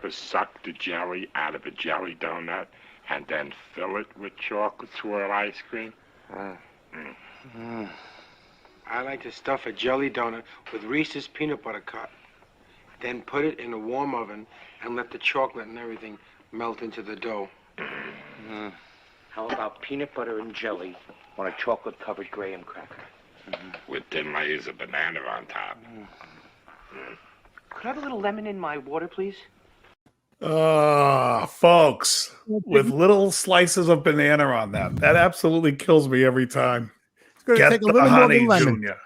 ever suck the jelly out of a jelly donut and then fill it with chocolate swirl ice cream? I like to stuff a jelly donut with Reese's peanut butter cup, then put it in a warm oven and let the chocolate and everything melt into the dough. How about peanut butter and jelly on a chocolate-covered graham cracker? With thin layers of banana on top. Could I have a little lemon in my water, please? Folks, with little slices of banana on that. That absolutely kills me every time. It's going to Get take a the little more honey, than lemon. Junior.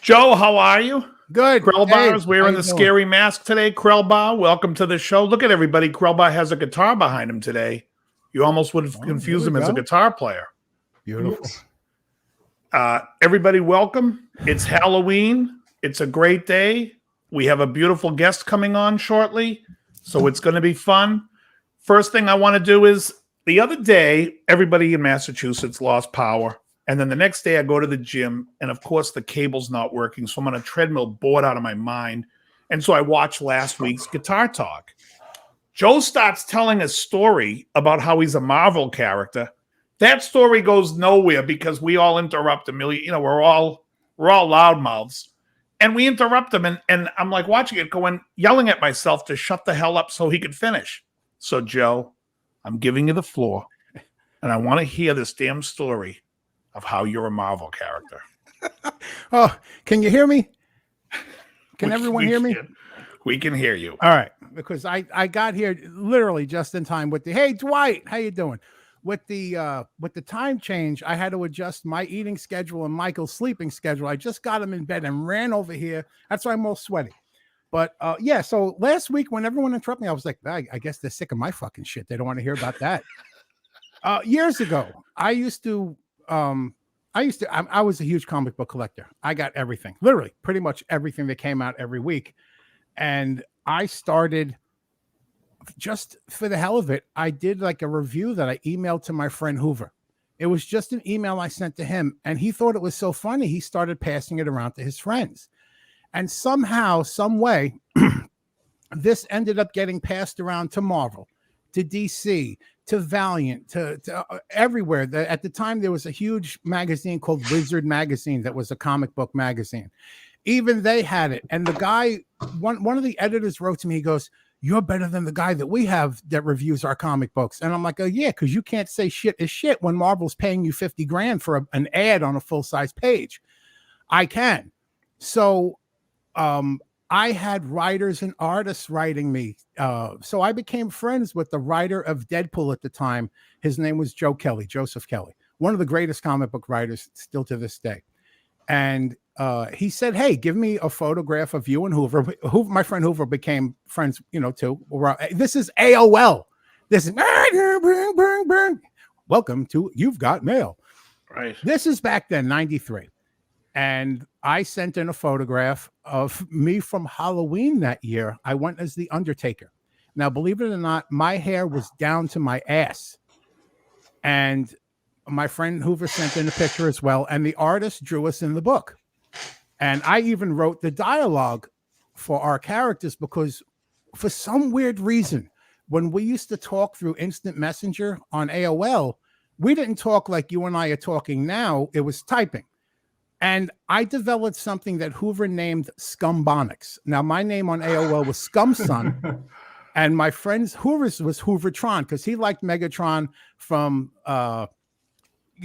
Joe, how are you? Good. Krelbar is wearing how the you doing? scary mask today. Krelbar, welcome to the show. Look at everybody. Krelbar has a guitar behind him today. You almost would have confused him as a guitar player. Beautiful. Everybody, welcome. It's Halloween. It's a great day. We have a beautiful guest coming on shortly, so it's going to be fun. First thing I want to do is, the other day, everybody in Massachusetts lost power. And then the next day I go to the gym, and of course the cable's not working. So I'm on a treadmill, bored out of my mind. And so I watched last week's Guitar Talk. Joe starts telling a story about how he's a Marvel character. That story goes nowhere because we all interrupt him. We're all loudmouths. And we interrupt him, and I'm like watching it going, yelling at myself to shut the hell up so he could finish. So Joe, I'm giving you the floor, and I want to hear this damn story of how you're a Marvel character. Oh, can you hear me? Can everyone hear me? We can hear you. All right, because I got here literally just in time with the, hey Dwight, how you doing? With the time change, I had to adjust my eating schedule and Michael's sleeping schedule. I just got him in bed and ran over here. That's why I'm all sweaty. But yeah, so last week when everyone interrupted me, I was like, I guess they're sick of my fucking shit. They don't want to hear about that. Years ago, I was a huge comic book collector. I got everything, literally pretty much everything that came out every week. And I started, just for the hell of it, I did like a review that I emailed to my friend Hoover. It was just an email I sent to him, and he thought it was so funny, he started passing it around to his friends. And somehow, some way, this ended up getting passed around to Marvel, to DC, to Valiant, to everywhere. At the time, there was a huge magazine called Wizard Magazine that was a comic book magazine. Even they had it. And the guy, one of the editors wrote to me, he goes, "You're better than the guy that we have that reviews our comic books." And I'm like, oh, yeah, because you can't say shit is shit when Marvel's paying you $50,000 for an ad on a full-size page. I can. So I had writers and artists writing me. So I became friends with the writer of Deadpool at the time. His name was Joseph Kelly, one of the greatest comic book writers still to this day. And he said, "Hey, give me a photograph of you and Hoover." My friend Hoover became friends, too. This is AOL. This is welcome to You've Got Mail. Right. This is back then, 93. And I sent in a photograph of me from Halloween that year. I went as the Undertaker. Now, believe it or not, my hair was down to my ass. And my friend Hoover sent in a picture as well. And the artist drew us in the book. And I even wrote the dialogue for our characters because for some weird reason, when we used to talk through Instant Messenger on AOL, we didn't talk like you and I are talking now. It was typing. And I developed something that Hoover named Scumbonics. Now, my name on AOL was Scumson. And my friend's Hoover's was Hoovertron because he liked Megatron from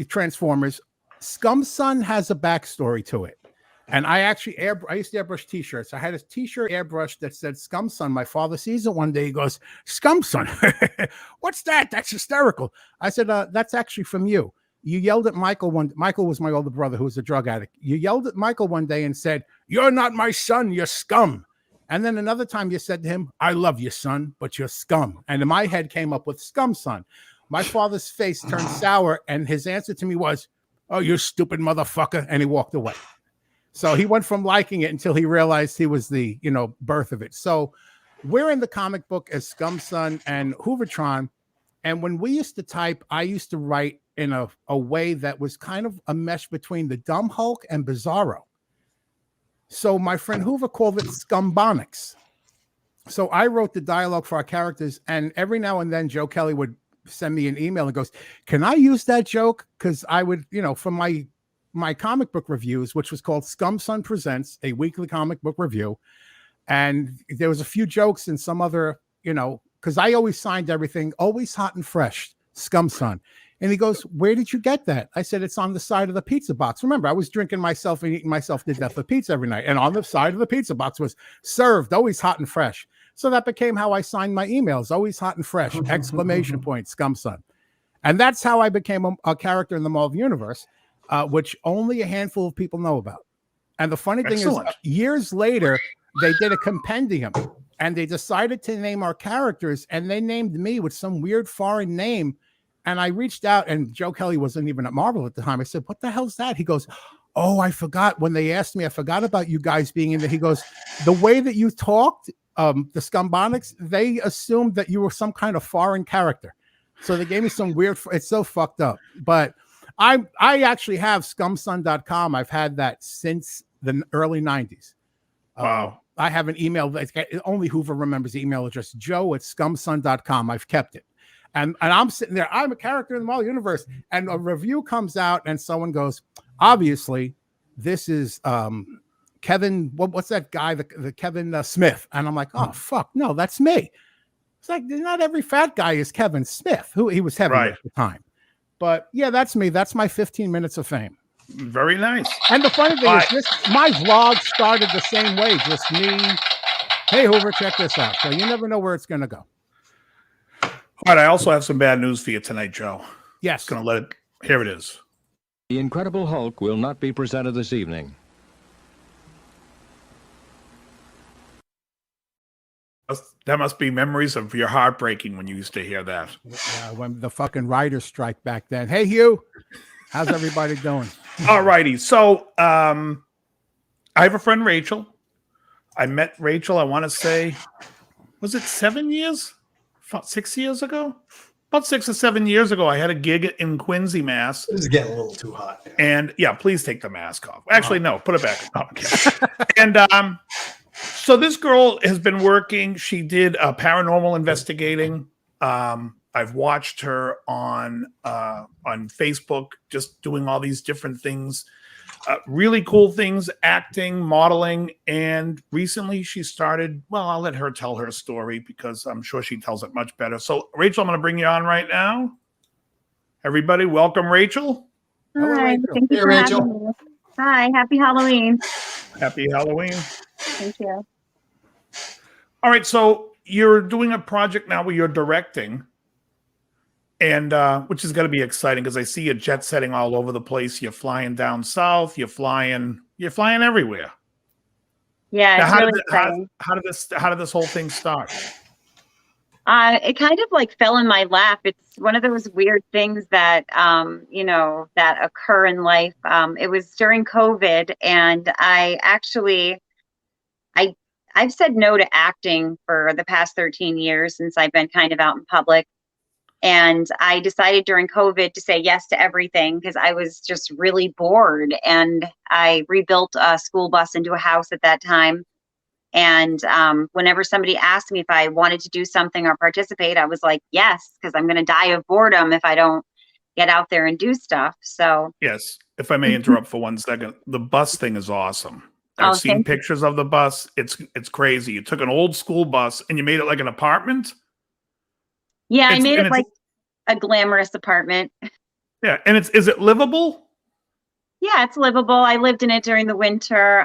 Transformers. Scumson has a backstory to it. And I used to airbrush t-shirts. I had a t-shirt airbrushed that said Scumson. My father sees it one day. He goes, "Scumson, what's that? That's hysterical." I said, "That's actually from you. You yelled at Michael Michael was my older brother who was a drug addict. You yelled at Michael one day and said, 'You're not my son, you're scum.' And then another time you said to him, 'I love you, son, but you're scum.'" And in my head came up with Scumson. My father's face turned sour, and his answer to me was, "Oh, you stupid motherfucker," and he walked away. So he went from liking it until he realized he was the, birth of it. So we're in the comic book as Scumson and Hoovertron. And when we used to type, I used to write in a way that was kind of a mesh between the Dumb Hulk and Bizarro. So my friend Hoover called it Scumbonics. So I wrote the dialogue for our characters, and every now and then Joe Kelly would send me an email and goes, "Can I use that joke?" Because I would, for my comic book reviews, which was called Scum Son Presents, a weekly comic book review, and there was a few jokes and some other, because I always signed everything, always hot and fresh, Scum Son. And he goes, "Where did you get that?" I said, "It's on the side of the pizza box." Remember, I was drinking myself and eating myself to death with pizza every night. And on the side of the pizza box was served, always hot and fresh. So that became how I signed my emails, always hot and fresh, exclamation point, Scum Son. And that's how I became a character in the Marvel Universe, which only a handful of people know about. And the funny thing is, years later, they did a compendium and they decided to name our characters, and they named me with some weird foreign name. And I reached out, and Joe Kelly wasn't even at Marvel at the time. I said, "What the hell's that?" He goes, "Oh, I forgot. When they asked me, I forgot about you guys being in there." He goes, "The way that you talked, the Scumbonics, they assumed that you were some kind of foreign character. So they gave me some weird, it's so fucked up." But I actually have scumson.com. I've had that since the early 90s. Wow. I have an email. Only Hoover remembers the email address, joe@scumson.com. I've kept it. And I'm sitting there, I'm a character in the Marvel Universe, and a review comes out and someone goes, "Obviously, this is Kevin, what's that guy, the Kevin Smith?" And I'm like, "Oh, fuck, no, that's me." It's like, not every fat guy is Kevin Smith, who he was heavy at the time. But yeah, that's me. That's my 15 minutes of fame. Very nice. And the funny thing is, my vlog started the same way, just me. Hey, Hoover, check this out. So you never know where it's going to go. All right, I also have some bad news for you tonight, Joe. Yes. Going to let it, here it is. The Incredible Hulk will not be presented this evening. That must be memories of your heartbreaking when you used to hear that. When the fucking writers strike back then. Hey, Hugh, how's everybody doing? All righty. So I have a friend, Rachel. I met Rachel, I want to say, was it 7 years? 6 years ago? About 6 or 7 years ago, I had a gig in Quincy, Mass. This is getting a little too hot. And yeah, please take the mask off. Actually, no, put it back. Oh, okay. And so this girl has been working. She did paranormal investigating. I've watched her on Facebook, just doing all these different things, really cool things, acting, modeling. And recently she started, well, I'll let her tell her story because I'm sure she tells it much better. So Rachel, I'm going to bring you on right now. Everybody, welcome Rachel. Hi, thank you for having me. Hi, happy Halloween. Happy Halloween. Thank you. All right, so you're doing a project now where you're directing, and which is going to be exciting because I see you jet setting all over the place. You're flying down south. You're flying everywhere. Yeah, now, it's really exciting. How did this whole thing start? It kind of like fell in my lap. It's one of those weird things that that occur in life. It was during COVID, and I've said no to acting for the past 13 years since I've been kind of out in public. And I decided during COVID to say yes to everything because I was just really bored. And I rebuilt a school bus into a house at that time. And whenever somebody asked me if I wanted to do something or participate, I was like, yes, because I'm going to die of boredom if I don't get out there and do stuff. So yes, if I may interrupt for 1 second, the bus thing is awesome. I've seen pictures of the bus. It's crazy. You took an old school bus and you made it like an apartment. Yeah, I made it like a glamorous apartment. Yeah, and is it livable? Yeah, it's livable. I lived in it during the winter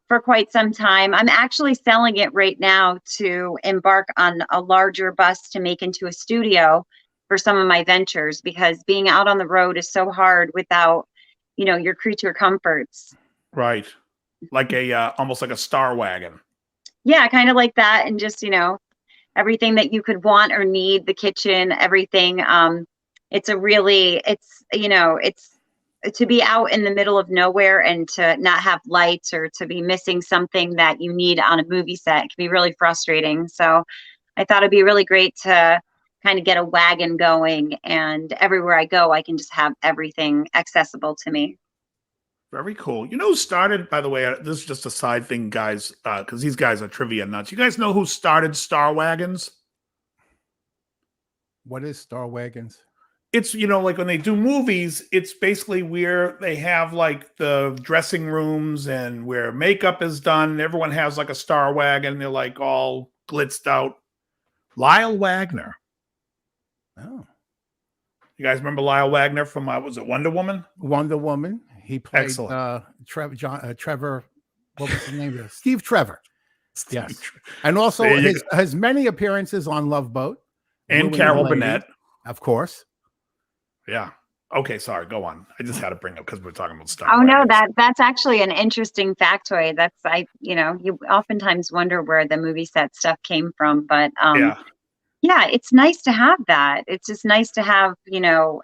for quite some time. I'm actually selling it right now to embark on a larger bus to make into a studio for some of my ventures because being out on the road is so hard without, your creature comforts. Right. Like almost like a Star Wagon. Yeah, kind of like that. And just, everything that you could want or need, the kitchen, everything. It's to be out in the middle of nowhere and to not have lights or to be missing something that you need on a movie set can be really frustrating. So I thought it'd be really great to kind of get a wagon going, and everywhere I go, I can just have everything accessible to me. Very cool. You know who started, by the way, this is just a side thing, guys, because these guys are trivia nuts. You guys know who started Star Wagons? What is Star Wagons? It's, like when they do movies, it's basically where they have like the dressing rooms and where makeup is done. Everyone has like a Star Wagon. They're like all glitzed out. Lyle Wagner. Oh. You guys remember Lyle Wagner from, was it Wonder Woman? Wonder Woman. He played Excellent. Trevor. What was his name? Steve Trevor. Yes. Trevor. And also his many appearances on Love Boat. And Carol Burnett. Of course. Yeah. Okay, sorry. Go on. I just had to bring up because we're talking about Star Oh Wagons. no, that's actually an interesting factoid. You oftentimes wonder where the movie set stuff came from, but yeah, it's nice to have that. It's just nice to have,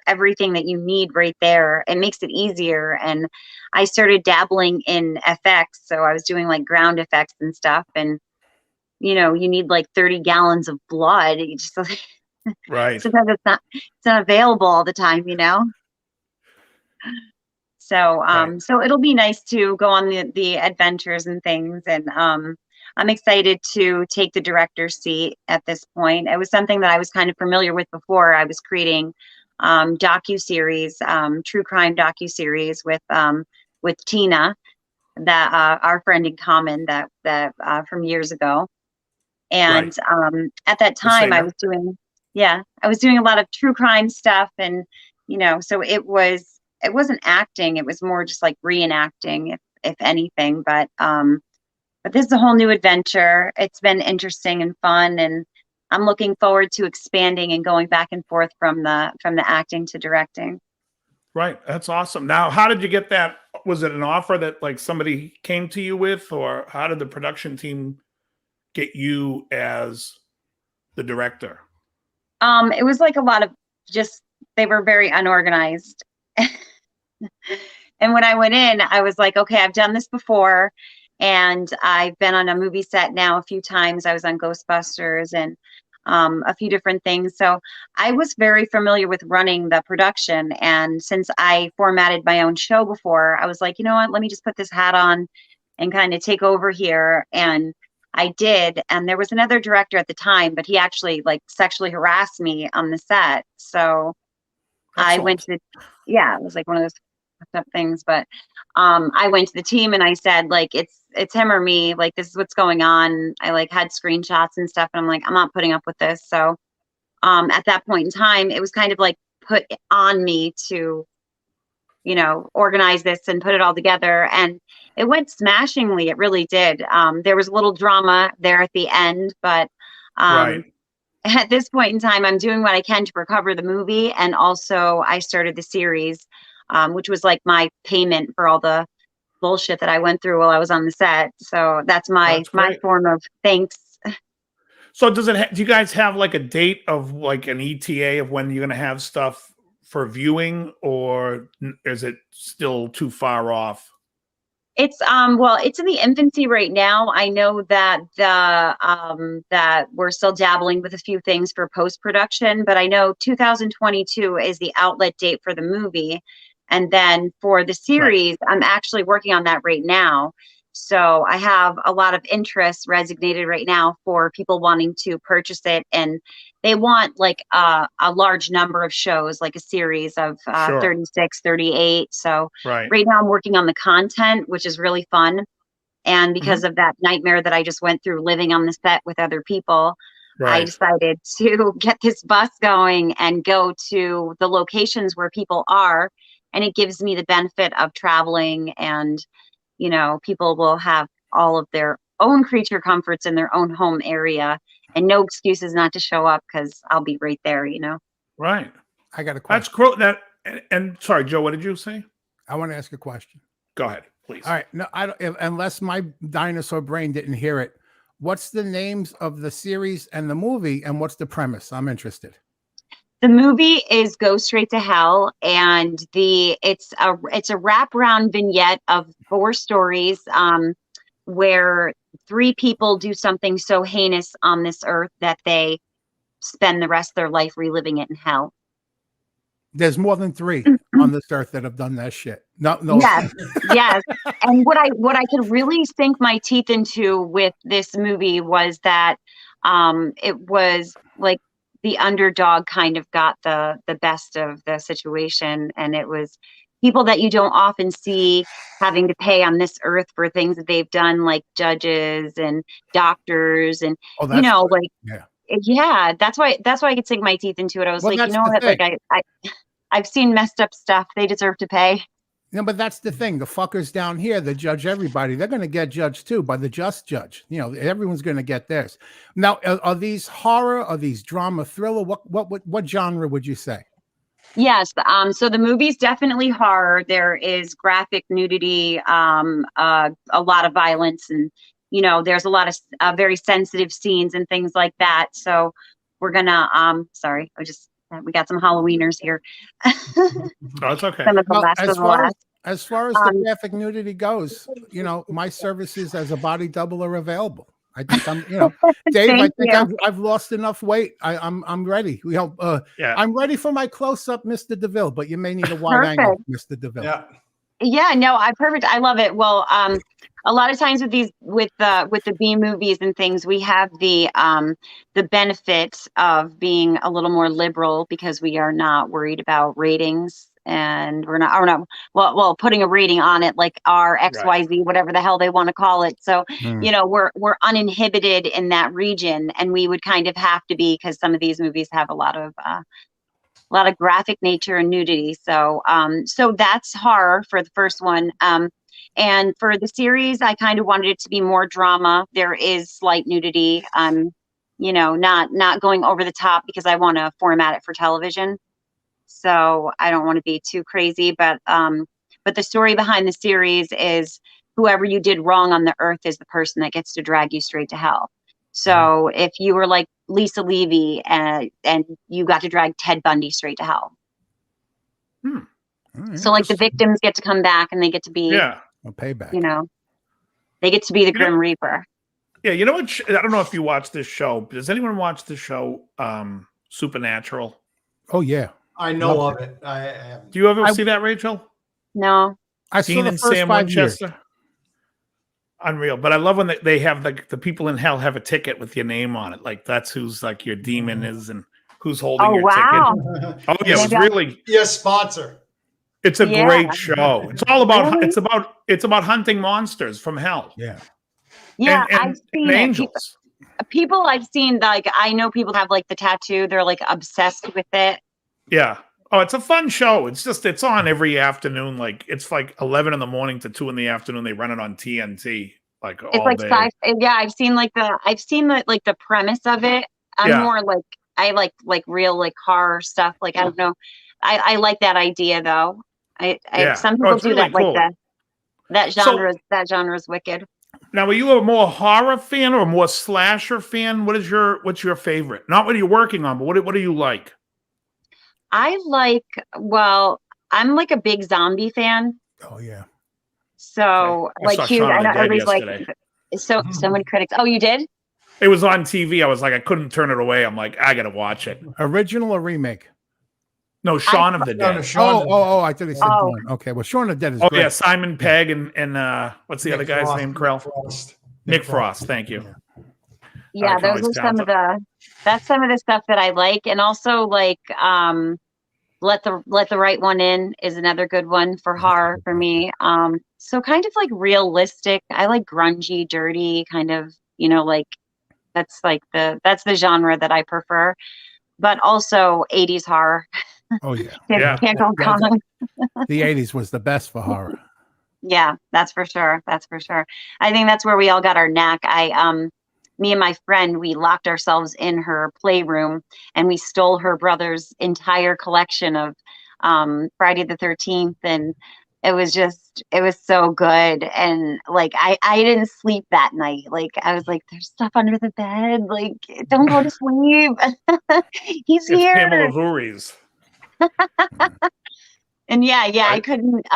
everything that you need right there. It makes it easier. And I started dabbling in FX, so I was doing like ground effects and stuff. And you need like 30 gallons of blood. You just right. Sometimes it's not available all the time, So, so it'll be nice to go on the adventures and things. And I'm excited to take the director's seat at this point. It was something that I was kind of familiar with before. I was creating docuseries, true crime docuseries with Tina, that our friend in common that from years ago. And at that time I was doing a lot of true crime stuff, and so it wasn't acting, it was more just like reenacting if anything, but this is a whole new adventure. It's been interesting and fun, and I'm looking forward to expanding and going back and forth from the acting to directing. Right. That's awesome. Now, how did you get that? Was it an offer that like somebody came to you with, or how did the production team get you as the director? It was like a lot of they were very unorganized. And when I went in, I was like, okay, I've done this before. And I've been on a movie set now a few times. I was on Ghostbusters and a few different things. So I was very familiar with running the production. And since I formatted my own show before, I was like, you know what, let me just put this hat on and kind of take over here. And I did. And there was another director at the time, but he actually like sexually harassed me on the set. So I went to, it was like one of those fucked up things, but I went to the team and I said, like, it's him or me, like, this is what's going on. I like had screenshots and stuff, and I'm like, I'm not putting up with this. So at that point in time, it was kind of like put on me to, organize this and put it all together. And it went smashingly. It really did. There was a little drama there at the end, but at this point in time, I'm doing what I can to recover the movie. And also I started the series, which was like my payment for all the bullshit that I went through while I was on the set. So that's my form of thanks. So do you guys have like a date of like an ETA of when you're going to have stuff for viewing, or is it still too far off? It's it's in the infancy right now. I know that that we're still dabbling with a few things for post-production, but I know 2022 is the outlet date for the movie. And then for the series, I'm actually working on that right now. So I have a lot of interest resignated right now for people wanting to purchase it, and they want like a large number of shows, like a series of 36, 38. So right now I'm working on the content, which is really fun. And because of that nightmare that I just went through living on the set with other people, I decided to get this bus going and go to the locations where people are. And it gives me the benefit of traveling, and people will have all of their own creature comforts in their own home area, and no excuses not to show up because I'll be right there, Right. I got a question. That's cool. And sorry, Joe, what did you say? I want to ask a question. Go ahead, please. All right. No, I don't, unless my dinosaur brain didn't hear it. What's the names of the series and the movie, and what's the premise? I'm interested. The movie is Go Straight to Hell, and it's a wraparound vignette of 4 stories where 3 people do something so heinous on this earth that they spend the rest of their life reliving it in hell. There's more than 3. on this earth that have done that shit. No. Yes, yes. And what I could really sink my teeth into with this movie was that it was like the underdog kind of got the best of the situation, and it was people that you don't often see having to pay on this earth for things that they've done, like judges and doctors, and that's good. like Yeah. Yeah, that's why I could sink my teeth into it. I was like, you know what, like I've seen messed up stuff. They deserve to pay. No, but that's the thing. The fuckers down here that judge everybody, they're going to get judged too by the just judge. Everyone's going to get theirs. Now, are these horror? Are these drama, thriller? What genre would you say? Yes. So the movie's definitely horror. There is graphic nudity, a lot of violence, and there's a lot of very sensitive scenes and things like that. So we're gonna sorry, we got some Halloweeners here. Oh, it's okay. Some of the last as of the last. As far as the graphic nudity goes, my services as a body double are available. I think I'm, Dave. I think I've lost enough weight. I'm ready. I'm ready for my close up, Mr. DeVille. But you may need a wide angle, Mr. DeVille. Yeah. Yeah, no, perfect. I love it. Well, a lot of times with the B movies and things, we have the benefit of being a little more liberal because we are not worried about ratings, and we're not putting a rating on it like R, X, Y, Z, whatever the hell they want to call it. So we're uninhibited in that region, and we would kind of have to be, because some of these movies have a lot of graphic nature and nudity. So that's horror for the first one. And for the series, I kind of wanted it to be more drama. There is slight nudity. Not going over the top because I want to format it for television. So I don't want to be too crazy, but the story behind the series is whoever you did wrong on the earth is the person that gets to drag you straight to hell. So if you were like Lisa Levy and you got to drag Ted Bundy straight to hell. So like the victims get to come back and they get to be a payback. They get to be the Grim Reaper. Yeah, you know what? I don't know if you watch this show. Does anyone watch the show Supernatural? Oh yeah, I know of it. I haven't. Do you ever see that, Rachel? No. I saw the first 5 years. Unreal. But I love when they have the people in hell have a ticket with your name on it. Like that's who's like your demon is and who's holding your ticket. Oh yeah, it's really sponsor. It's a great show. It's all about it's about hunting monsters from hell. Yeah. Yeah, and I've seen angels. People I've seen, like I know people have like the tattoo. They're like obsessed with it. Yeah. Oh, it's a fun show. It's on every afternoon. Like it's like 11 in the morning to 2 in the afternoon. They run it on TNT like all like day. Yeah, I've seen the premise of it. I'm more like I like real like horror stuff. Like I don't know. I like that idea though. Some people do really that cool. like that genre is wicked. Now, are you a more horror fan or a more slasher fan? What's your favorite? Not what you're working on, but what do you like? I'm like a big zombie fan. Oh yeah. So okay. like huge. I know everybody's yesterday. Like so many critics. Oh, you did? It was on TV. I was like, I couldn't turn it away. I'm like, I gotta watch it. Original or remake? No, Shaun of the Dead. I thought he said one. Okay, well, Shaun of the Dead is great. Yeah, Simon Pegg and what's the other guy's name? Krell? Nick Frost. Thank you. Yeah, those are some of the stuff that I like, and also like Let the Right One In is another good one for horror for me. So kind of like realistic. I like grungy, dirty kind of, like that's the genre that I prefer. But also 80s horror. Oh yeah. Can't go wrong. The 80s was the best for horror. Yeah, that's for sure. I think that's where we all got our knack. Me and my friend, we locked ourselves in her playroom and we stole her brother's entire collection of Friday the 13th. And it was so good. And like, I didn't sleep that night. Like, I was like, there's stuff under the bed. Like, don't go to sleep. It's here. Pamela Voorhees. And I couldn't,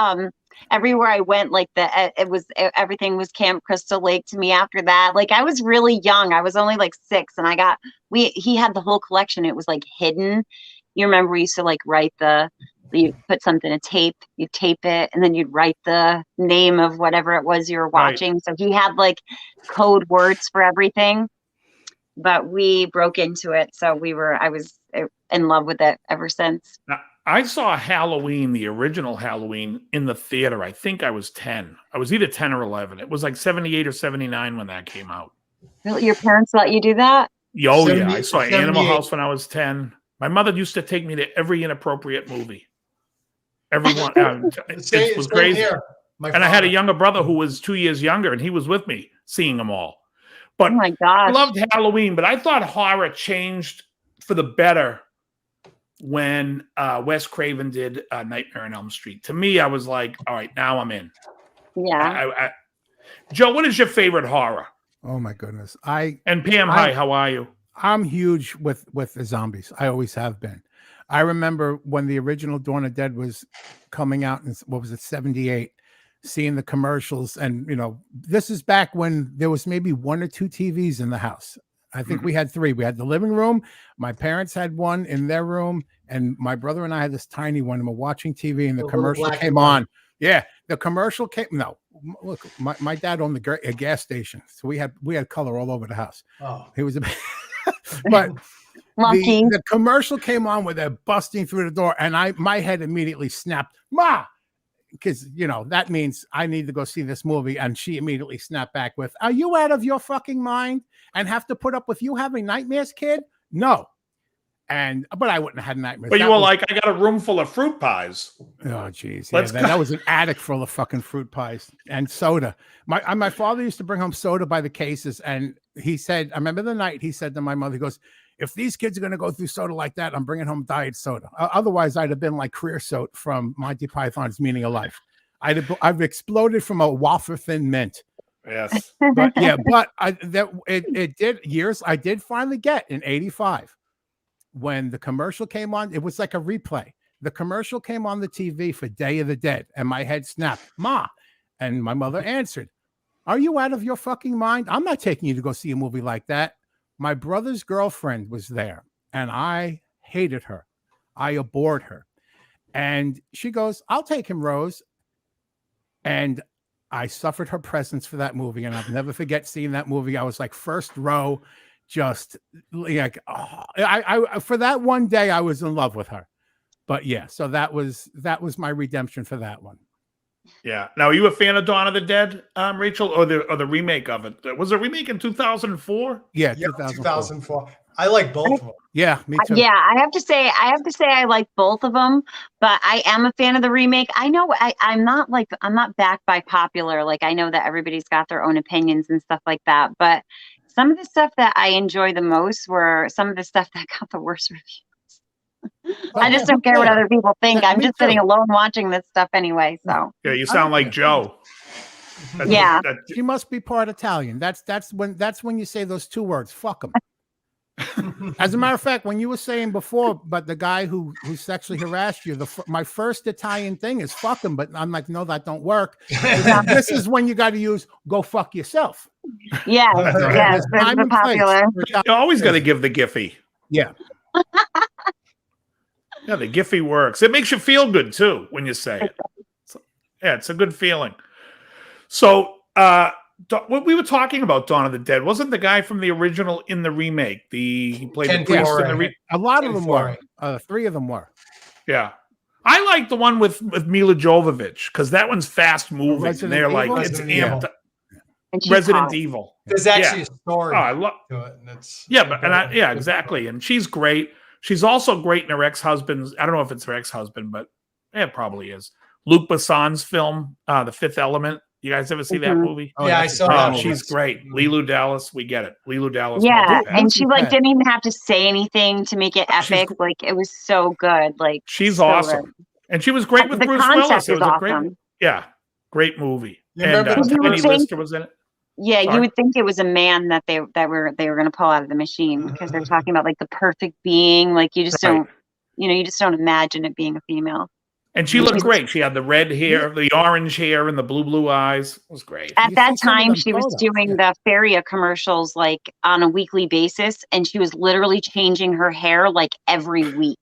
everywhere I went, like everything was Camp Crystal Lake to me after that. Like I was really young. I was only like 6 and he had the whole collection. It was like hidden. You remember we used to like write the you'd put something to tape, you'd tape it, and then you'd write the name of whatever it was you were watching. So he had like code words for everything, but we broke into it. So I was in love with it ever since. Now, I saw Halloween, the original Halloween, in the theater. I think I was 10. I was either 10 or 11. It was like 78 or 79 when that came out. Really? Your parents let you do that? Oh, yeah. I saw Animal 78. House when I was 10. My mother used to take me to every inappropriate movie. Everyone. It was crazy. And I had a younger brother who was 2 years younger, and he was with me seeing them all. But Oh my I gosh. loved Halloween, but I thought horror changed for the better when Wes Craven did Nightmare on Elm Street. To me, I was like, all right, now I'm in. Yeah. Joe, what is your favorite horror? Oh my goodness. And Pam, hi, how are you? I'm huge with the zombies. I always have been. I remember when the original Dawn of the Dead was coming out in, what was it, 78, seeing the commercials. And, you know, this is back when there was maybe 1 or 2 TVs in the house. I think we had 3. We had the living room. My parents had one in their room. And my brother and I had this tiny one. And we're watching TV and the commercial came on. Yeah, the commercial came. No, look, my dad owned a gas station. So we had color all over the house. Oh. He was a but Lucky. the commercial came on with it busting through the door, and my head immediately snapped, Ma, because you know that means I need to go see this movie. And she immediately snapped back with, "Are you out of your fucking mind and have to put up with you having nightmares, kid?" No. But I wouldn't have had nightmares. But you were like, I got a room full of fruit pies. Oh, geez. Let's Yeah, go. that was an attic full of fucking fruit pies and soda. My father used to bring home soda by the cases. And he said, I remember the night he said to my mother, he goes, "If these kids are going to go through soda like that, I'm bringing home diet soda. Otherwise, I'd have been like creosote from Monty Python's Meaning of Life. I've exploded from a wafer thin mint." Yes. But yeah, but it did years. I did finally get in 85 when the commercial came on. It was like a replay. The commercial came on the TV for Day of the Dead, and my head snapped, "Ma," and my mother answered, "Are you out of your fucking mind? I'm not taking you to go see a movie like that." My brother's girlfriend was there, and I hated her. I abhorred her. And she goes, "I'll take him, Rose." And I suffered her presence for that movie, and I'll never forget seeing that movie. I was like first row, just like, oh, I for that one day I was in love with her. But yeah, so that was my redemption for that one. Yeah. Now, are you a fan of Dawn of the Dead, Rachel, or the remake of it? Was it a remake in 2004? Yeah, Yep, 2004. 2004. I like both of them. Yeah, me too. Yeah, I have to say I like both of them, but I am a fan of the remake. I know I'm not backed by popular. Like, I know that everybody's got their own opinions and stuff like that, but some of the stuff that I enjoy the most were some of the stuff that got the worst reviews. I just don't care what other people think. I'm just sitting alone watching this stuff anyway. So Yeah, you sound like Joe. Yeah. She must be part Italian. That's when you say those 2 words, fuck them. As a matter of fact, when you were saying before, but the guy who sexually harassed you, my first Italian thing is fuck him, but I'm like, no, that don't work. This is when you got to use go fuck yourself. Yeah, yes, Time the and place popular. for You always got to give the Giphy. Yeah. Yeah, the Giphy works. It makes you feel good too when you say it. Yeah, it's a good feeling. So, what we were talking about, Dawn of the Dead, wasn't the guy from the original in the remake? He played the priest in the a lot of them Florey. were. 3 of them were. Yeah, I like the one with Mila Jovovich because that one's fast moving. Resident And they're like Evil? it's Resident Evil. amped. And she's Resident hot. Evil. There's actually a story Oh, I love. to it. And it's Yeah, exactly. And she's great. She's also great in her ex-husband's. I don't know if it's her ex-husband, but it probably is. Luc Besson's film, The Fifth Element. You guys ever see that movie? Oh, Yeah, I that's saw a that Oh, movie. she's great. Lilu Dallas, we get it. Lilu Dallas. Yeah, multipass. and she like Multipass. didn't even have to say anything to make it She's epic. Like, it was so good. Like, She's so awesome. good. And she was great with The Bruce concept Willis. It is was a great, awesome. great movie. You And remember the- Tiny You would Lister was in it. Yeah, Sorry. you would think it was a man that they were going to pull out of the machine because they're talking about like the perfect being. Like, you just Right. don't, you just don't imagine it being a female. And she looked great. She had the red hair, the orange hair, and the blue eyes. It was great. At You that see some of time, them she was photos, doing the Feria commercials like on a weekly basis, and she was literally changing her hair like every week.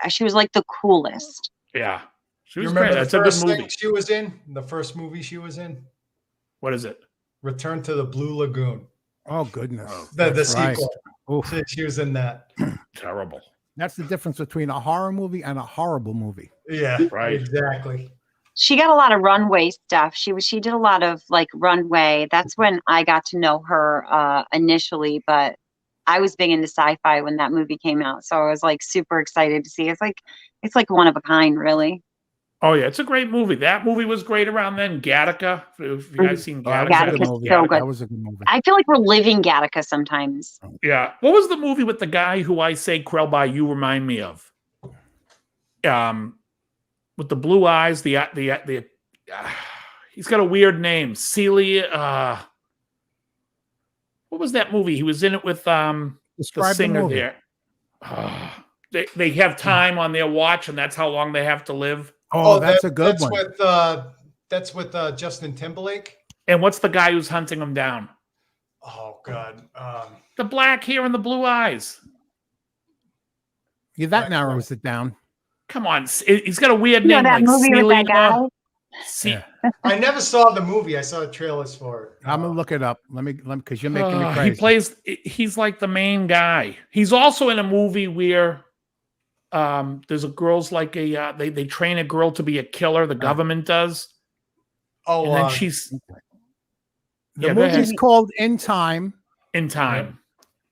She was like the coolest. Yeah. She You was remember great. the That's a good first movie. thing she was in? The first movie she was in? What is it? Return to the Blue Lagoon. Oh goodness, Oh, The that's right. sequel. Oof. She was in that. Terrible. That's the difference between a horror movie and a horrible movie. Yeah, Right. exactly. She got a lot of runway stuff. She did a lot of like runway. That's when I got to know her initially, but I was big into sci-fi when that movie came out. So I was like super excited to see. It's like one of a kind, really. Oh yeah, it's a great movie. That movie was great around then. Gattaca. If you guys seen Oh, that Gattaca, was a good Gattaca's movie. so good. That was a good movie. I feel like we're living Gattaca sometimes. yeah. What was the movie with the guy who I say Krelbar you remind me of? With the blue eyes, he's got a weird name. Celia. What was that movie? He was in it with the Describe the singer movie. there. They have time on their watch, and that's how long they have to live. Oh, that's a good one. That's with Justin Timberlake. And what's the guy who's hunting them down? Oh God. The black hair and the blue eyes. Yeah, that narrows it down. Come on, he's got a weird You know name. that like movie with that guy? Celia. I never saw the movie. I saw the trailers for it. I'm gonna look it up. Let me because you're making me crazy. He plays. He's like the main guy. He's also in a movie where there's a girl's like a they train a girl to be a killer. The government does. Oh, and then she's the movie's called In Time. In Time.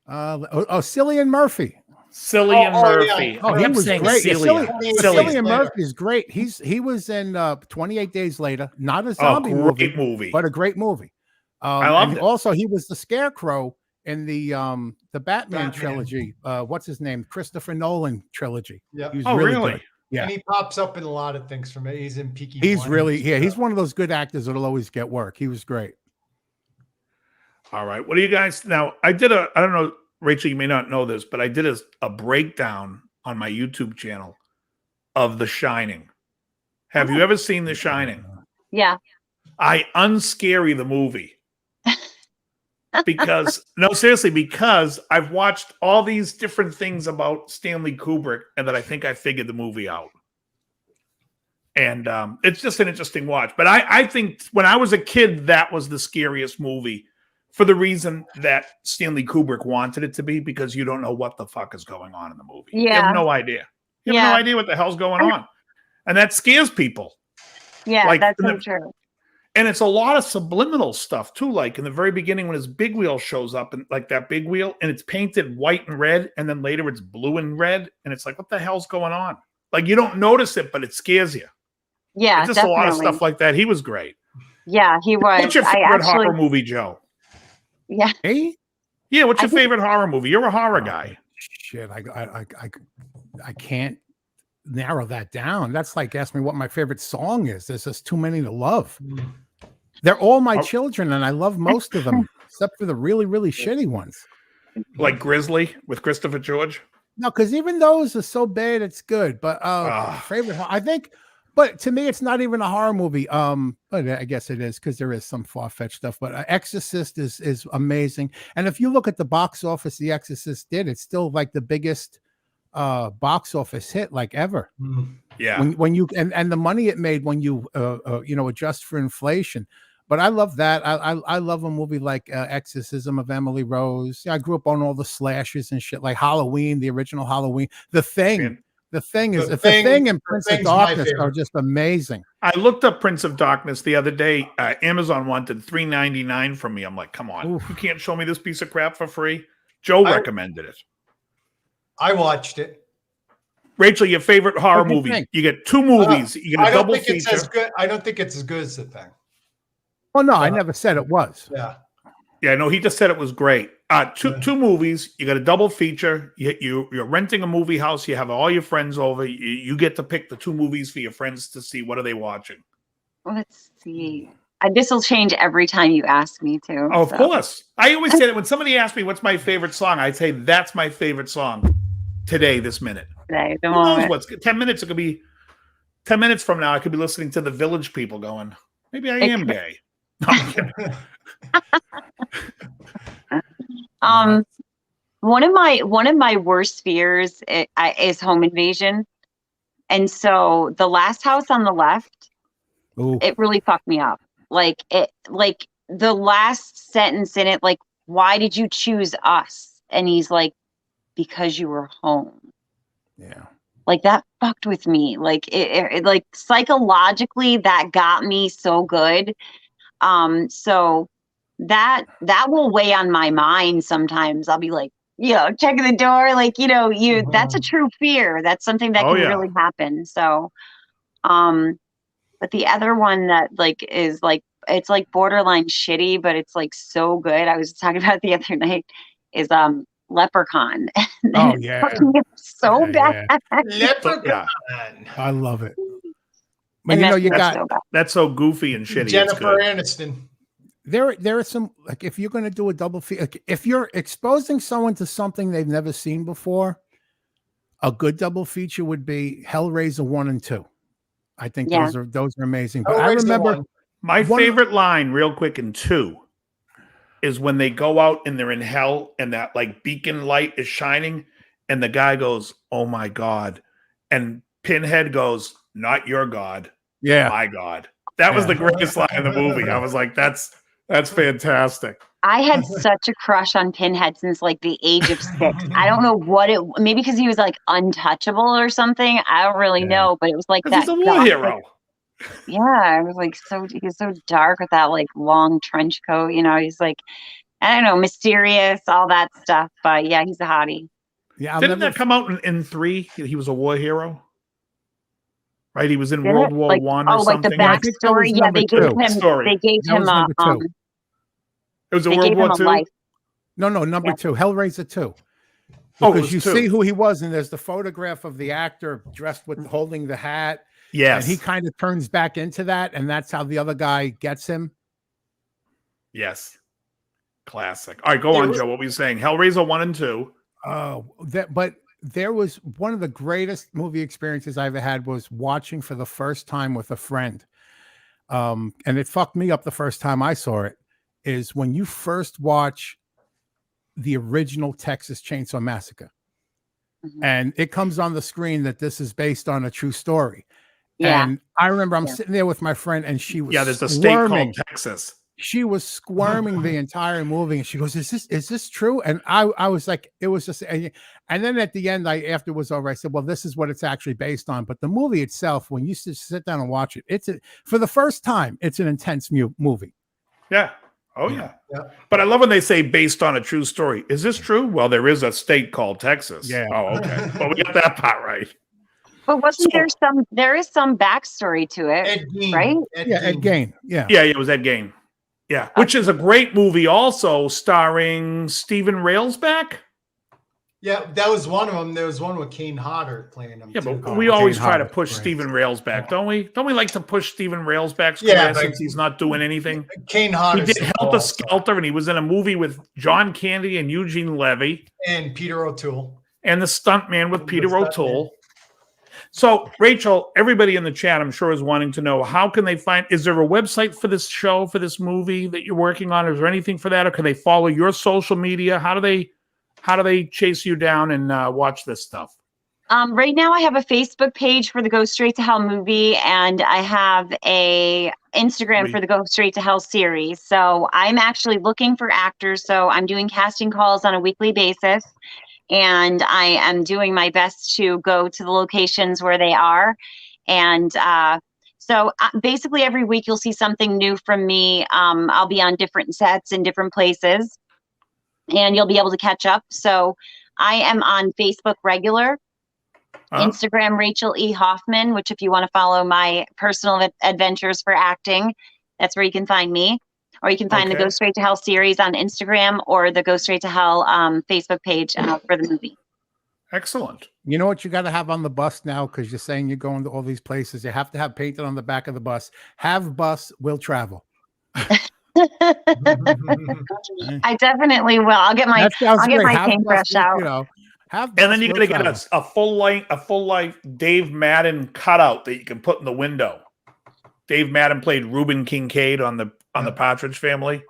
Cillian Murphy. Cillian Murphy. Yeah. Oh, he was great. Cillian Murphy Murphy is great. He was in 28 Days Later. Not a zombie movie, but a great movie. I loved it. Also, he was the Scarecrow in the Batman trilogy. What's his name? Christopher Nolan trilogy. Yeah. He was really good. Yeah. And he pops up in a lot of things for me. He's in Peaky He's Blinders. he's one of those good actors that'll always get work. He was great. All right. What do you guys now? I don't know, Rachel, you may not know this, but I did a breakdown on my YouTube channel of The Shining. Have you ever seen The Shining? Yeah. I unscary the movie. Because I've watched all these different things about Stanley Kubrick and that I think I figured the movie out. And it's just an interesting watch. But I think when I was a kid, that was the scariest movie for the reason that Stanley Kubrick wanted it to be, because you don't know what the fuck is going on in the movie. Yeah. You have no idea. You have no idea what the hell's going on. And that scares people. Yeah, like, that's so true. And it's a lot of subliminal stuff too. Like in the very beginning when his big wheel shows up, and like that big wheel, and it's painted white and red, and then later it's blue and red, and it's like, what the hell's going on? Like you don't notice it, but it scares you. Yeah, it's just a lot of stuff like that. He was great. Yeah, he was. What's your favorite horror movie, Joe? Yeah. Hey? Yeah, what's your favorite horror movie? You're a horror guy. Shit, I can't narrow that down. That's like asking me what my favorite song is. There's just too many to love. They're all my children, and I love most of them, except for the really, really shitty ones. Like Grizzly with Christopher George? No, because even those are so bad, it's good. But favorite, I think. But to me, it's not even a horror movie. But I guess it is because there is some far-fetched stuff. But Exorcist is amazing. And if you look at the box office The Exorcist did, it's still like the biggest box office hit like ever. Yeah. When you and the money it made when you adjust for inflation. But I love that. I love a movie like Exorcism of Emily Rose. Yeah, I grew up on all the slashes and shit like Halloween, the original Halloween, The Thing. Man. The Thing and Prince of Darkness are just amazing. I looked up Prince of Darkness the other day. Amazon wanted $3.99 from me. I'm like, come on, you can't show me this piece of crap for free. Joe recommended it. I watched it. Rachel, your favorite horror movie? You get two movies. You get a double feature. It's as good. I don't think it's as good as The Thing. Well, no, I never said it was. Yeah, no, he just said it was great. Two movies. You got a double feature. You're renting a movie house. You have all your friends over. You get to pick the two movies for your friends to see. What are they watching? Let's see. This will change every time you ask me to. Oh, of course. I always say that when somebody asks me what's my favorite song, I say that's my favorite song today, this minute. Today, the Who knows moment. what's 10 minutes? It could be 10 minutes from now. I could be listening to the Village People going, maybe I am gay. No, I'm kidding. One of my worst fears is home invasion. And so the last house on the left, Ooh. it really fucked me up. Like the last sentence in it, like, why did you choose us? And he's like, because you were home. Yeah. Like that fucked with me. Like it like psychologically that got me so good. So that will weigh on my mind sometimes. I'll be like, checking the door, like, that's a true fear. That's something that can really happen. So, but the other one that like is like, it's like borderline shitty, but it's like so good. I was talking about it the other night is Leprechaun. Oh yeah. So bad. Leprechaun. I love it. But you got so that's so goofy and shitty. Jennifer Aniston. There are some, like, if you're going to do a double feature, like, if you're exposing someone to something they've never seen before, a good double feature would be Hellraiser 1 and 2. I think those are amazing. But I remember my favorite line, real quick, in 2 is when they go out and they're in hell and that like beacon light is shining and the guy goes, "Oh my God," and Pinhead goes, "Not your God, my God." That was the greatest line in the movie. I was like, that's fantastic. I had such a crush on Pinhead since like the age of 6. I don't know maybe because he was like untouchable or something. I don't really know, but it was like that. He's a war hero. Yeah, I was like he was so dark with that like long trench coat. He's like, I don't know, mysterious, all that stuff. But yeah, he's a hottie. Yeah, didn't that come out in 3? He was a war hero. Right, he was in World War One or something. The backstory. Yeah, they gave him. They gave him a. It was a World War II. No, number 2, Hellraiser 2. Because you see who he was, and there's the photograph of the actor dressed with holding the hat. Yes, and he kind of turns back into that, and that's how the other guy gets him. Yes, classic. All right, go on, Joe. What were you saying? Hellraiser 1 and 2. Oh, but there was one of the greatest movie experiences I ever had was watching for the first time with a friend. And it fucked me up the first time I saw it, is when you first watch the original Texas Chainsaw Massacre. Mm-hmm. And it comes on the screen that this is based on a true story. Yeah. And I remember I'm sitting there with my friend and she was there's a state called Texas. She was squirming the entire movie, and she goes, "Is this true?" And I was like, it was just, and then at the end, after it was over, I said, "Well, this is what it's actually based on." But the movie itself, when you sit down and watch it, for the first time, it's an intense movie. Yeah. Oh yeah. But I love when they say based on a true story. Is this true? Well, there is a state called Texas. Yeah. Oh, okay. Well, we got that part right. But there is some backstory to it, Ed Gein, right? Ed Gein. Yeah. Yeah, it was Ed Gein. Yeah, which is a great movie also starring Stephen Railsback. Yeah, that was one of them. There was one with Kane Hodder playing him. Yeah, too. but we always try to push Stephen Railsback, don't we? Don't we like to push Stephen Railsback's career since he's not doing anything? Kane Hodder. He did Helter Skelter, and he was in a movie with John Candy and Eugene Levy. And Peter O'Toole. And the stuntman with Peter O'Toole. So, Rachel, everybody in the chat, I'm sure, is wanting to know, how can they find, is there a website for this show, for this movie that you're working on? Is there anything for that? Or can they follow your social media? How do they chase you down and watch this stuff? Right now I have a Facebook page for the Go Straight to Hell movie, and I have a Instagram for the Go Straight to Hell series. So I'm actually looking for actors. So I'm doing casting calls on a weekly basis. And I am doing my best to go to the locations where they are. And so basically every week you'll see something new from me. I'll be on different sets in different places, and you'll be able to catch up. So I am on Facebook regular, Instagram Rachel E Hoffman, which if you want to follow my personal adventures for acting, that's where you can find me. Or you can find the Go Straight to Hell series on Instagram or the Go Straight to Hell Facebook page for the movie. Excellent. You know what you got to have on the bus now, because you're saying you're going to all these places. You have to have painted on the back of the bus. Have bus, will travel. I definitely will. I'll get my paintbrush out. And then you got to get a full length Dave Madden cutout that you can put in the window. Dave Madden played Reuben Kincaid on the Partridge Family.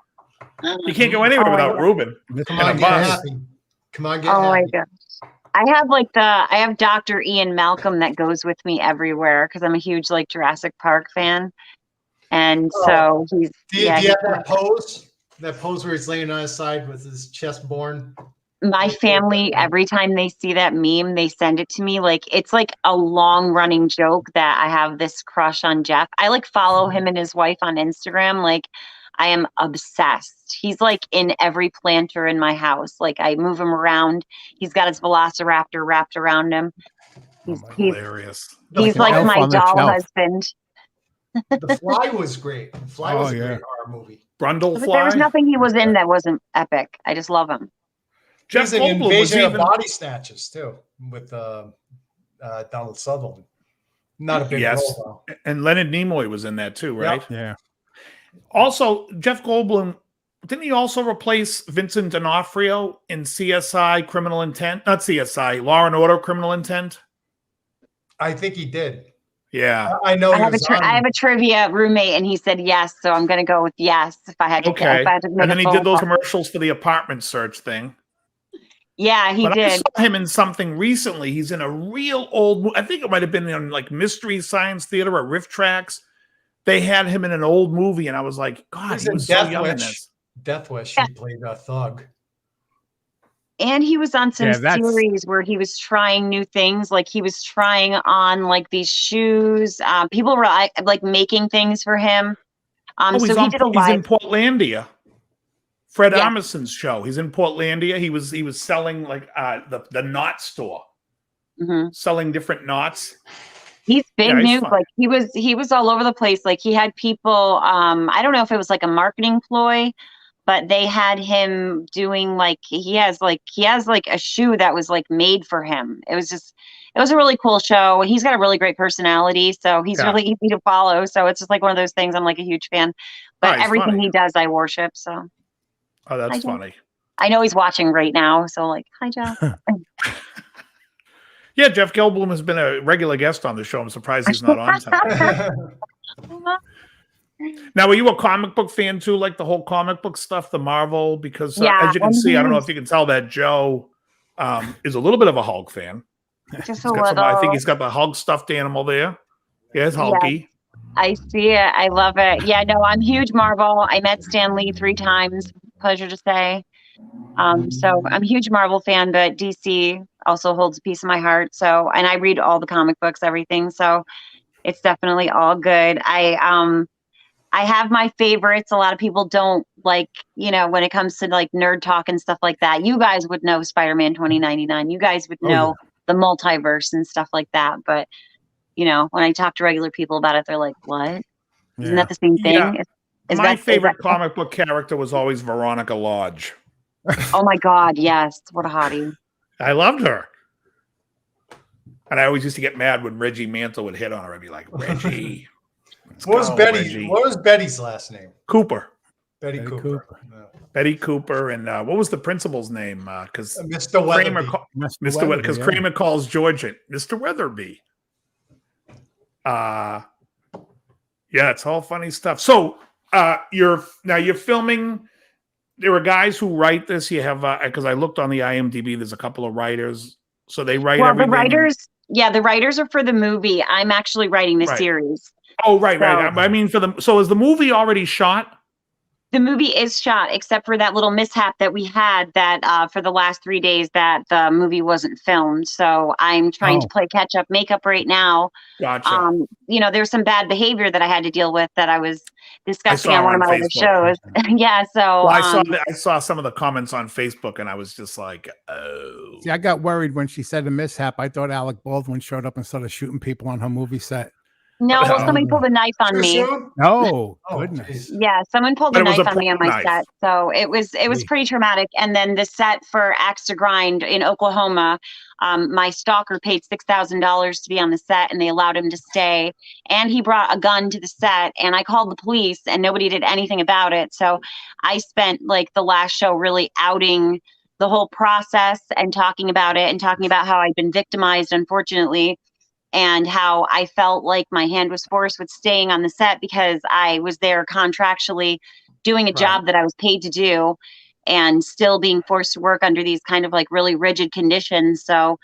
You can't go anywhere without Reuben. Come on, get happy. Come on, get happy. My God. I have Dr. Ian Malcolm that goes with me everywhere because I'm a huge like Jurassic Park fan. And so he's Do you have that pose? That pose where he's laying on his side with his chest born? My family, every time they see that meme, they send it to me. Like it's like a long running joke that I have this crush on Jeff. I like follow him and his wife on Instagram. Like I am obsessed. He's like in every planter in my house. Like I move him around. He's got his velociraptor wrapped around him. He's Hilarious. He's like my doll husband. The Fly was great. The Fly was a great horror movie. Brundle Fly. There was nothing he was in that wasn't epic. I just love him. Jeff Goldblum Invasion of Body Snatchers too, with Donald Sutherland. Not a big role though. And Leonard Nimoy was in that too, right? Yep. Yeah. Also, Jeff Goldblum, didn't he also replace Vincent D'Onofrio in CSI Criminal Intent? Not CSI, Law and Order Criminal Intent? I think he did. Yeah. I know. I have a trivia roommate and he said yes, so I'm going to go with yes if I had to. Okay. If I had to make and then a he did those call. commercials for the apartment search thing. Yeah, he did. I saw him in something recently. He's in a real old, I think it might have been in like Mystery Science Theater or Riff Tracks. They had him in an old movie, and I was like, God, he was so young in this. Death Wish, he played a thug. And he was on some series where he was trying new things. Like he was trying on like these shoes. People were like making things for him. So he did a live. He's in Portlandia. Fred Armisen's show. He's in Portlandia. He was selling like the knot store, selling different knots. He's big news. Like he was all over the place. Like he had people. I don't know if it was like a marketing ploy, but they had him doing like he has like a shoe that was like made for him. It was a really cool show. He's got a really great personality, so he's really easy to follow. So it's just like one of those things. I'm like a huge fan. But everything he does, I worship. So. Oh, that's funny. I know he's watching right now, so like, hi, Jeff. Yeah, Jeff Goldblum has been a regular guest on the show. I'm surprised he's not on tonight. Now, were you a comic book fan too, like the whole comic book stuff, the Marvel? Because as you can see, I don't know if you can tell that Joe is a little bit of a Hulk fan. Just I think he's got the Hulk stuffed animal there. Yeah, it's Hulky. Yeah. I see it. I love it. Yeah, no, I'm huge Marvel. I met Stan Lee 3 times. Pleasure to say. So I'm a huge Marvel fan, but DC also holds a piece of my heart. So, and I read all the comic books, everything. So it's definitely all good. I have my favorites. A lot of people don't like, when it comes to like nerd talk and stuff like that. You guys would know Spider-Man 2099. You guys would know the multiverse and stuff like that. But, when I talk to regular people about it, they're like, what? Isn't that the same thing? Yeah. My favorite comic book character was always Veronica Lodge. Oh my God, yes. What a hottie. I loved her. And I always used to get mad when Reggie Mantle would hit on her. I'd be like, Reggie. What was Betty's last name? Cooper. Betty Cooper. Betty Cooper. And what was the principal's name? Because Mr. Weatherby. Because Kramer calls George it Mr. Weatherby. Yeah, it's all funny stuff. So you're filming. There are guys who write this. You have because I looked on the IMDb. There's a couple of writers, so they write everything. The writers are for the movie. I'm actually writing the series. Oh, right. I mean, so is the movie already shot? The movie is shot, except for that little mishap that we had that for the last 3 days that the movie wasn't filmed. So I'm trying to play catch up makeup right now. Gotcha. There's some bad behavior that I had to deal with that I was discussing on one of my other shows. Yeah. So I saw some of the comments on Facebook and I was just like, oh. See, I got worried when she said a mishap. I thought Alec Baldwin showed up and started shooting people on her movie set. No, somebody pulled a knife on me. Oh, goodness. Yeah, someone pulled a knife on me on my set. So it was pretty traumatic. And then the set for Axe to Grind in Oklahoma, my stalker paid $6,000 to be on the set and they allowed him to stay. And he brought a gun to the set and I called the police and nobody did anything about it. So I spent like the last show really outing the whole process and talking about it and talking about how I'd been victimized, unfortunately. And how I felt like my hand was forced with staying on the set because I was there contractually doing a job that I was paid to do. and still being forced to work under these kind of like really rigid conditions. So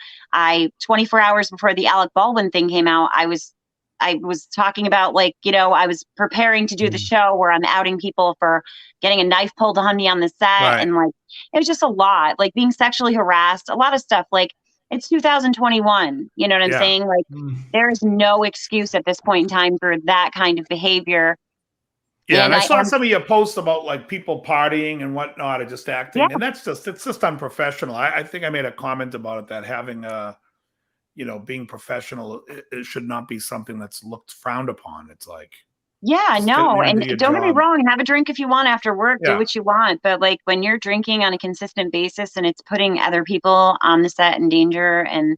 24 hours before the Alec Baldwin thing came out, I was talking about, like, you know, I was preparing to do the show where I'm outing people for getting a knife pulled on me on the set. Right. And like, it was just a lot, like being sexually harassed, a lot of stuff. Like, it's 2021. You know what I'm saying? Like, there is no excuse at this point in time for that kind of behavior. Yeah, and I saw some of your posts about like people partying and whatnot, or just acting, and it's just unprofessional. I think I made a comment about it, that having you know, being professional, it should not be something that's looked frowned upon. It's like, yeah, no, and don't get me wrong, have a drink if you want after work, do what you want, but like when you're drinking on a consistent basis and it's putting other people on the set in danger, and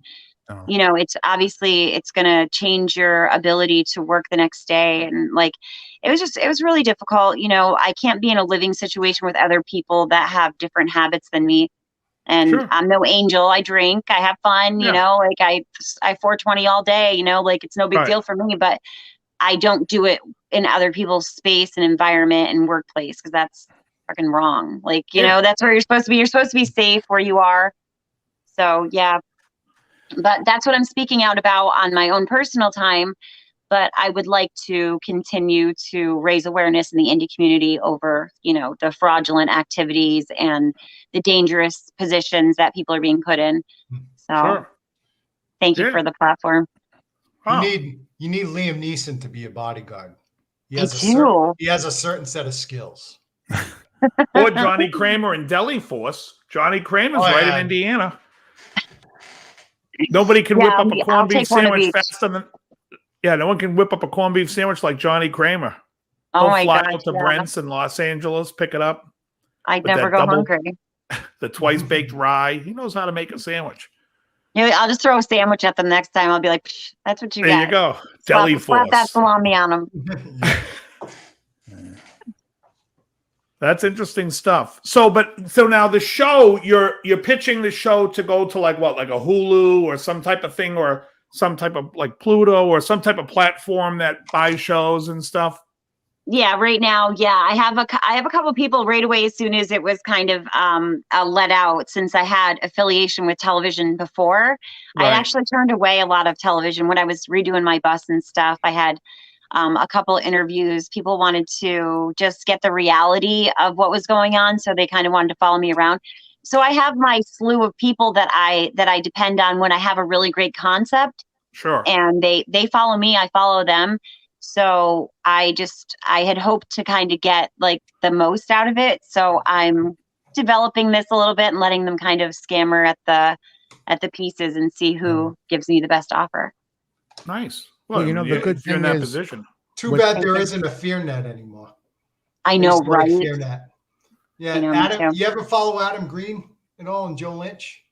you know, it's obviously it's going to change your ability to work the next day. And like, it was really difficult. You know, I can't be in a living situation with other people that have different habits than me. And I'm no angel. I drink, I have fun, you know, like I 420 all day, you know, like it's no big deal for me, but I don't do it in other people's space and environment and workplace, because that's fucking wrong. Like, you know, that's where you're supposed to be. You're supposed to be safe where you are. So yeah, but that's what I'm speaking out about on my own personal time. But I would like to continue to raise awareness in the indie community over, you know, the fraudulent activities and the dangerous positions that people are being put in. So thank you for the platform. You need Liam Neeson to be a bodyguard. He has a certain set of skills. Or Johnny Kramer in Deli Force. Johnny Kramer's right in Indiana. Nobody can whip up a corned beef sandwich faster than... Yeah, no one can whip up a corned beef sandwich like Johnny Kramer. Oh my fly God! Out to Brent's in Los Angeles, pick it up. I'd never go hungry. The twice baked rye. He knows how to make a sandwich. You know, I'll just throw a sandwich at them next time. I'll be like, that's what you got. There you go. Deli Force. Slap that salami on them. That's interesting stuff. So now the show, you're pitching the show to go to like what, like a Hulu or some type of thing, or some type of like Pluto or some type of platform that buys shows and stuff? Yeah, right now, I have a couple of people right away as soon as it was kind of let out, since I had affiliation with television before. I actually turned away a lot of television when I was redoing my bus and stuff. I had a couple of interviews. People wanted to just get the reality of what was going on, so they kind of wanted to follow me around. So I have my slew of people that I depend on when I have a really great concept. Sure. And they follow me, I follow them. So I had hoped to kind of get like the most out of it. So I'm developing this a little bit and letting them kind of scammer at the pieces and see who gives me the best offer. Nice. Well, you know, the good thing in that is, position. Too bad there isn't a FearNet anymore. I know, right? FearNet. Yeah, Adam, you ever follow Adam Green at all and Joe Lynch?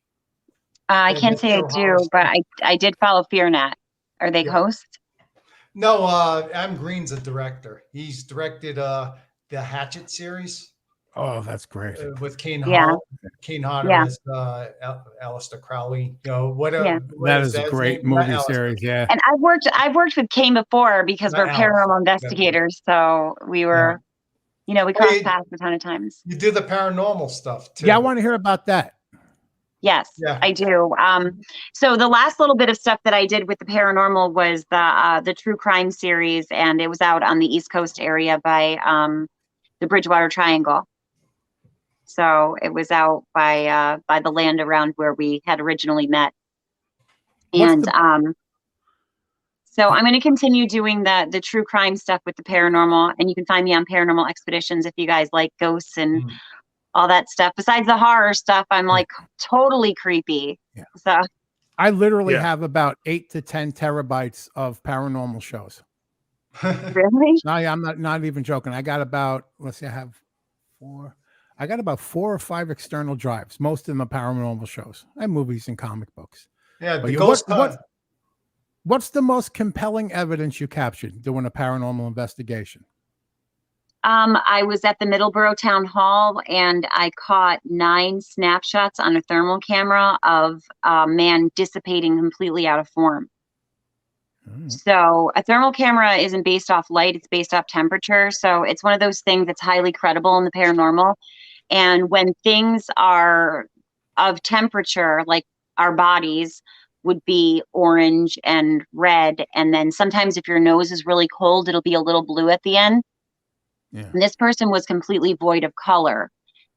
I can't say I do, but I did follow FearNet. Are they hosts? No, Adam Green's a director. He's directed the Hatchet series. Oh, that's great. With Kane Hodder. Kane Hodder as Aleister Crowley. You know, that is a great movie series. Yeah. And I've worked with Kane before because we're paranormal investigators. So we were, you know, we crossed paths a ton of times. You do the paranormal stuff too. Yeah, I want to hear about that. Yes, I do. So the last little bit of stuff that I did with the paranormal was the true crime series, and it was out on the East Coast area by the Bridgewater Triangle. So it was out by the land around where we had originally met. And so I'm going to continue doing the true crime stuff with the paranormal, and you can find me on Paranormal Expeditions if you guys like ghosts and all that stuff. Besides the horror stuff, I'm like totally creepy. Yeah. So I literally have about 8 to 10 terabytes of paranormal shows. Really? No, I'm not even joking. I got about, let's see, I got about 4 or 5 external drives, most of them are paranormal shows and movies and comic books. Yeah, the ghost what's the most compelling evidence you captured doing a paranormal investigation? I was at the Middleborough Town Hall, and I caught 9 snapshots on a thermal camera of a man dissipating completely out of form. So a thermal camera isn't based off light, it's based off temperature. So it's one of those things that's highly credible in the paranormal. And when things are of temperature, like our bodies would be orange and red. And then sometimes if your nose is really cold, it'll be a little blue at the end. Yeah. And this person was completely void of color.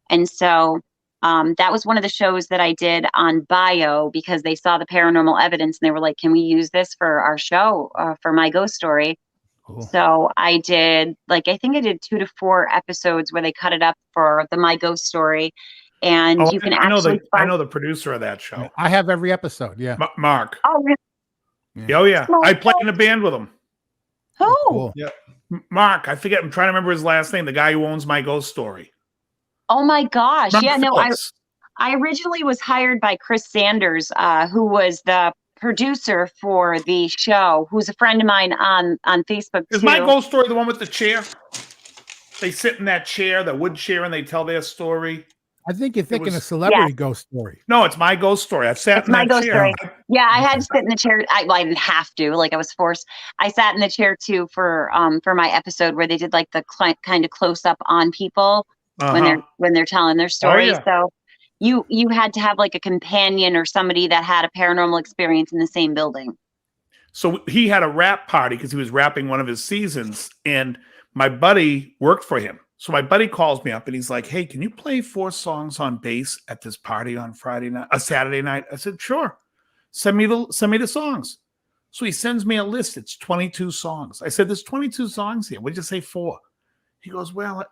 And so that was one of the shows that I did on Bio, because they saw the paranormal evidence and they were like, can we use this for our show, for My Ghost Story? Cool. So I did, like, I think I did 2 to 4 episodes where they cut it up for the My Ghost Story. And you can I know actually I know the producer of that show. I have every episode. Yeah. Mark. Oh, Oh yeah. I played in a band with him. who? Cool. Yeah. Mark, I forget. I'm trying to remember his last name. The guy who owns My Ghost Story. Oh my gosh. Mark Yeah, no, Phillips. I originally was hired by Chris Sanders, who was the producer for the show, who's a friend of mine on Facebook Is too. My Ghost Story the one with the chair? They sit in that chair, the wood chair, and they tell their story. I think you're thinking was- a celebrity ghost story. No, it's My Ghost Story. I've sat It's in My that Ghost chair. Story. Yeah, I had to sit in the chair. I didn't have to, like I was forced. I sat in the chair too for my episode where they did like the kind of close up on people when they're telling their story. yeah. So you had to have like a companion or somebody that had a paranormal experience in the same building. So he had a rap party because he was rapping one of his seasons, and my buddy worked for him. So my buddy calls me up and he's like, "Hey, can you play 4 songs on bass at this party on Saturday night?" I said, "Sure. Send me the songs." So he sends me a list. It's 22 songs. I said, "There's 22 songs here. What'd you say 4?" He goes, "Well,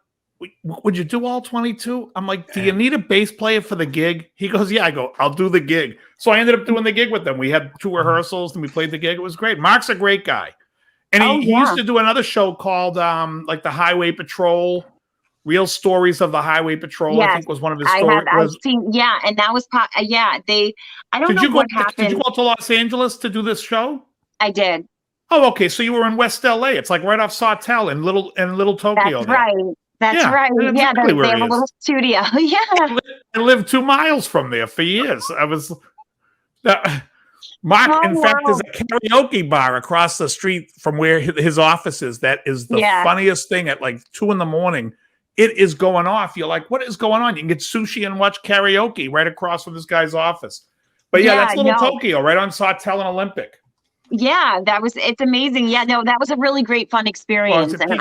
would you do all 22?" I'm like, "Do you need a bass player for the gig?" He goes, "Yeah." I go, "I'll do the gig." So I ended up doing the gig with them. We had 2 rehearsals and we played the gig. It was great. Mark's a great guy. And he used to do another show called like the Highway Patrol. Real Stories of the Highway Patrol, Yes, I think was one of his stories. I've seen, and that was, I don't know what happened. Did you go to Los Angeles to do this show? I did. Oh, okay. So you were in West LA. It's like right off Sawtell in Little Tokyo. That's right. That's right. That's Yeah, exactly they have a little studio. Yeah. I lived 2 miles from there for years. I was Mark, in fact, there's a karaoke bar across the street from where his office is. That is the funniest thing at like 2 a.m. It is going off. You're like, what is going on? You can get sushi and watch karaoke right across from this guy's office. But that's Little Tokyo, right on Sawtell and Olympic. Yeah, it's amazing. Yeah, no, that was a really great, fun experience. And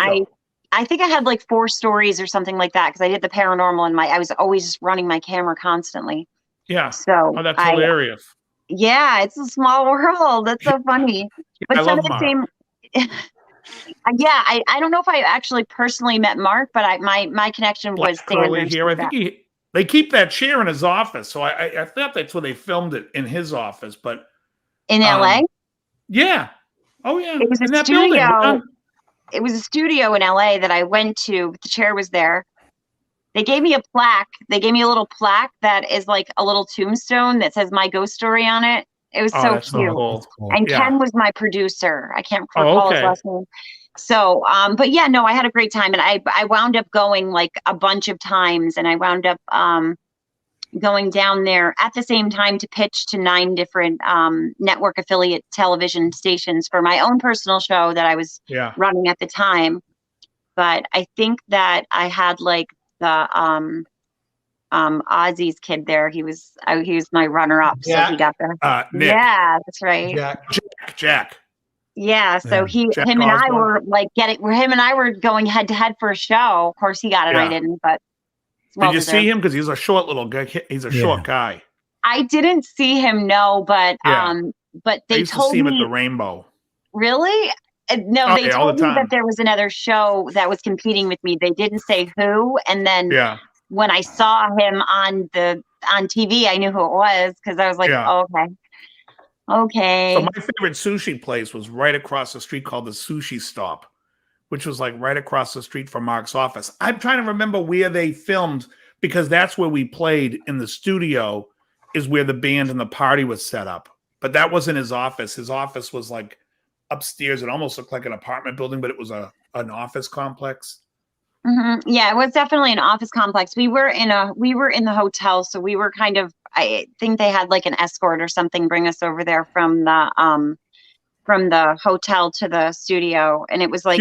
I think I had like 4 stories or something like that because I did the paranormal and I was always just running my camera constantly. Yeah. So that's hilarious. Yeah, it's a small world. That's so funny. But I some love of the Mark. same. I don't know if I actually personally met Mark, but my connection was curly Sanders. hair. I think they keep that chair in his office, so I thought that's where they filmed it, in his office. But in LA, yeah, oh yeah, it was in a that studio. building. It was a studio in LA that I went to. The chair was there. They gave me a plaque. They gave me a little plaque that is like a little tombstone that says My Ghost Story on it. It was so cute. Cool. And Ken was my producer. I can't recall his last name. So, but yeah, no, I had a great time. And I wound up going like a bunch of times. And I wound up going down there at the same time to pitch to 9 different network affiliate television stations for my own personal show that I was running at the time. But I think that I had like the Ozzy's kid there. He was my runner-up, so he got the Nick. Yeah, that's right. Jack. Yeah, so him and I were like him and I were going head to head for a show. Of course, he got it, I didn't. But did you see him? Because he's a short little guy. He's a short guy. I didn't see him, no, but they told me him at the Rainbow. Really? No, they told me that there was another show that was competing with me. They didn't say who, and then when I saw him on TV, I knew who it was because I was like, oh, okay. So my favorite sushi place was right across the street called the Sushi Stop, which was like right across the street from Mark's office. I'm trying to remember where they filmed because that's where we played in the studio is where the band and the party was set up. But that wasn't his office. His office was like upstairs. It almost looked like an apartment building, but it was an office complex. Mm-hmm. Yeah, it was definitely an office complex. We were in the hotel, so we were kind of. I think they had like an escort or something bring us over there from the hotel to the studio, and it was like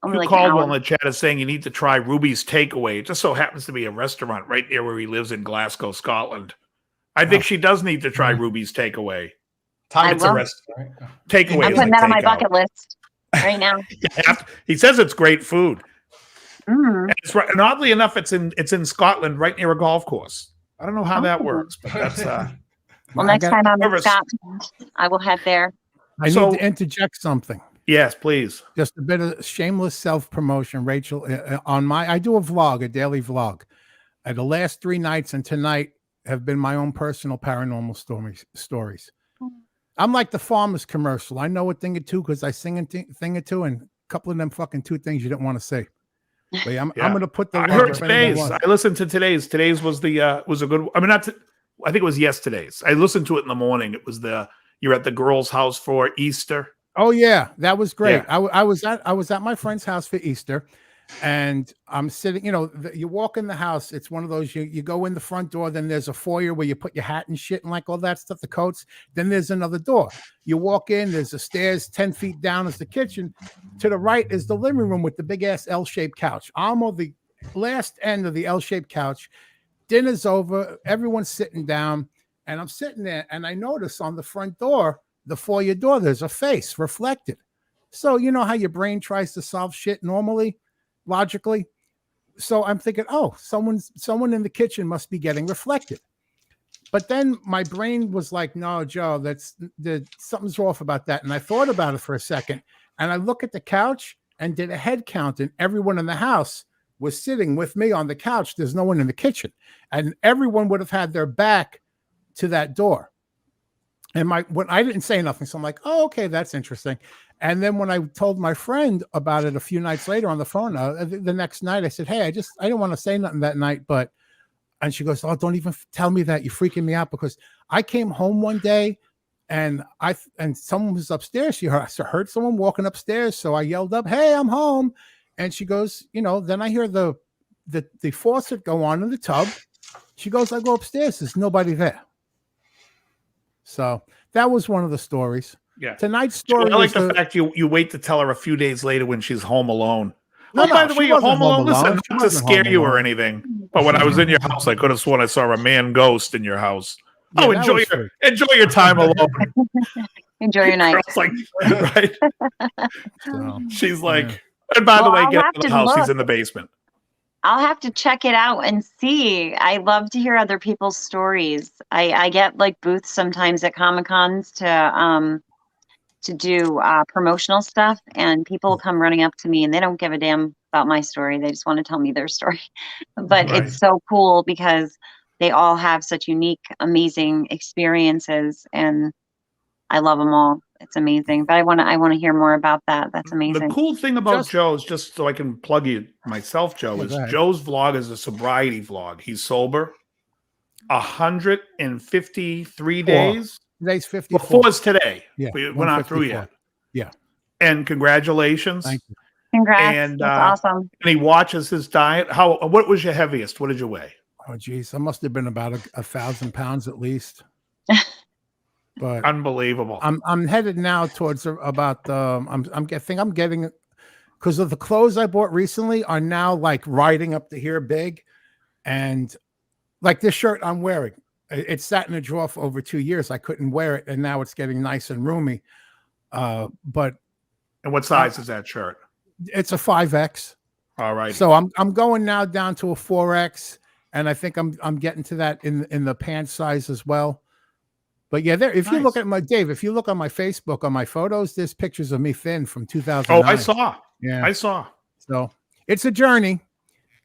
only like an Caldwell hour. in the chat is saying you need to try Ruby's Takeaway. It just so happens to be a restaurant right near where he lives in Glasgow, Scotland. I think she does need to try Ruby's Takeaway. It's a restaurant. Takeaway. I'm putting that on my bucket list right now. He says it's great food. Mm. And oddly enough, it's in Scotland, right near a golf course. I don't know how that works, but that's well, next time I'm in Scotland, I will head there. I need to interject something. Yes, please. Just a bit of shameless self-promotion, Rachel. I do a vlog, a daily vlog. The last 3 nights and tonight have been my own personal paranormal stories. I'm like the farmer's commercial. I know a thing or two because I sing a thing or two, and a couple of them fucking 2 things you didn't want to say. But I'm going to put the. I heard today's. I listened to today's. Today's was a good. I mean, I think it was yesterday's. I listened to it in the morning. It was you're at the girl's house for Easter. Oh yeah, that was great. Yeah. I was at my friend's house for Easter, and I'm sitting. You walk in the house. It's one of those you go in the front door. Then there's a foyer where you put your hat and shit and like all that stuff, the coats. Then there's another door. You walk in. There's a stairs 10 feet down is the kitchen. To the right is the living room with the big ass L-shaped couch. I'm on the last end of the L-shaped couch. Dinner's over. Everyone's sitting down, and I'm sitting there, and I notice on the front door, the foyer door, there's a face reflected. So you know how your brain tries to solve shit normally, logically. So I'm thinking, oh, someone in the kitchen must be getting reflected. But then my brain was like, no, Joe, something's off about that. And I thought about it for a second, and I look at the couch and did a head count, and everyone in the house was sitting with me on the couch. There's no one in the kitchen, and everyone would have had their back to that door. And when I didn't say nothing, so I'm like, oh, okay, that's interesting. And then when I told my friend about it a few nights later on the phone, the next night, I said, hey, I didn't want to say nothing that night, and she goes, oh, don't even tell me that. You're freaking me out, because I came home one day and someone was upstairs. She heard someone walking upstairs. So I yelled up, hey, I'm home. And she goes, then I hear the faucet go on in the tub. She goes, I go upstairs. There's nobody there. So that was one of the stories. Yeah. Tonight's story. I like the fact you wait to tell her a few days later when she's home alone. No, by the way, you're home alone. Listen, She not to wasn't scare home you or alone. anything, but when I was in your house, I could have sworn I saw a man ghost in your house. Yeah, Oh, that enjoy your time alone. Enjoy your night. Girl's like, right? So, She's like, and by the way, I'll get have to the to house. look. He's in the basement. I'll have to check it out and see. I love to hear other people's stories. I get like booths sometimes at Comic-Cons to do promotional stuff, and people come running up to me and they don't give a damn about my story. They just want to tell me their story. But Right. It's so cool because they all have such unique, amazing experiences, and I love them all. It's amazing. But I want to hear more about that. That's amazing. The cool thing about Joe's, just so I can plug you myself, Joe, Yeah, is go ahead. Joe's vlog is a sobriety vlog. He's sober 153 days. Today's 54. Before is today. Yeah, We're not through yet. Yeah. And congratulations. Thank you. Congrats. And That's awesome. and he watches his diet. What was your heaviest? What did you weigh? Oh, geez. I must have been about 1,000 pounds at least. But Unbelievable. I'm headed now towards about I'm getting, because of the clothes I bought recently are now like riding up to here big, and like this shirt I'm wearing, it sat in a drawer for over 2 years. I couldn't wear it, and now it's getting nice and roomy. But And what size is that shirt? it's a 5X. All right. So I'm going now down to a 4X, and I think I'm getting to that in the pants size as well. But yeah, if you look at if you look on my Facebook, on my photos, there's pictures of me thin from 2009. Oh, I saw. Yeah, I saw. So it's a journey.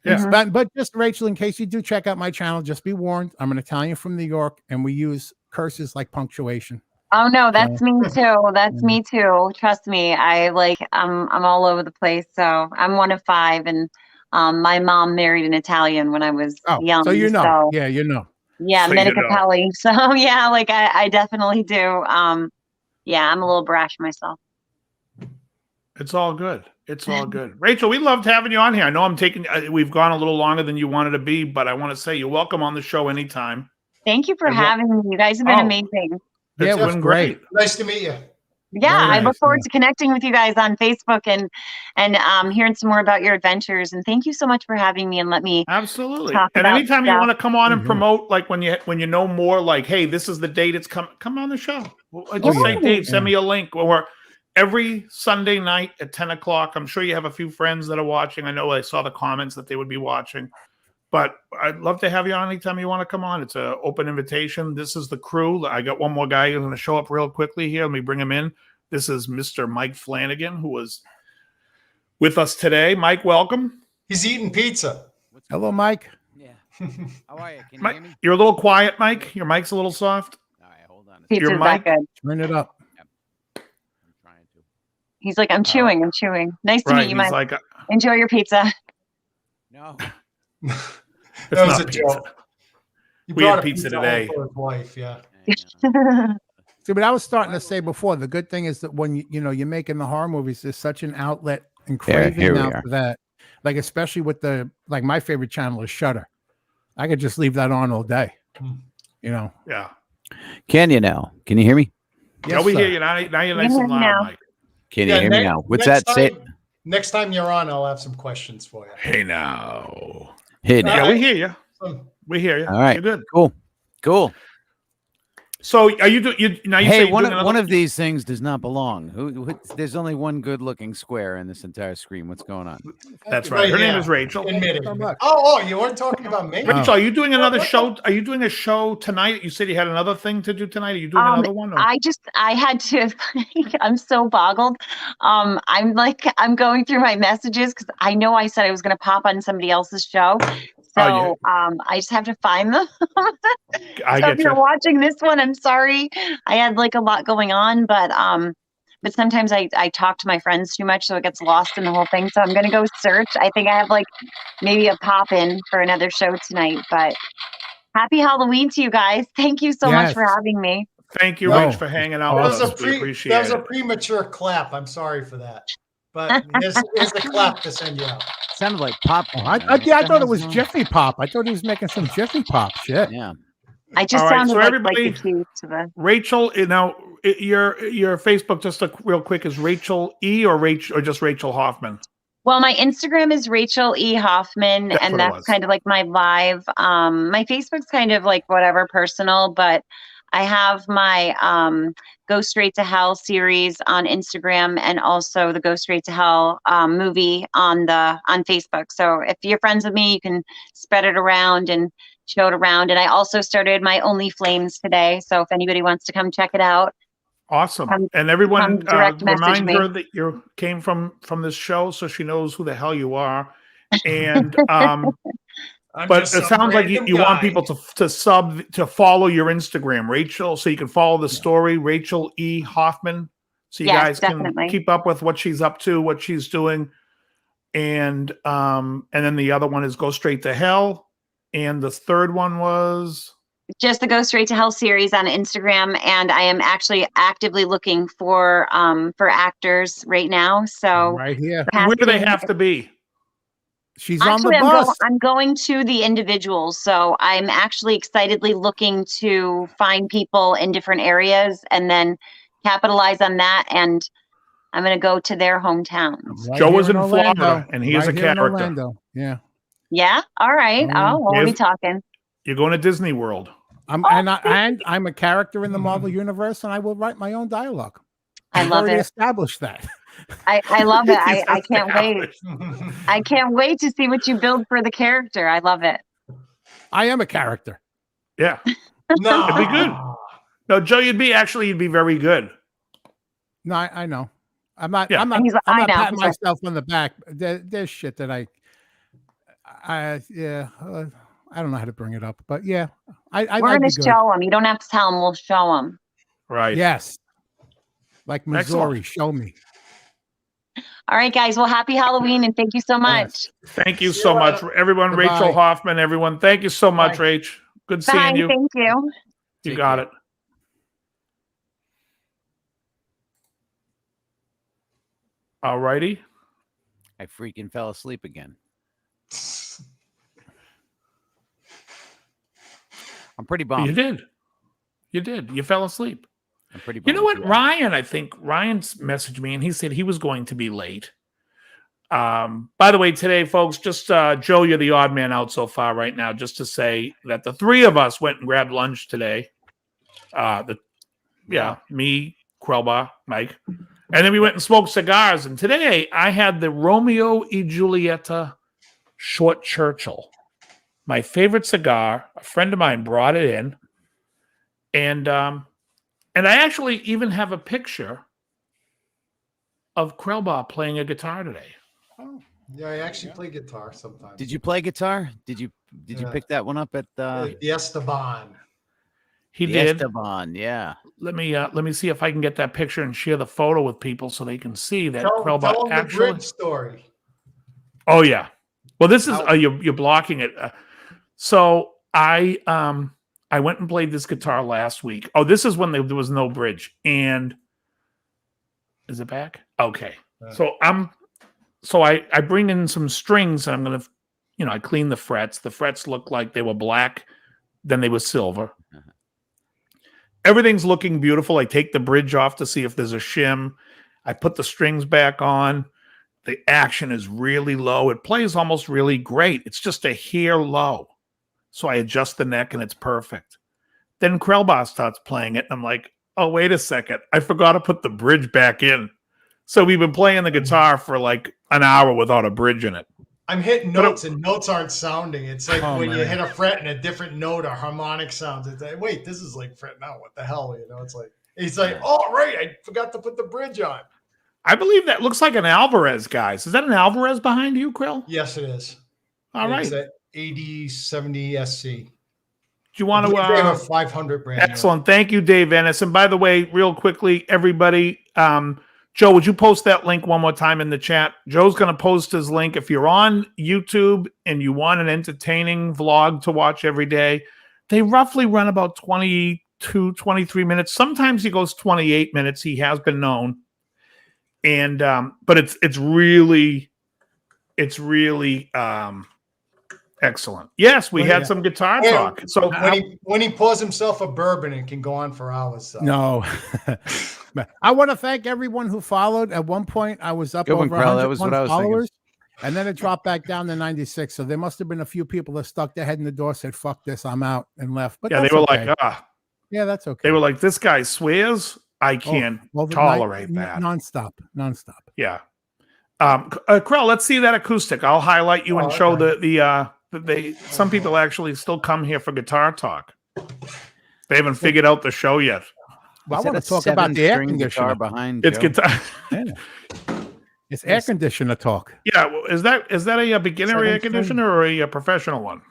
Yeah. But just Rachel, in case you do check out my channel, just be warned, I'm an Italian from New York, and we use curses like punctuation. Oh no, that's me too. That's me too. Trust me. I'm all over the place. So I'm one of 5, and my mom married an Italian when I was young. So you know. So, Yeah, you know. yeah, So Mena you know. Capelli. So yeah, like I definitely do. Yeah, I'm a little brash myself. It's all good. It's all good. Rachel, we loved having you on here. I know we've gone a little longer than you wanted to be, but I want to say you're welcome on the show anytime. Thank you for having me. You guys have been amazing. It's been great. Nice to meet you. Yeah, Very I look nice, forward yeah. to connecting with you guys on Facebook and hearing some more about your adventures. And thank you so much for having me and let me Absolutely. talk And about anytime you stuff. want to come on and Mhm. promote, like when you know more, like, hey, this is the date it's come on the show. Well, I Oh, just say, yeah. Dave, send Yeah. me a link. Or every Sunday night at 10 o'clock. I'm sure you have a few friends that are watching. I know I saw the comments that they would be watching. But I'd love to have you on anytime you want to come on. It's an open invitation. This is the crew. I got one more guy who's going to show up real quickly here. Let me bring him in. This is Mr. Mike Flanagan, who was with us today. Mike, welcome. He's eating pizza. Hello, Mike. Yeah. How are you? Can you Mike, hear me? you're a little quiet, Mike. Your mic's a little soft. All right, hold on. Your Pizza's that mic? good. Turn it up. I'm trying to. He's like, I'm chewing. Nice to Right. meet you, He's Mike. like, Enjoy your pizza. No. it's That was not a pizza. joke. He We had brought a pizza home today. for his wife. Yeah. See, but I was starting to say before, the good thing is that when you're making the horror movies, there's such an outlet and craving here we now are. for that. Like, especially with my favorite channel is Shudder. I could just leave that on all day. Yeah. Can you now? Can you hear me? Yeah, we hear you. Now you're nice and loud, now. Mike. Can you hear me now? What's next that? Say time- Next time you're on, I'll have some questions for you. Hey, now. Hey, All now. Yeah, right. we hear you. Um, We hear you. All right. You're good. Cool. So are you doing? Now you say Hey, you're doing one of these things does not belong. There's only one good-looking square in this entire screen. What's going on? That's right. Her name is Rachel. Admit it. so much. Oh, you weren't talking about me? Rachel, are you doing another show? Are you doing a show tonight? You said you had another thing to do tonight. Are you doing another one? Or? I had to, I'm so boggled. I'm going through my messages because I know I said I was going to pop on somebody else's show. So I just have to find them. I So get if you're you. watching this one, I'm sorry. I had like a lot going on, but sometimes I talk to my friends too much, so it gets lost in the whole thing. So I'm going to go search. I think I have like maybe a pop in for another show tonight, but happy Halloween to you guys. Thank you so much Yes. for having me. Thank you, No. Rich, for hanging out That with was, us. We appreciate that was a it. premature clap. I'm sorry for that. But here's a clap to send you out. Sounded like popcorn. I thought it was Jiffy Pop. I thought he was making some Jiffy Pop shit. Yeah. I just All right, sounded so like everybody- the key to the. Rachel, now your Facebook, just real quick, is Rachel E or just Rachel Hoffman? Well, my Instagram is Rachel E Hoffman, That's what and it that's was. kind of like my live. My Facebook's kind of like whatever personal, but I have my Go Straight to Hell series on Instagram, and also the Go Straight to Hell movie on Facebook. So if you're friends with me, you can spread it around and show it around. And I also started my Only Flames today, so if anybody wants to come check it out. Awesome. Come- And everyone, come direct message remind me. her that you came from this show, so she knows who the hell you are. And I'm but it just some sounds like random you want guy. people to follow your Instagram, Rachel, so you can follow the story, Rachel E Hoffman, so you Yes, guys definitely. can keep up with what she's up to, what she's doing. And then the other one is Go Straight to Hell, and the third one was Just the Go Straight to Hell series on Instagram, and I am actually actively looking for actors right now. So Right here. where do they casting- have to be? She's Actually, on the bus. I'm going to the individuals. So I'm actually excitedly looking to find people in different areas and then capitalize on that. And I'm going to go to their hometown. Right Joe here was in Orlando. Florida, and he is a Right here in character. Orlando. Yeah. Yeah. All right. Oh, well, we'll be Yes. talking. You're going to Disney World. I'm a character in the Marvel universe, and I will write my own dialogue. I We've love already it. established that. I love it. He's I can't wait. I can't wait to see what you build for the character. I love it. I am a character. Yeah. No. It'd be good. No, Joe, you'd be very good. No, I know. I'm not. Yeah. I'm not. He's like, I'm I not know. patting He's like- myself on the back. There's shit that I don't know how to bring it up, but yeah, We're I'd going be to good. show them. You don't have to tell them. We'll show them. Right. Yes, like Missouri. Excellent. Show me. All right, guys. Well, happy Halloween, and thank you so much. Thank you See so you much, later. everyone. Goodbye. Rachel Hoffman, everyone. Thank you so much, Bye. Rach. Good Bye. seeing you. Thank you. You Take got care. it. All righty. I freaking fell asleep again. I'm pretty bummed. You did. You did. You fell asleep. I'm pretty. You know bummed, what, yeah. Ryan? I think Ryan's messaged me, and he said he was going to be late. By the way, today, folks, just Joe, you're the odd man out so far right now. Just to say that the three of us went and grabbed lunch today. Me, Krelbar, Mike, and then we went and smoked cigars. And today I had the Romeo e Julieta Short Churchill, my favorite cigar. A friend of mine brought it in, and I actually even have a picture of Krelbar playing a guitar today. Oh, yeah, I actually play guitar sometimes. Did you play guitar? Did you pick that one up at the Esteban? He did. Esteban, yeah. Let me see if I can get that picture and share the photo with people so they can see that Tell Krelbar them actually. the bridge story. Oh yeah. Well, this is you're blocking it. So I went and played this guitar last week. Oh, this is when there was no bridge. And is it back? Okay. So I bring in some strings and I'm gonna, I clean the frets. The frets look like they were black, then they were silver. Everything's looking beautiful. I take the bridge off to see if there's a shim. I put the strings back on. The action is really low. It plays almost really great. It's just a hair low. So I adjust the neck and it's perfect. Then Krelbar starts playing it. And I'm like, oh, wait a second. I forgot to put the bridge back in. So we've been playing the guitar for like an hour without a bridge in it. I'm hitting notes and notes aren't sounding. It's like when you hit a fret and a different note or harmonic sounds. It's like, wait, this is like fretting out. What the hell? It's like, he's like, oh, right. I forgot to put the bridge on. I believe that looks like an Alvarez, guys. Is that an Alvarez behind you, Krill? Yes, it is. All right. It's an 8070 SC. Do you want to? They have a 500 brand. Excellent. Thank you, Dave Ennis. And by the way, real quickly, everybody, Joe, would you post that link one more time in the chat? Joe's going to post his link. If you're on YouTube and you want an entertaining vlog to watch every day, they roughly run about 22, 23 minutes. Sometimes he goes 28 minutes. He has been known. And but it's really excellent. Yes, we had some guitar talk. So when he pours himself a bourbon, it can go on for hours. So. No, I want to thank everyone who followed. At one point, I was up over 101 followers, and then it dropped back down to 96. So there must have been a few people that stuck their head in the door, said "fuck this, I'm out," and left. But yeah, they were like, yeah, that's okay. They were like, this guy swears. I can't tolerate that. Nonstop. Yeah. Krell, let's see that acoustic. I'll highlight you and show some people actually still come here for guitar talk. They haven't figured out the show yet. Well, I want to talk about the air conditioner behind. It's guitar. It's air conditioner talk. Yeah. Well, is that a beginner air conditioner or a professional one?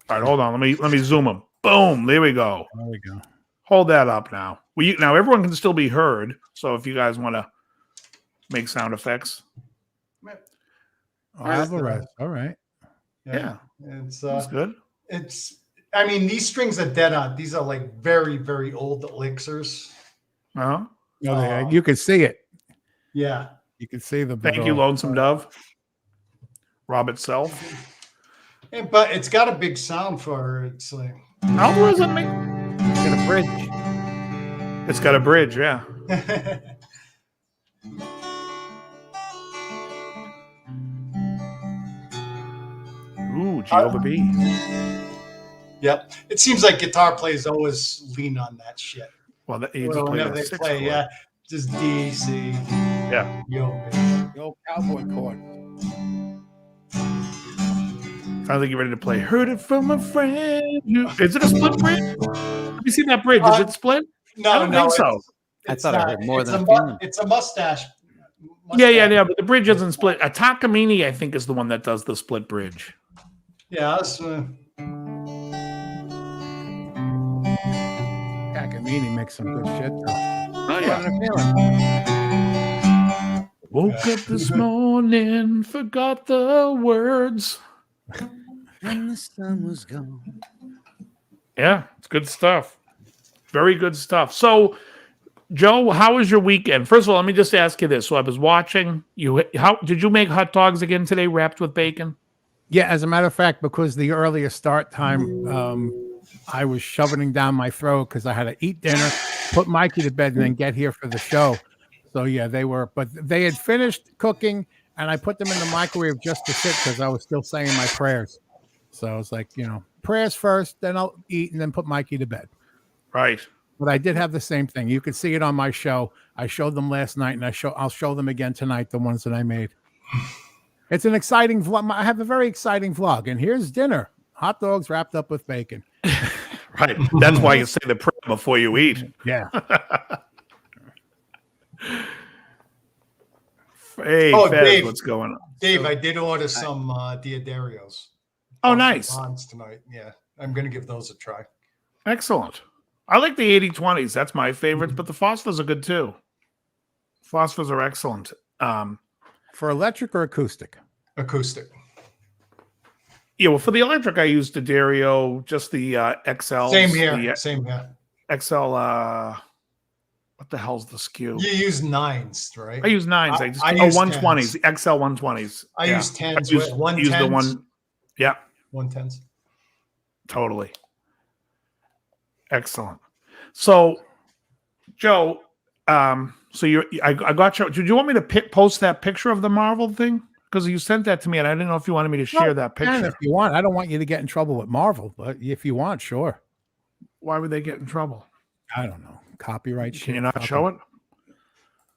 All right, hold on. Let me zoom them. Boom. There we go. There we go. Hold that up now. Now everyone can still be heard. So if you guys want to make sound effects. Alvarez. All right. Yeah. It's good. I mean, these strings are dead on. These are like very, very old elixirs. Uh-huh. You can see it. Yeah. You can see the. Thank you, Lonesome Dove. Robert Self. But it's got a big sound for her. It's like. Alvarez on me. It's got a bridge. It's got a bridge, yeah. Ooh, G over B. Yep. It seems like guitar players always lean on that shit. Well, whenever they play, yeah. Just D, C. Yeah. The old cowboy chord. Sounds like you're ready to play. Heard it from a friend. Is it a split bridge? Have you seen that bridge? Is it split? No, I don't think so. I thought I heard more than it's a mustache. Yeah, but the bridge isn't split. A Takamine, I think, is the one that does the split bridge. Yeah, Takamine makes some good shit. Oh, yeah. Woke up this morning, forgot the words. When the sun was gone. Yeah, it's good stuff. Very good stuff. So, Joe, how was your weekend? First of all, let me just ask you this. So I was watching you. How did you make hot dogs again today, wrapped with bacon? Yeah, as a matter of fact, because the earlier start time, I was shoving down my throat because I had to eat dinner put Mikey to bed, and then get here for the show. So yeah, but they had finished cooking, and I put them in the microwave just to sit because I was still saying my prayers. So I was like, prayers first, then I'll eat, and then put Mikey to bed. Right. But I did have the same thing. You could see it on my show. I showed them last night, and I'll show them again tonight, the ones that I made. It's an exciting vlog. I have a very exciting vlog, and here's dinner: hot dogs wrapped up with bacon. Right. That's why you say the prayer before you eat. Yeah. Hey, Oh, Fez, Dave. what's going on? Dave, I did order some Diodarios. Oh, nice. Tonight. Yeah, I'm going to give those a try. Excellent. I like the 80-20s. That's my favorites, but the Fosters are good too. Fosters are excellent. For electric or acoustic? Acoustic. Yeah, well, for the electric, I used the Dario, just the XL. Same here. Same here. XL. What the hell's the SKU? You use 9s, right? I use 9s. I use 120s. The XL 120s. I use 10s. I use the one. Yeah. 110s. Totally. Excellent. So, Joe, so I got you. Did you want me to post that picture of the Marvel thing? Because you sent that to me, and I didn't know if you wanted me to share that picture. If you want, I don't want you to get in trouble with Marvel, but if you want, sure. Why would they get in trouble? I don't know. Copyright shit. Can you not show it?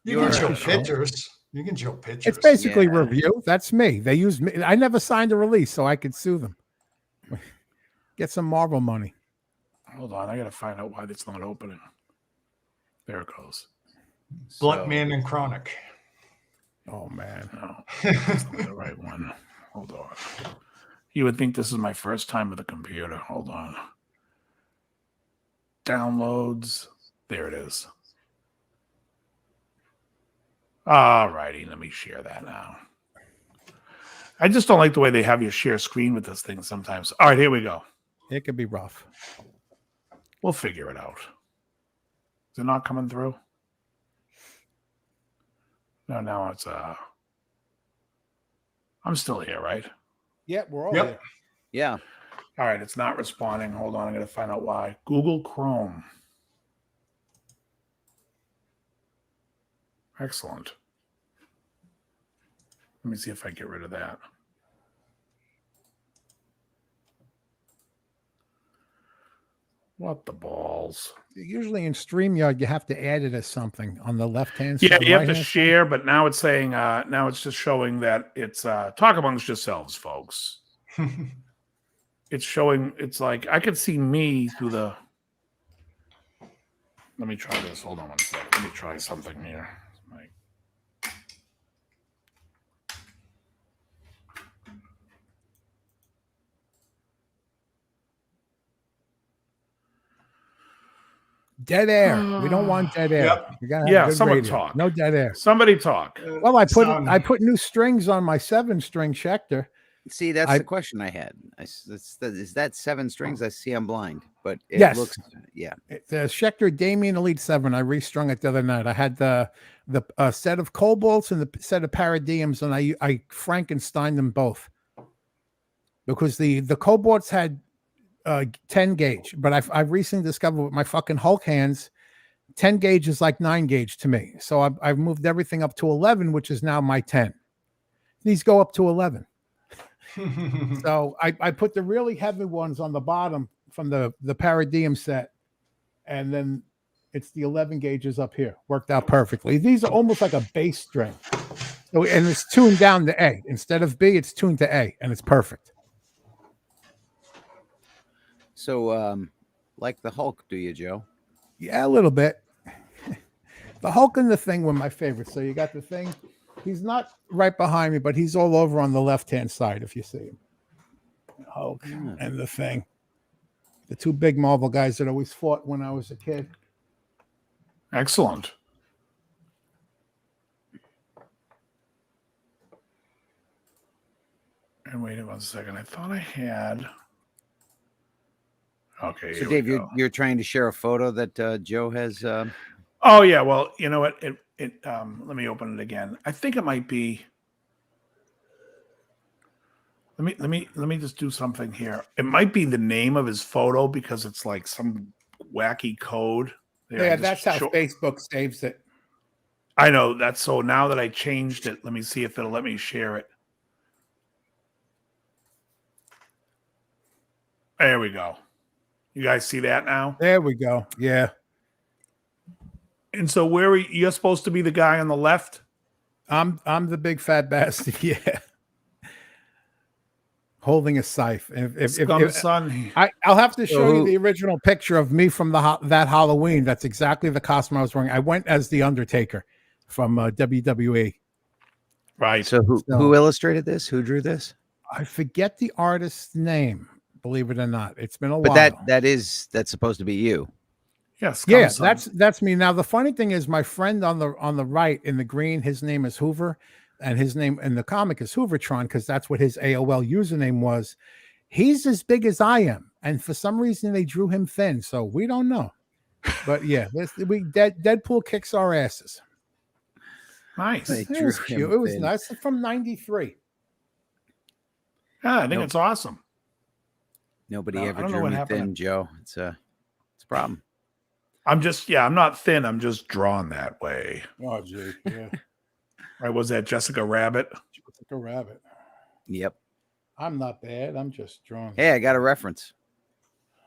You can show pictures. You can show pictures. It's basically review. That's me. They use me. I never signed a release, so I could sue them. Get some Marvel money. Hold on, I gotta find out why it's not opening. There it goes. Blunt Man and Chronic. Oh man, no, that's not the right one. Hold on. You would think this is my first time with a computer. Hold on. Downloads. There it is. All righty, let me share that now. I just don't like the way they have you share screen with this thing sometimes. All right, here we go. It could be rough. We'll figure it out. Is it not coming through? No, now it's I'm still here, right? Yeah, we're all here. Yeah. All right, it's not responding. Hold on, I'm gonna find out why. Google Chrome. Excellent. Let me see if I get rid of that. What the balls? Usually in StreamYard, you have to add it as something on the left-hand side. Yeah, you have to share, but now it's saying, now it's just showing that it's talk amongst yourselves, folks. It's showing, it's like, I could see me through the, let me try this. Hold on one second. Let me try something here. Dead air. We don't want dead air. Yep. You gotta have Yeah, good someone radio. talk. No dead air. Somebody talk. Well, I put new strings on my 7-string Schecter. See, that's the question I had. Is that 7 strings? I see I'm blind, but it Yes. looks, yeah. The Schecter Damien Elite 7. I restrung it the other night. I had the set of Cobalts and the set of Paradiems, and I Frankenstein them both because the Cobalts had 10 gauge, but I've recently discovered with my fucking Hulk hands, 10 gauge is like 9 gauge to me. So I've moved everything up to 11, which is now my 10. These go up to 11. So I put the really heavy ones on the bottom from the Paradiem set, and then it's the 11 gauges up here. Worked out perfectly. These are almost like a bass string. So, and it's tuned down to A. Instead of B, it's tuned to A, and it's perfect. So, like the Hulk, do you, Joe? Yeah, a little bit. The Hulk and the Thing were my favorites. So you got the Thing. He's not right behind me, but he's all over on the left-hand side, if you see him. Hulk and the Thing. The two big Marvel guys that always fought when I was a kid. Excellent. And wait one second. I thought I had. Okay. So, Dave, you're trying to share a photo that Joe has. Oh yeah. Well, you know what? Let me open it again. I think it might be. Let me just do something here. It might be the name of his photo because it's like some wacky code There, I Yeah, just that's how show- Facebook saves it. I know that's so. Now that I changed it, let me see if it'll let me share it. There we go. You guys see that now? There we go. Yeah. And so where are you're supposed to be the guy on the left? I'm the big fat bastard. Yeah. Holding a scythe. Son. I'll have to show you who- the original picture of me from that Halloween. That's exactly the costume I was wearing. I went as the Undertaker from WWE. Right. So who illustrated this? Who drew this? I forget the artist's name. Believe it or not, it's been a But while. that's supposed to be you. Yes. Yeah, that's me. Now the funny thing is, my friend on the right in the green, his name is Hoover, and his name in the comic is Hoovertron because that's what his AOL username was. He's as big as I am, and for some reason they drew him thin, so we don't know. But yeah, Deadpool kicks our asses. Nice. They It drew was him cute. It was thin. nice. From '93. Yeah, I think it's awesome. Nobody I ever don't know drew what me happened. thin, Joe. It's a problem. I'm not thin. I'm just drawn that way. Oh, gee, yeah. Right? Was that Jessica Rabbit? Like a rabbit. Yep. I'm not bad. I'm just drawn. Hey, I got a reference.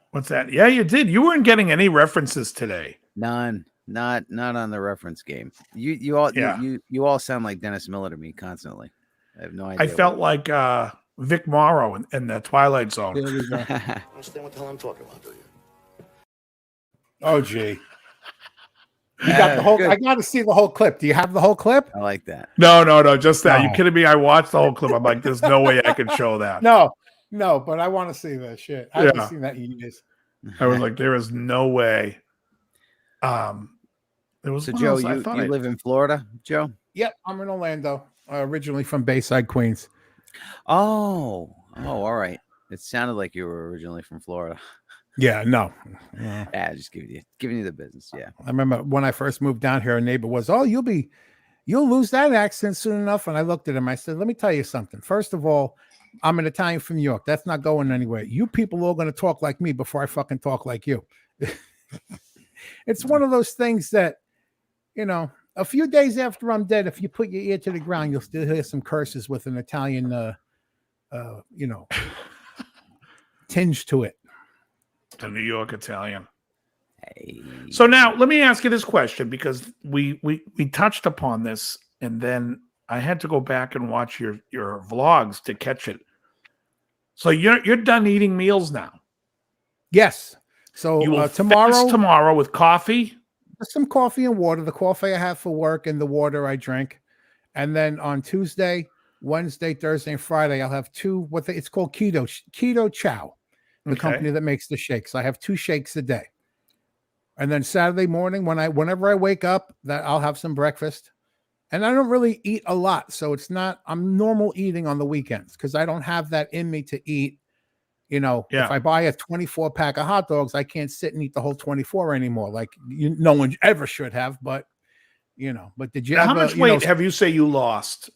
What's that? Yeah, you did. You weren't getting any references today. None. Not on the reference game. You all sound like Dennis Miller to me constantly. I have no idea. I felt like Vic Morrow in the Twilight Zone. There we go. Understand what the hell I'm talking about, do you? Oh, gee. You got the whole. Good. I got to see the whole clip. Do you have the whole clip? I like that. No, just that. You No. kidding me? I watched the whole clip. I'm like, there's no way I could show that. No, but I want to see that shit. I haven't Yeah. seen that in years. I was like, there is no way. There was So one Joe, else I you thought I- live in Florida, Joe? Yep, I'm in Orlando. Originally from Bayside, Queens. Oh, all right. It sounded like you were originally from Florida. Yeah, no. Yeah, just giving you the business. Yeah. I remember when I first moved down here, a neighbor was, "Oh, you'll lose that accent soon enough." And I looked at him. I said, "Let me tell you something. First of all, I'm an Italian from New York. That's not going anywhere. You people are all going to talk like me before I fucking talk like you." It's one of those things that, a few days after I'm dead, if you put your ear to the ground, you'll still hear some curses with an Italian, tinge to it. The New York Italian. Hey. So now let me ask you this question because we touched upon this and then I had to go back and watch your vlogs to catch it. So you're done eating meals now. Yes. So You will tomorrow, fast tomorrow with coffee. some coffee and water. The coffee I have for work and the water I drink. And then on Tuesday, Wednesday, Thursday, and Friday, I'll have two. It's called Keto Chow, the Okay. company that makes the shakes. I have 2 shakes a day. And then Saturday morning, whenever I wake up, that I'll have some breakfast. And I don't really eat a lot, so I'm normal eating on the weekends because I don't have that in me to eat. Yeah. If I buy a 24 pack of hot dogs, I can't sit and eat the whole 24 anymore. Like no one ever should have, but did you Now, ever, how much weight have you say you lost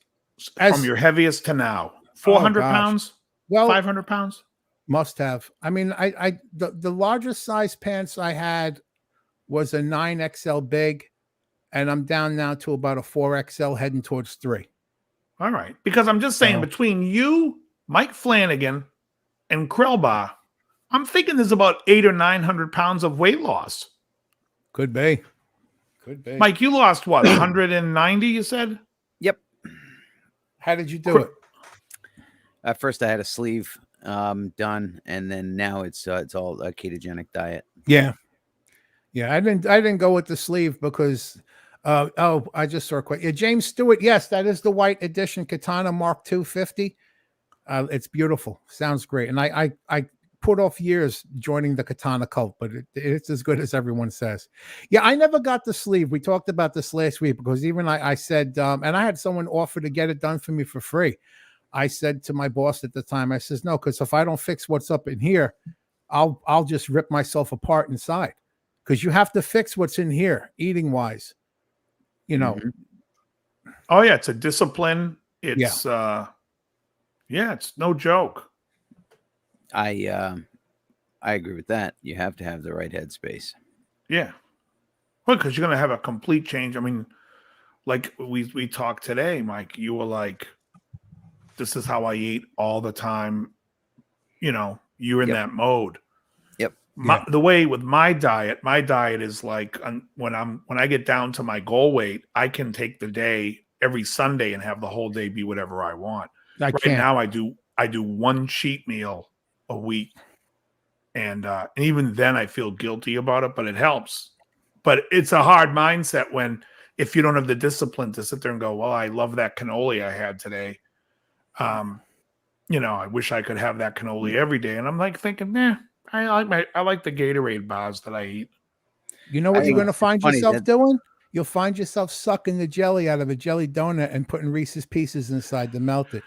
from your heaviest to now? 400 gosh. pounds? Well, 500 pounds? must have. I mean, the largest size pants I had was a 9XL big, and I'm down now to about a 4XL heading towards 3. All right. Because I'm just saying between you, Mike Flanagan, and Krelbar, I'm thinking there's about 800 or 900 pounds of weight loss. Could be. Mike, you lost what? 190, you said? Yep. How did you do it? At first, I had a sleeve done, and then now it's all a ketogenic diet. Yeah. I didn't go with the sleeve because I just saw a quick. Yeah, James Stewart. Yes, that is the white edition Katana Mark 250. It's beautiful. Sounds great. And I put off years joining the Katana cult, but it's as good as everyone says. Yeah, I never got the sleeve. We talked about this last week because even I said, and I had someone offer to get it done for me for free. I said to my boss at the time, I says, no, because if I don't fix what's up in here, I'll just rip myself apart inside. Because you have to fix what's in here, eating wise. Oh yeah, it's a discipline. It's it's no joke. I agree with that. You have to have the right headspace. Yeah. Well, because you're going to have a complete change. I mean, like we talked today, Mike, you were like, this is how I eat all the time. You know, you're in that mode. Yep. The way with my diet is like when I get down to my goal weight, I can take the day every Sunday and have the whole day be whatever I want. Right now I do one cheat meal a week. And even then I feel guilty about it, but it helps. But it's a hard mindset if you don't have the discipline to sit there and go, well, I love that cannoli I had today. You know, I wish I could have that cannoli every day. And I'm like thinking, I like the Gatorade bars that I eat. You know what you're going to find yourself doing? You'll find yourself sucking the jelly out of a jelly donut and putting Reese's Pieces inside to melt it.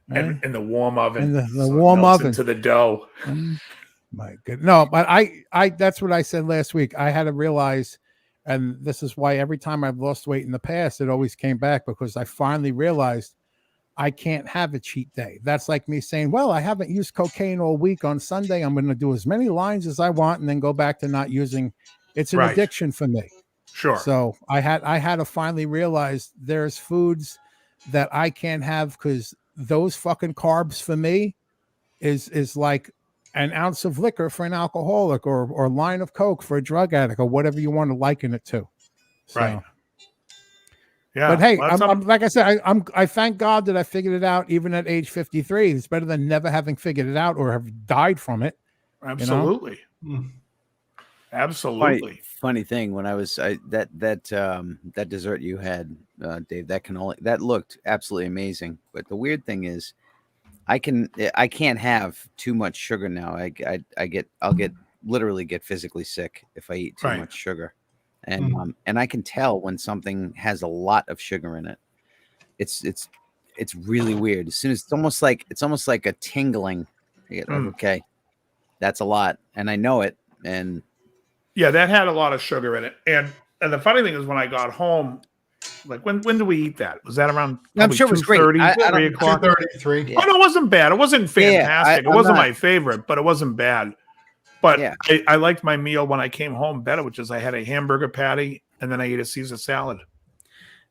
Right? And the warm oven. And the warm oven. Into the dough. My goodness. No, but I that's what I said last week. I had to realize, and this is why every time I've lost weight in the past, it always came back, because I finally realized I can't have a cheat day. That's like me saying, well, I haven't used cocaine all week. On Sunday, I'm going to do as many lines as I want and then go back to not using. It's an addiction for me. Sure. So I had to finally realize there's foods that I can't have, because those fucking carbs for me is like an ounce of liquor for an alcoholic, or a line of Coke for a drug addict, or whatever you want to liken it to. So. Right. Yeah, but hey, I'm like I said, I thank God that I figured it out even at age 53. It's better than never having figured it out or have died from it. Absolutely. You know? Absolutely. Funny thing, when I was that dessert you had, Dave, that cannoli, that looked absolutely amazing. But the weird thing is, I can't have too much sugar now. I'll literally get physically sick if I eat too much sugar. And I can tell when something has a lot of sugar in it. It's really weird. As soon as it's almost like a tingling. Okay, that's a lot, and I know it. And yeah, that had a lot of sugar in it. And the funny thing is, when I got home, like when did we eat that? Was that around? I'm sure it was great. 3 o'clock. 2:33. Oh no, it wasn't bad. It wasn't fantastic. It wasn't my favorite, but it wasn't bad. But I liked my meal when I came home better, which is I had a hamburger patty and then I ate a Caesar salad.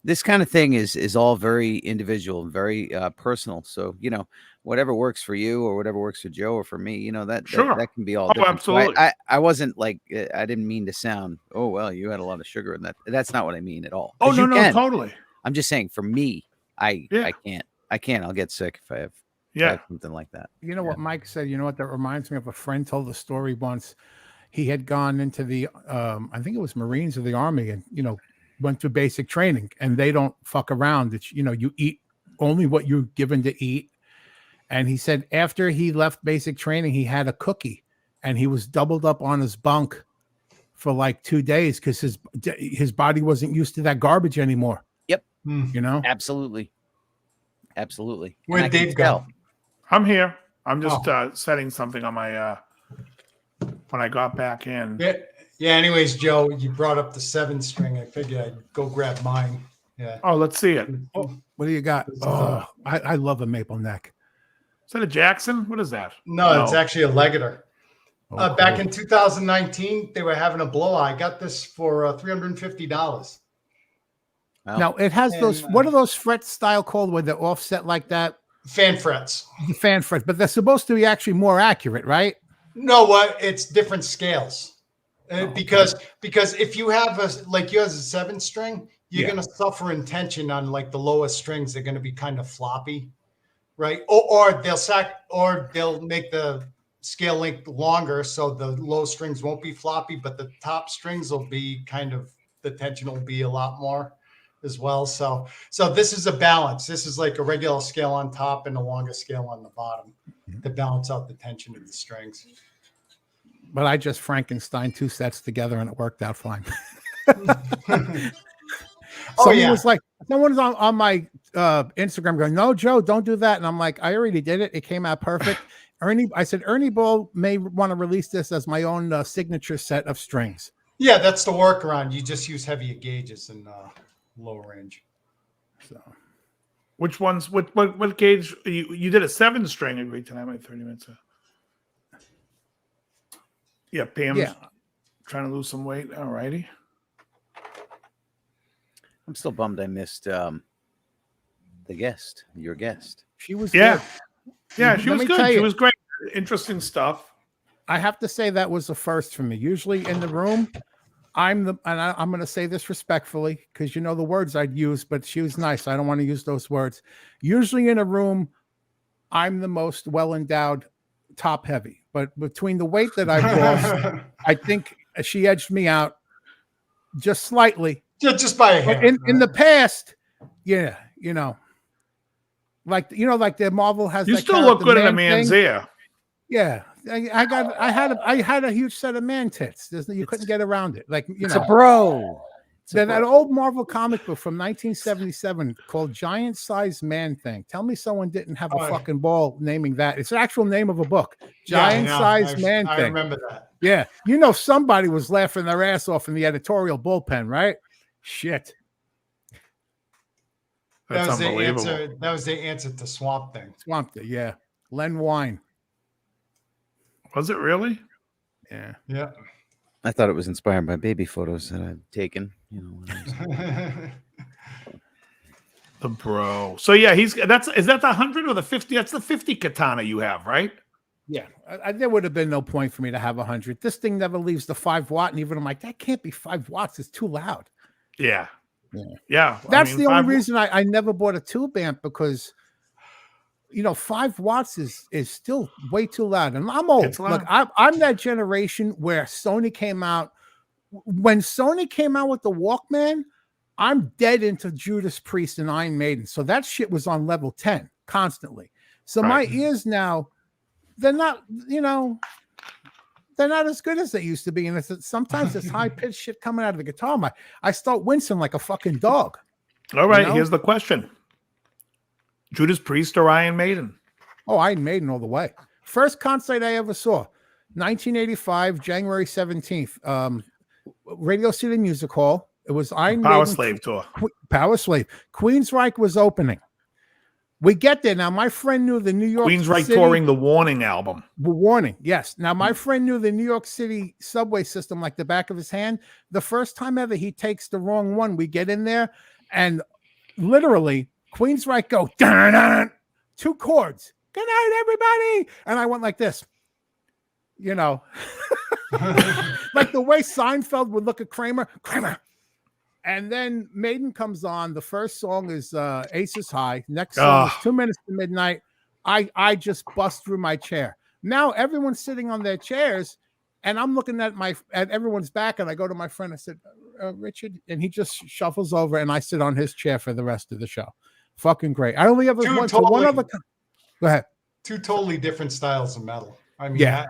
This kind of thing is all very individual, very personal. So, you know, whatever works for you or whatever works for Joe or for me, you know, that can be all different. Absolutely. So I wasn't like, I didn't mean to sound, oh, well, you had a lot of sugar in that. That's not what I mean at all. Oh, no, totally. I'm just saying, for me, I can't. I'll get sick if I have something like that. You know what Mike said? You know what that reminds me of? A friend told a story once. He had gone into the, I think it was Marines or the Army, and, you know, went to basic training, and they don't fuck around. It's, you know, you eat only what you're given to eat. And he said after he left basic training, he had a cookie, and he was doubled up on his bunk for like 2 days because his body wasn't used to that garbage anymore. Yep. You know? Absolutely. Where'd Dave go? I'm here. I'm just setting something on my when I got back in. Yeah. Anyways, Joe, you brought up the 7-string. I figured I'd go grab mine. Yeah. Oh, let's see it. Oh, what do you got? Oh, I love a maple neck. Is that a Jackson? What is that? No, it's actually a Legator. Back in 2019, they were having a blowout. I got this for $350. Wow. Now it has those. What are those frets style called, where they're offset like that? Fan frets. The fan frets, but they're supposed to be actually more accurate, right? No, what? It's different scales. Because if you have you have a 7-string, you're going to suffer in tension on like the lowest strings. They're going to be kind of floppy, right? Or they'll make the scale length longer, so the low strings won't be floppy, but the top strings will be the tension will be a lot more as well. So this is a balance. This is like a regular scale on top and a longer scale on the bottom to balance out the tension of the strings. But I just Frankenstein 2 sets together and it worked out fine. Someone was on my Instagram going, "No, Joe, don't do that." And I'm like, I already did it. It came out perfect. I said, Ernie Ball may want to release this as my own signature set of strings. Yeah, that's the workaround. You just use heavier gauges and low range. So, which ones? What gauge? You did a 7-string. Agreed tonight. My 30 minutes. Yeah, Pam's trying to lose some weight. All righty. I'm still bummed I missed your guest. She was Yeah. good. Yeah, she Let was me good. tell She you, was great. Interesting stuff. I have to say that was the first for me. Usually in the room, I'm going to say this respectfully because you know the words I'd use, but she was nice. I don't want to use those words. Usually in a room, I'm the most well-endowed, top-heavy. But between the weight that I've lost, I think she edged me out just slightly. Just by a hair. In the past, yeah, like the Marvel has. You that still look character good in a man man's thing. ear. Yeah, I had a huge set of man tits. You couldn't get around it. Like It's a bro. That old Marvel comic book from 1977 called Giant Size Man Thing. Tell me someone didn't have a fucking ball naming that. It's the actual name of a book. Giant Size Man Thing. I remember that. Yeah. Somebody was laughing their ass off in the editorial bullpen, right? Shit. That's unbelievable. That was the answer to Swamp Thing. Swamp Thing, yeah. Len Wein. Was it really? Yeah. Yeah. I thought it was inspired by baby photos that I'd taken. The bro. So yeah, is that the 100 or the 50? That's the 50 katana you have, right? Yeah, there would have been no point for me to have 100. This thing never leaves the 5 watt, and even I'm like, that can't be 5 watts. It's too loud. Yeah. Yeah. That's the only reason I never bought a tube amp because, 5 watts is still way too loud. And I'm old. Look, I'm that generation where Sony came out. When Sony came out with the Walkman, I'm dead into Judas Priest and Iron Maiden. So that shit was on level 10 constantly. So my ears now, they're not, they're not as good as they used to be. And sometimes this high-pitched shit coming out of the guitar, I start wincing like a fucking dog. All right, here's the question. Judas Priest or Iron Maiden? Oh, Iron Maiden all the way. First concert I ever saw, 1985, January 17th, Radio City Music Hall. It was Iron Maiden. Power Slave tour. Power Slave. Queensryche was opening. We get there. Now, my friend knew the New York Queensryche City, touring the Warning album. Warning, yes. Now, my friend knew the New York City subway system like the back of his hand. The first time ever he takes the wrong one, we get in there, and literally, Queensryche go, dun-dun-dun, 2 chords. Good night, everybody. And I went like this. Like the way Seinfeld would look at Kramer. And then Maiden comes on. The first song is Aces High. Next song is 2 Minutes to Midnight. I just bust through my chair. Now everyone's sitting on their chairs, and I'm looking at everyone's back, and I go to my friend. I said, Richard, and he just shuffles over, and I sit on his chair for the rest of the show. Fucking great. I only ever went to one other. Go ahead. 2 totally different styles of metal. I mean, yeah.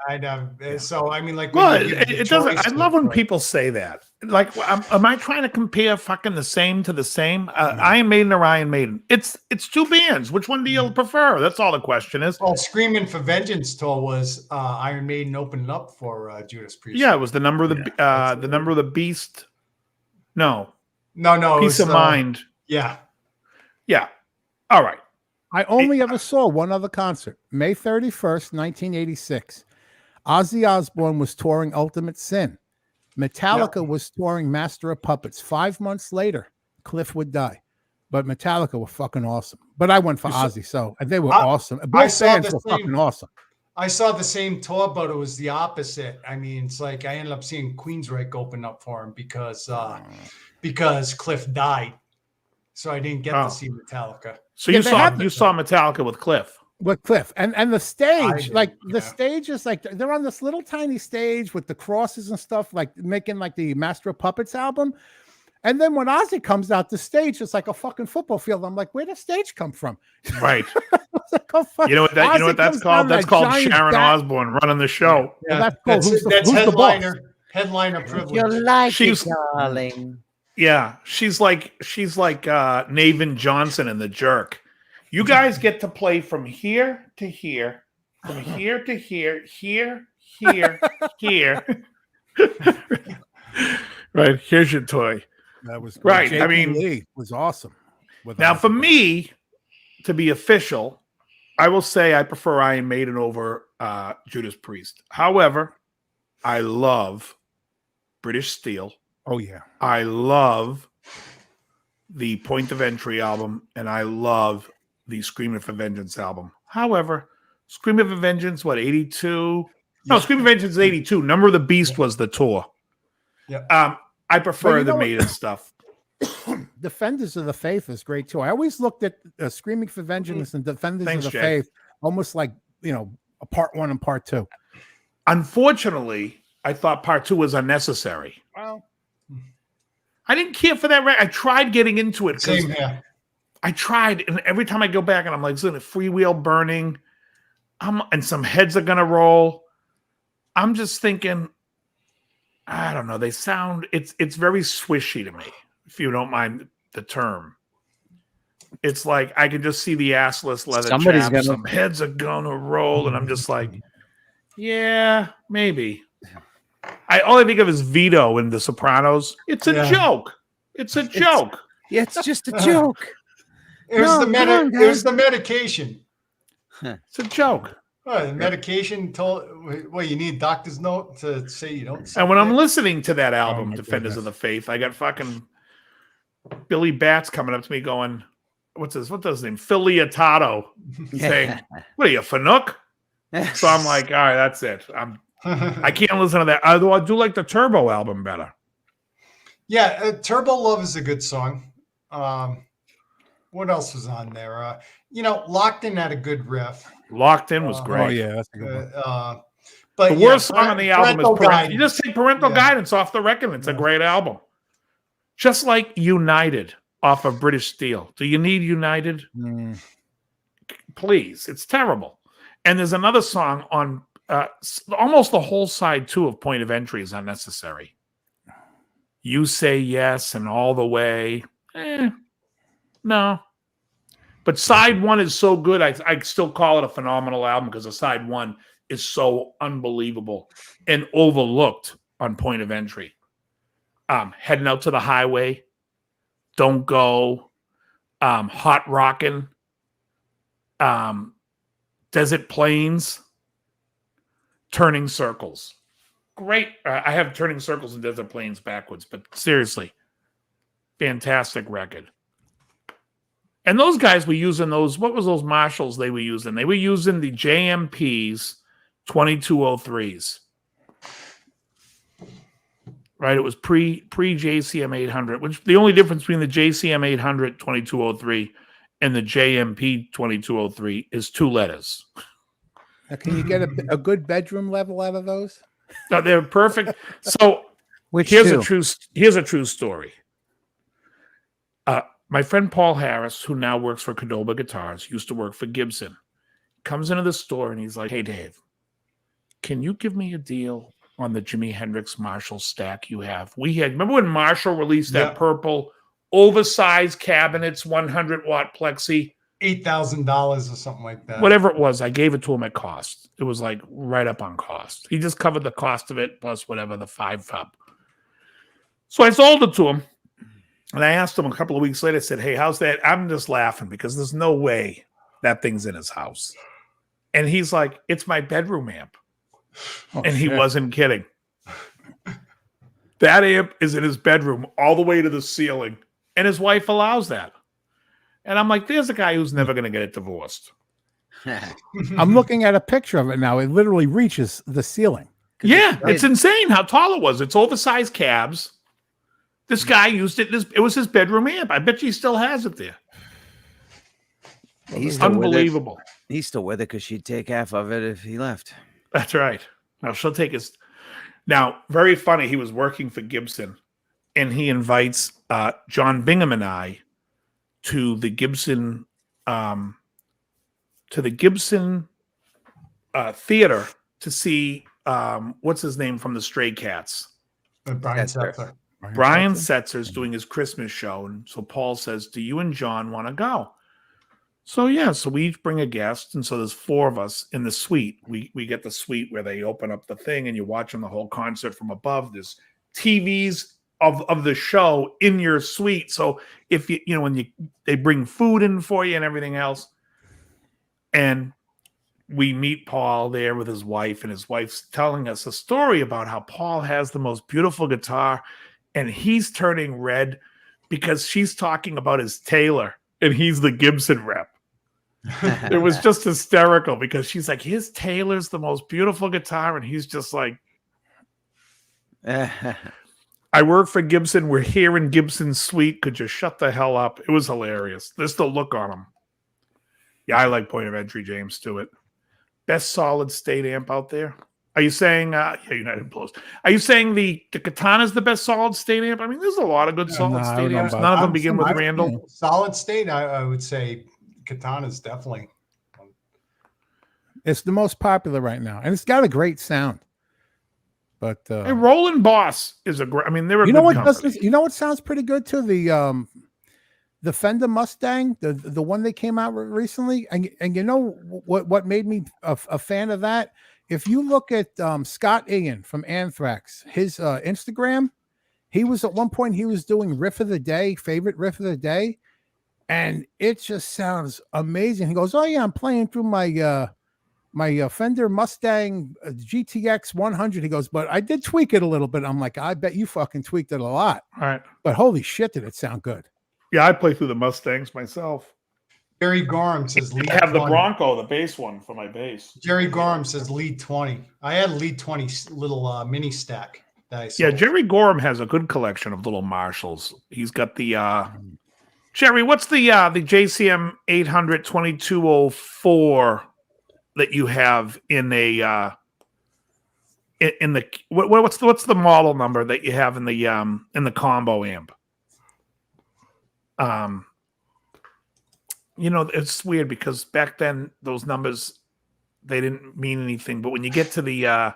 So I mean, like, well, it doesn't. I love when people say that. Like, am I trying to compare fucking the same to the same? Iron Maiden or Iron Maiden? It's 2 bands. Which one do you prefer? That's all the question is. Well, Screaming for Vengeance tour was Iron Maiden opening up for Judas Priest. Yeah, it was the number of the number of the beast. No, Peace of Mind. Yeah. All right. I only ever saw one other concert, May 31st, 1986. Ozzy Osbourne was touring Ultimate Sin. Metallica was touring Master of Puppets. 5 months later, Cliff would die. But Metallica were fucking awesome. But I went for Ozzy, so they were awesome. Both bands were fucking awesome. I saw the same tour, but it was the opposite. I mean, it's like I ended up seeing Queensryche open up for him because Cliff died. So I didn't get to see Metallica. So you saw Metallica with Cliff. With Cliff. And the stage, the stage is like they're on this little tiny stage with the crosses and stuff, like making like the Master of Puppets album. And then when Ozzy comes out, the stage is like a fucking football field. I'm like, where'd the stage come from? Right. Like, oh, you know what that's called? That's called Sharon Osbourne running the show. Yeah. Well, that's cool. That's headliner privilege. You like it, darling. Yeah, she's like Navin Johnson in The Jerk. You guys get to play from here to here, from here to here, here, right, here's your toy. That was great. Right. JP I mean, Lee was awesome. Now, for me to be official, I will say I prefer Iron Maiden over Judas Priest. However, I love British Steel. Oh, yeah. I love the Point of Entry album, and I love the Screaming for Vengeance album. However, Screaming for Vengeance, what, 82? No, Screaming for Vengeance is 82. Number of the Beast was the tour. Yeah. I prefer the what? Maiden stuff. Defenders of the Faith is great too. I always looked at Screaming for Vengeance and Defenders Thanks, of the Jay. Faith almost like, a part 1 and part 2. Unfortunately, I thought part 2 was unnecessary. Well, I didn't care for that. I tried getting into it. Same here. I tried, and every time I go back and I'm like, listen, freewheel burning, and some heads are going to roll. I'm just thinking, I don't know. They sound, it's very swishy to me, if you don't mind the term. It's like I can just see the assless leather chaps. Some heads are going to roll, and I'm just like, yeah, maybe. All I think of is Vito in The Sopranos. It's a joke. It's a joke. It's just a joke. It was the medication. It's a joke. The medication told. Well, you need a doctor's note to say you don't. And when I'm listening to that album, Defenders of the Faith, I got fucking Billy Bats coming up to me going, what's his name? Phil Leotardo saying, what are you, Fanuc? So I'm like, all right, that's it. I can't listen to that. Although I do like the Turbo album better. Yeah, Turbo Love is a good song. What else was on there? Locked In had a good riff. Locked In was great. Oh yeah, that's a good one. But the worst song on the album is Guidance. You just take Parental Guidance off the record. It's a great album. Just like United off of British Steel. Do you need United? Please. It's terrible. And there's another song on almost the whole side 2 of Point of Entry is unnecessary. You Say Yes and All the Way. No. But side 1 is so good, I still call it a phenomenal album because the side 1 is so unbelievable and overlooked on Point of Entry. Heading Out to the Highway, Don't Go, Hot Rockin', Desert Plains, Turning Circles. Great. I have Turning Circles and Desert Plains backwards, but seriously, fantastic record. And those guys were using those, what was those Marshalls they were using? They were using the JMP's 2203s. Right? It was pre JCM 800, which the only difference between the JCM 800 2203 and the JMP 2203 is 2 letters. Now, can you get a good bedroom level out of those? No, they're perfect. So here's a true story. My friend Paul Harris, who now works for Qdoba Guitars, used to work for Gibson, comes into the store and he's like, hey, Dave, can you give me a deal on the Jimi Hendrix Marshall stack you have? Remember when Marshall released that purple oversized cabinets, 100-watt plexi? $8,000 or something like that. Whatever it was, I gave it to him at cost. It was like right up on cost. He just covered the cost of it plus whatever, the 5-fub. So I sold it to him. And I asked him a couple of weeks later, I said, hey, how's that? I'm just laughing because there's no way that thing's in his house. And he's like, it's my bedroom amp. And he wasn't kidding. That amp is in his bedroom all the way to the ceiling. And his wife allows that. And I'm like, there's a guy who's never going to get it divorced. I'm looking at a picture of it now. It literally reaches the ceiling. Yeah, it's insane how tall it was. It's oversized cabs. This guy used it. It was his bedroom amp. I bet you he still has it there. He's unbelievable. He's still with it because she'd take half of it if he left. That's right. Now she'll take his. Now, very funny. He was working for Gibson, and he invites John Bingham and I to the Gibson theater to see what's his name from the Stray Cats. Brian Setzer. Brian Setzer's doing his Christmas show, and so Paul says, do you and John want to go? So we each bring a guest, and so there's 4 of us in the suite. We get the suite where they open up the thing and you're watching the whole concert from above. There's TVs of the show in your suite. So if they bring food in for you and everything else, and we meet Paul there with his wife, and his wife's telling us a story about how Paul has the most beautiful guitar, and he's turning red because she's talking about his Taylor and he's the Gibson rep. It was just hysterical because she's like, his Taylor's the most beautiful guitar. And he's just like, I work for Gibson. We're here in Gibson's suite. Could you shut the hell up? It was hilarious. There's the look on him. Yeah, I like Point of Entry, James Stewart. Best solid state amp out there. Are you saying, yeah, United Blows. Are you saying the Katana's the best solid state amp? I mean, there's a lot of good solid state amps. None of them begin with Randall. Solid state, I would say Katana's definitely. It's the most popular right now, and it's got a great sound. But hey, Roland Boss is a great. I mean, they're a you know good what company. does, you know what sounds pretty good too? The Fender Mustang, the one that came out recently, and you know what made me a fan of that? If you look at Scott Ian from Anthrax, his Instagram, he was at one point he was doing riff of the day, favorite riff of the day, and it just sounds amazing. He goes, "Oh yeah, I'm playing through my my Fender Mustang GTX 100." He goes, "But I did tweak it a little bit." I'm like, "I bet you fucking tweaked it a lot." All right, but holy shit, did it sound good? Yeah, I play through the Mustangs myself. Jerry Gorham says lead I have 20. the Bronco, the bass one for my bass. Jerry Gorham says lead 20. I had a lead 20 little mini stack that I sold. Yeah, Jerry Gorham has a good collection of little Marshalls. He's got the Jerry, what's the JCM 800 2204 that you have in a in the what's the model number that you have in the combo amp? You know, it's weird because back then those numbers they didn't mean anything, but when you get to the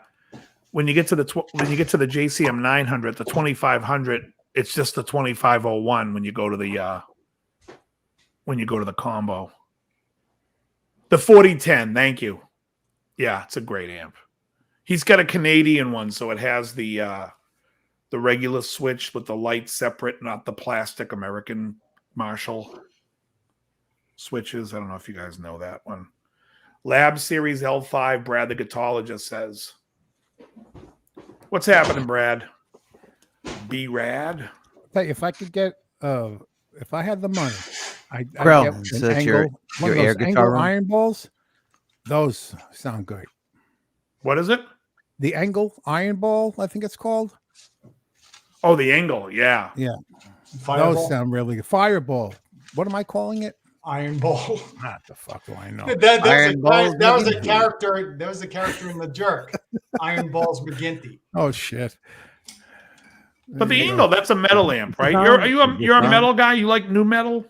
JCM 900, the 2500, it's just the 2501 when you go to the combo. The 4010, thank you. Yeah, it's a great amp. He's got a Canadian one, so it has the regular switch with the light separate, not the plastic American Marshall switches. I don't know if you guys know that one. Lab Series L5, Brad the guitarologist says. What's happening, Brad? Be rad. Hey, if I could get if I had the money, I'd get so that's one your of air those guitar Engel room? iron balls. Those sound great. What is it? The Engel iron ball, I think it's called. Oh, the Engel, yeah. Yeah. Fireball? Those sound really good. Fireball. What am I calling it? Iron Ball. Not the fuck do I know. That was a character. That was a character in The Jerk. Iron Balls McGinty. Oh shit. But the Engel, that's a metal amp, right? You're a metal guy? You like new metal?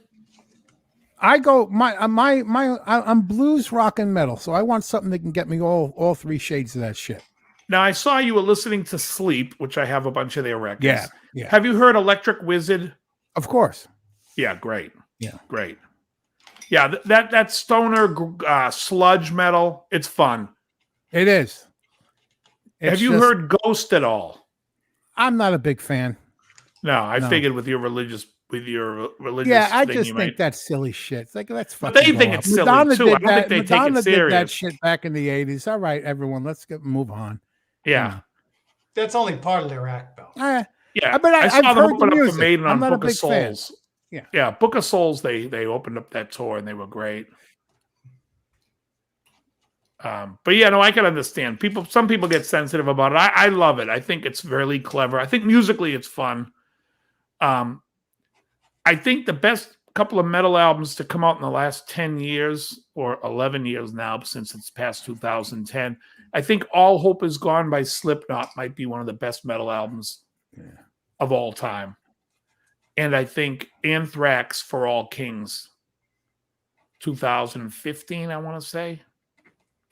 I go I'm blues, rock, and metal, so I want something that can get me all three shades of that shit. Now I saw you were listening to Sleep, which I have a bunch of their records. Yeah. Have you heard Electric Wizard? Of course. Yeah, great. Yeah, great. Yeah, that stoner sludge metal, it's fun. It is. Have you heard Ghost at all? I'm not a big fan. No, I figured with your religious. Yeah, I just think that's silly shit. It's like that's fucking. But they think it's silly Madonna too. I don't that. think they Madonna take it serious. did that shit back in the 80s. All right, everyone, let's move on. Yeah. That's only part of their act, though. Yeah, but I saw I've them heard open the up music. for Maiden I'm on not a Book of big fan. Souls. Yeah, Book of Souls. They opened up that tour and they were great. But yeah, no, I can understand. Some people get sensitive about it. I love it. I think it's really clever. I think musically it's fun. I think the best couple of metal albums to come out in the last 10 years or 11 years now, since it's past 2010, I think All Hope Is Gone by Slipknot might be one of the best metal albums of all time. And I think Anthrax For All Kings, 2015, I want to say,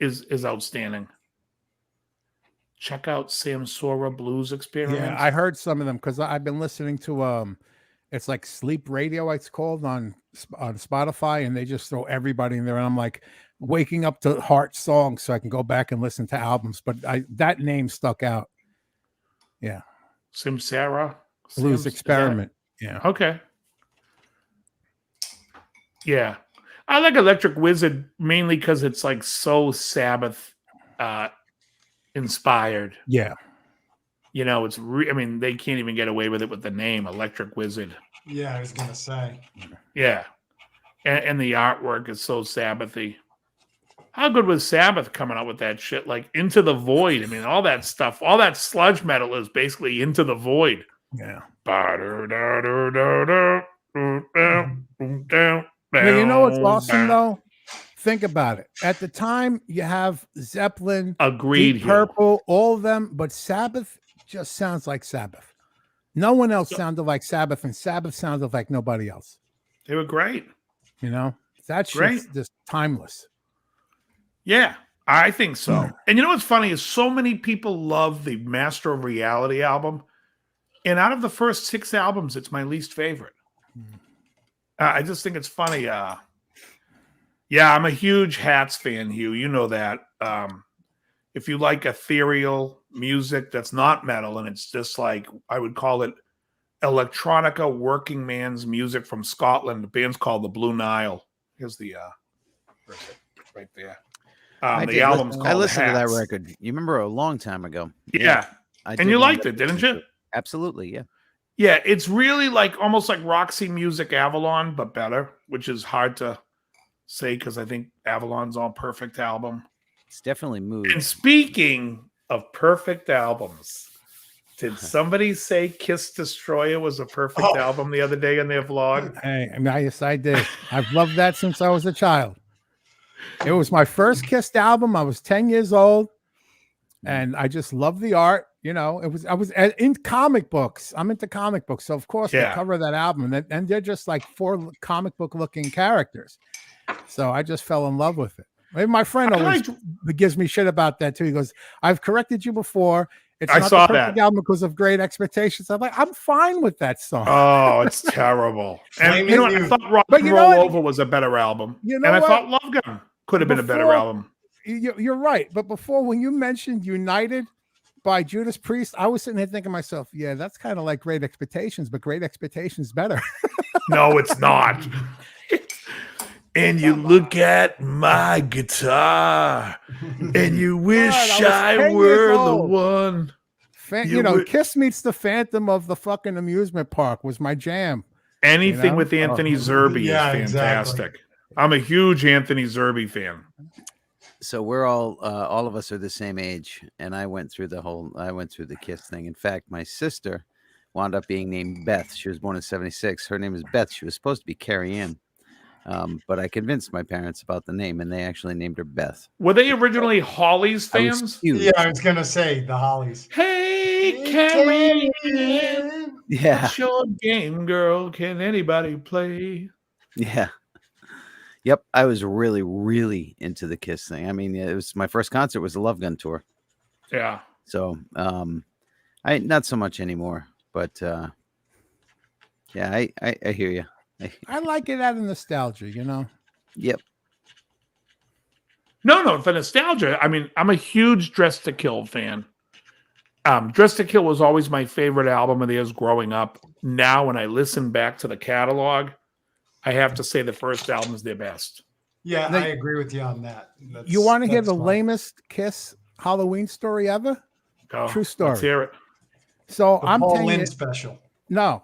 is outstanding. Check out Samsora Blues Experiment. Yeah, I heard some of them because I've been listening to it's like Sleep Radio, it's called on Spotify, and they just throw everybody in there, and I'm like waking up to heart songs so I can go back and listen to albums. But that name stuck out. Yeah, Samsara Blues Experiment. Yeah. Okay. Yeah. I like Electric Wizard mainly because it's like so Sabbath inspired. Yeah. You know, I mean, they can't even get away with it with the name Electric Wizard. Yeah, I was gonna say. Yeah. And the artwork is so Sabbathy. How good was Sabbath coming out with that shit? Like Into the Void. I mean, all that stuff, all that sludge metal is basically Into the Void. Yeah. Now, you know what's awesome though? Think about it. At the time, you have Zeppelin, Agreed, Deep Purple, all of them, but Sabbath just sounds like Sabbath. No one else sounded like Sabbath, and Sabbath sounded like nobody else. They were great. You know, that shit's just timeless. Yeah, I think so. And you know what's funny is so many people love the Master of Reality album. And out of the first 6 albums, it's my least favorite. I just think it's funny. Yeah, I'm a huge Hats fan, Hugh. You know that. If you like ethereal music that's not metal, and it's just like, I would call it electronica working man's music from Scotland. The band's called the Blue Nile. Here's the where's it? Right there. The album's called I listened to that Hats. record. You remember a long time ago. Yeah. And you liked it, didn't you? Absolutely, yeah. Yeah, it's really like almost like Roxy Music Avalon, but better, which is hard to say because I think Avalon's all perfect album. It's definitely mood. And speaking of perfect albums, did somebody say Kiss Destroyer was a perfect album the other day in their vlog? Hey, yes, I did. I've loved that since I was a child. It was my first Kiss album. I was 10 years old, and I just loved the art. You know, I was in comic books. I'm into comic books, so of course the cover of that album, and they're just like 4 comic book looking characters. So I just fell in love with it. Maybe my friend always gives me shit about that too. He goes, "I've corrected you before. It's not the perfect album because of Great Expectations." I'm like, I'm fine with that song. Oh, it's terrible. And you know what? I thought Rock and Roll Over was a better album. You know and I what? thought Love Gun could have been a better album. You're right. But before, when you mentioned United by Judas Priest, I was sitting here thinking to myself, yeah, that's kind of like Great Expectations, but Great Expectations better. No, it's not. And you look at my guitar and you wish I were the one. Kiss Meets the Phantom of the fucking amusement park was my jam. Anything with Anthony Zerbe is fantastic. Exactly. I'm a huge Anthony Zerbe fan. So we're all of us are the same age, and I went through the Kiss thing. In fact, my sister wound up being named Beth. She was born in 1976. Her name is Beth. She was supposed to be Carrie Ann. But I convinced my parents about the name, and they actually named her Beth. Were they originally Hollies fans? Yeah, I was gonna say the Hollies. Hey, Carrie Ann, yeah. What's your game, girl? Can anybody play? Yeah. Yep, I was really, really into the Kiss thing. I mean, it was my first concert was the Love Gun tour. Yeah. So, I not so much anymore, but yeah, I hear you. I like it out of nostalgia, you know. Yep. No, for nostalgia. I mean, I'm a huge Dress to Kill fan. Dress to Kill was always my favorite album of theirs growing up. Now, when I listen back to the catalog, I have to say the first album is their best. Yeah, I agree with you on that. You want to hear the lamest Kiss Halloween story ever? Oh, true story. Let's hear it. So the I'm Paul 10 Lynn years, special. No,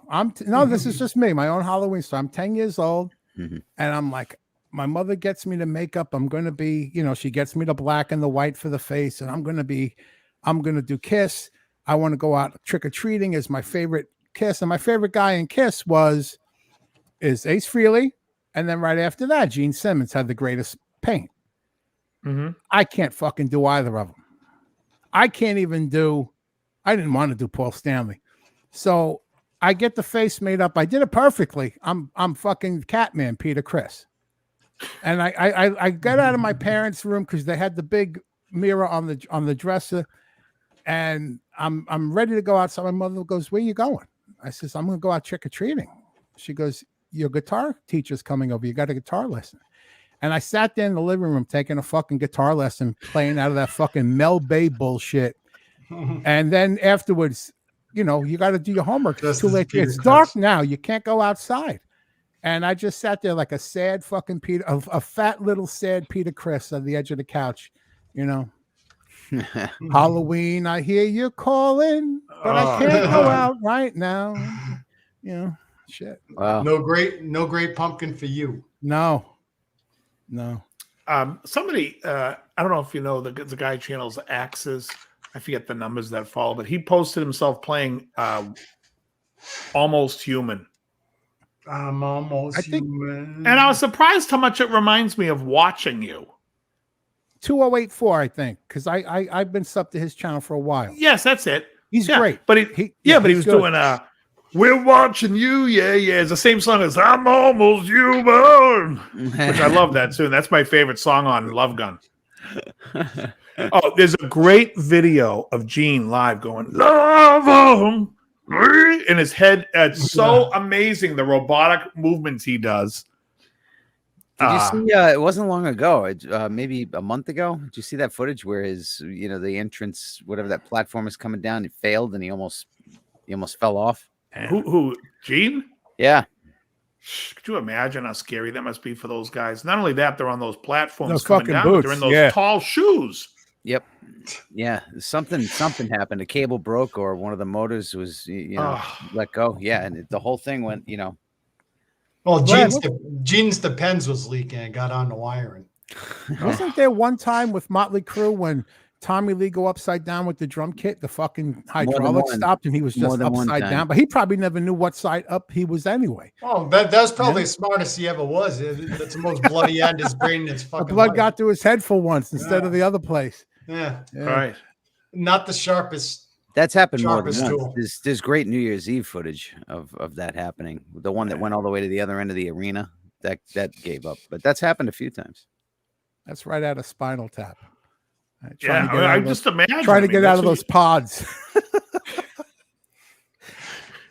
this is just me, my own Halloween story. I'm 10 years old, and I'm like, my mother gets me to makeup. I'm going to be, she gets me the black and the white for the face, and I'm going to do Kiss. I want to go out trick-or-treating is my favorite Kiss. And my favorite guy in Kiss is Ace Frehley. And then right after that, Gene Simmons had the greatest paint. I can't fucking do either of them. I didn't want to do Paul Stanley. So I get the face made up. I did it perfectly. I'm fucking Catman, Peter Criss. And I got out of my parents' room because they had the big mirror on the dresser, and I'm ready to go outside. My mother goes, "Where you going?" I says, "I'm gonna go out trick or treating." She goes, "Your guitar teacher's coming over. You got a guitar lesson." And I sat there in the living room taking a fucking guitar lesson, playing out of that fucking Mel Bay bullshit. And then afterwards, you got to do your homework. It's too late. It's dark now. You can't go outside. And I just sat there like a sad fucking a fat little sad Peter Criss on the edge of the couch, Halloween, I hear you calling, but I can't go out right now. You know, shit. Wow. No great pumpkin for you. No. Somebody, I don't know if you know the guy channels Axes. I forget the numbers that follow, but he posted himself playing Almost Human. I'm almost human. And I was surprised how much it reminds me of Watching You. 2084, I think, because I've been subbed to his channel for a while. Yes, that's it. He's great. But he was good. doing We're Watching You, yeah. It's the same song as I'm Almost Human, which I love that tune. That's my favorite song on Love Gun. Oh, there's a great video of Gene live going, love him, in his head. It's so amazing, the robotic movements he does. Did you see? It wasn't long ago. Maybe a month ago. Did you see that footage where the entrance, whatever that platform is coming down, it failed and he almost fell off. Who? Gene? Yeah. Could you imagine how scary that must be for those guys? Not only that, they're on those platforms, those coming fucking down, boots. but they're in those tall shoes. Yep. Yeah. Something happened. A cable broke, or one of the motors was let go. Yeah, and the whole thing went. Well, Gene's Depends was leaking and got on the wiring. Wasn't there one time with Motley Crue when Tommy Lee go upside down with the drum kit, the fucking hydraulic stopped and he was just upside down, but he probably never knew what side up he was anyway. Oh, that's probably the smartest he ever was. That's the most bloody end his brain in his fucking The blood life. got to his head for once instead of the other place. Yeah. Right. Not the sharpest. That's happened more than Sharpest once. tool. There's great New Year's Eve footage of that happening. The one that went all the way to the other end of the arena, that gave up. But that's happened a few times. That's right out of Spinal Tap. I just imagine trying to get out of those pods.